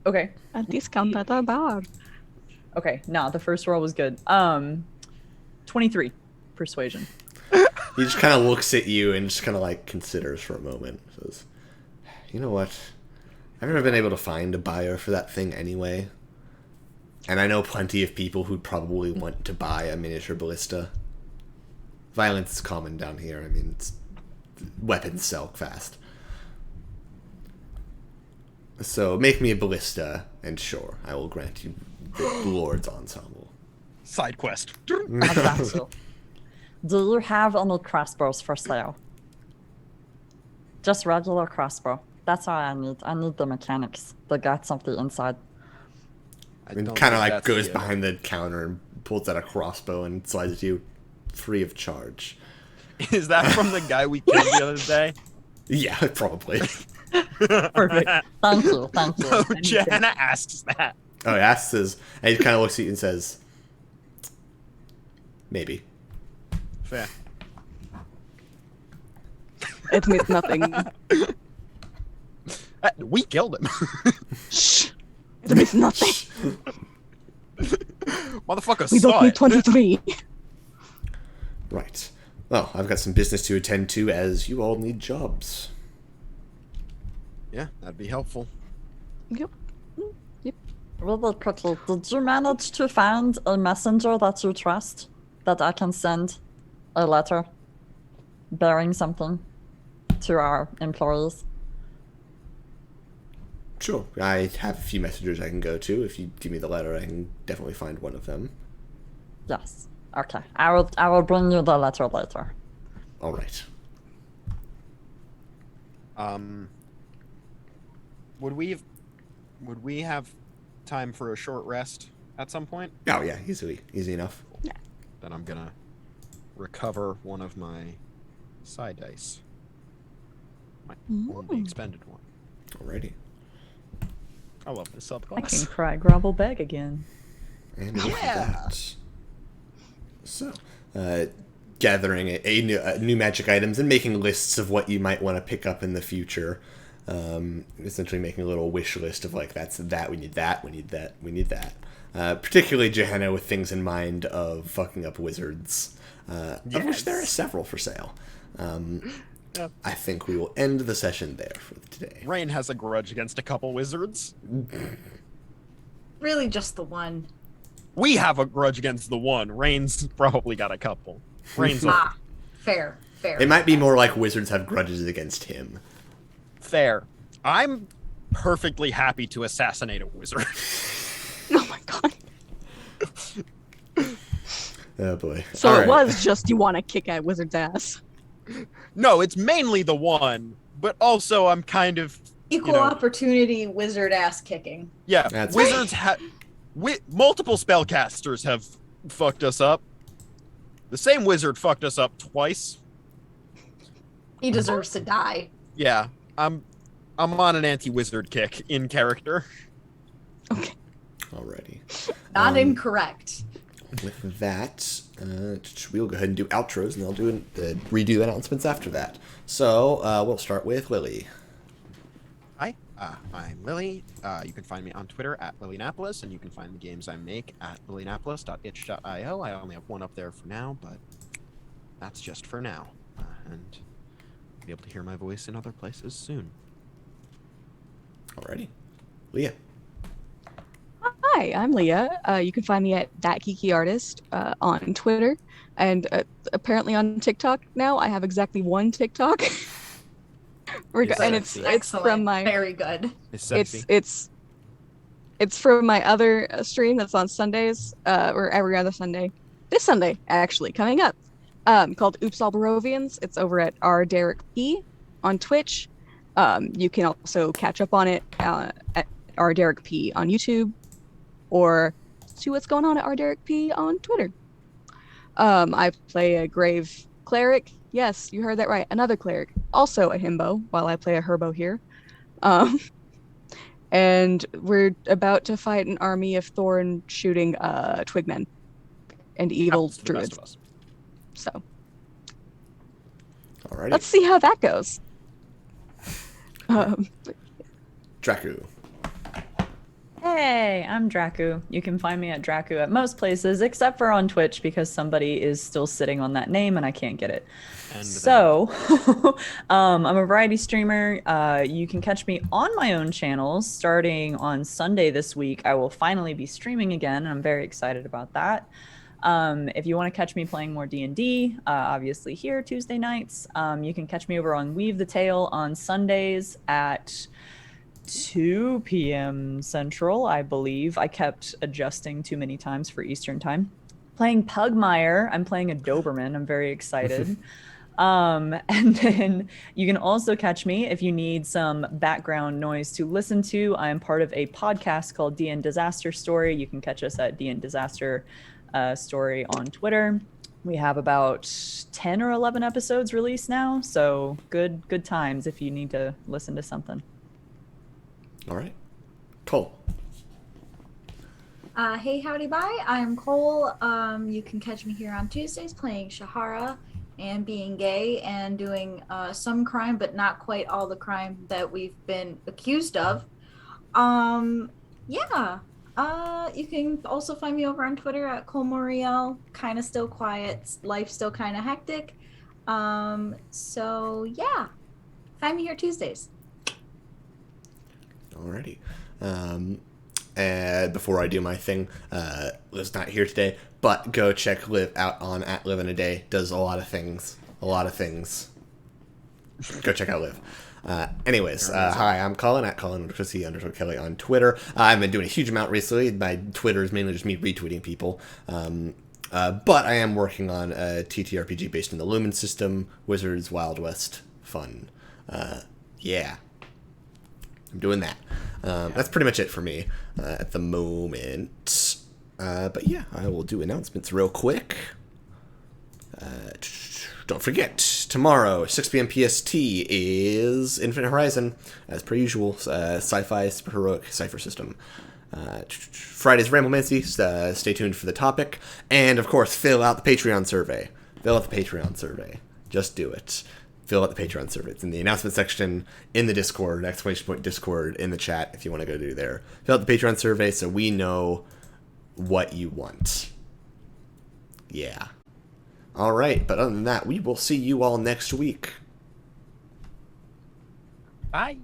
Okay. A discount at a bar. Okay. No, the first roll was good. 23 persuasion. he just kind of looks at you and just kind of like considers for a moment. Says, "You know what? I've never been able to find a buyer for that thing anyway. And I know plenty of people who'd probably want to buy a miniature ballista. Violence is common down here. I mean, weapons sell fast. So make me a ballista, and sure, I will grant you the Lord's ensemble." Side quest. Exactly. Do you have any crossbows for sale? Just regular crossbow. That's all I need. I need the mechanics, the guts of the inside. And kind of like goes behind the counter and pulls out a crossbow and slides it to you free of charge. Is that from the guy we killed the other day? Yeah, probably. Perfect. Thank you. Thank you. No, Johanna asks that. Oh, he asks us, and he kind of looks at you and says, "Maybe." Fair. It means nothing. We killed him. Shh. It means nothing. Motherfucker We saw don't need it. 23. Right. Well, I've got some business to attend to, as you all need jobs. Yeah, that'd be helpful. Yep. Really quickly, did you manage to find a messenger that you trust that I can send a letter bearing something to our employees? Sure. I have a few messengers I can go to. If you give me the letter, I can definitely find one of them. Yes. Okay. I will bring you the letter later. All right. Would we have time for a short rest at some point? Oh, yeah. Easy enough. Then I'm gonna recover one of my side dice. My only expended one. Alrighty. I love this I subclass. can cry grovel bag again. And with that, so gathering new magic items and making lists of what you might want to pick up in the future. Essentially making a little wish list of like, we need that, we need that, we need that. Particularly Johanna with things in mind of fucking up wizards, of which there are several for sale. Yep. I think we will end the session there for today. Rain has a grudge against a couple wizards. Really, just the one. We have a grudge against the one. Rain's probably got a couple. Rain's Ah, fair. It might be more like wizards have grudges against him. fair. I'm perfectly happy to assassinate a wizard. Oh my god. Oh boy. So All it right. was just you want to kick at wizard's ass. No, it's mainly the one, but also I'm kind of Equal opportunity wizard ass kicking. yeah. That's Wizards have multiple spellcasters have fucked us up. The same wizard fucked us up twice. He deserves to die. Yeah, I'm on an anti-wizard kick in character. Okay. Alrighty. Not incorrect. With that, we'll go ahead and do outros, and I'll redo announcements after that. So we'll start with Lily. Hi, I'm Lily. You can find me on Twitter at Lilynapolis, and you can find the games I make at lilynapolis.itch.io. I only have one up there for now, but that's just for now. And you'll be able to hear my voice in other places soon. Alrighty. Leah. Hi, I'm Leah. You can find me at ThatGeekyArtist on Twitter, and apparently on TikTok now. I have exactly one TikTok, and it's Excellent. from my Very good. It's it's from my other stream that's on Sundays, or every other Sunday. This Sunday, actually, coming up, called Oops All Barovians. It's over at R Derek P on Twitch. You can also catch up on it at R Derek P on YouTube, or see what's going on at R Derek P on Twitter. I play a grave cleric. Yes, you heard that right. Another cleric, also a himbo, while I play a herbo here. And we're about to fight an army of thorn shooting twigmen and evil happens to the best druids. of us. So Alrighty. let's see how that goes. Draku. Hey, I'm Draku. You can find me at Draku at most places, except for on Twitch because somebody is still sitting on that name and I can't get it. And So, I'm a variety streamer. You can catch me on my own channels starting on Sunday this week. I will finally be streaming again, and I'm very excited about that. If you want to catch me playing more D&D, obviously here Tuesday nights, you can catch me over on Weave the Tale on Sundays at 2 p.m. Central, I believe. I kept adjusting too many times for Eastern time. Playing Pugmire. I'm playing a Doberman. I'm very excited. And then you can also catch me if you need some background noise to listen to. I am part of a podcast called DN Disaster Story. You can catch us at DN Disaster Story on Twitter. We have about 10 or 11 episodes released now, so good times if you need to listen to something. All right. Cole. Hey, howdy, bye. I'm Cole. You can catch me here on Tuesdays playing Shahara and being gay and doing some crime, but not quite all the crime that we've been accused of. Yeah. You can also find me over on Twitter at Cole Moriel. Kind of still quiet. Life still kind of hectic. So yeah. Find me here Tuesdays. Alrighty. And before I do my thing, Liv's not here today, but go check Liv out on at Liv in a Day. Does a lot of things. Go check out Liv. Anyways, hi, I'm Colin at Colin_Kelly on Twitter. I've been doing a huge amount recently. My Twitter is mainly just me retweeting people. But I am working on a TTRPG based in the Lumen system, Wizards Wild West fun. Yeah. I'm doing that. That's pretty much it for me at the moment. But yeah, I will do announcements real quick. Don't forget, tomorrow, 6 p.m. PST, is Infinite Horizon, as per usual, sci-fi superheroic cipher system. Friday's Ramblemancy, stay tuned for the topic. And, of course, fill out the Patreon survey. Just do it. Fill out the Patreon survey. It's in the announcement section, in the Discord, exclamation point Discord, in the chat, if you want to go do there. Fill out the Patreon survey so we know what you want. Yeah. All right, but other than that, we will see you all next week. Bye.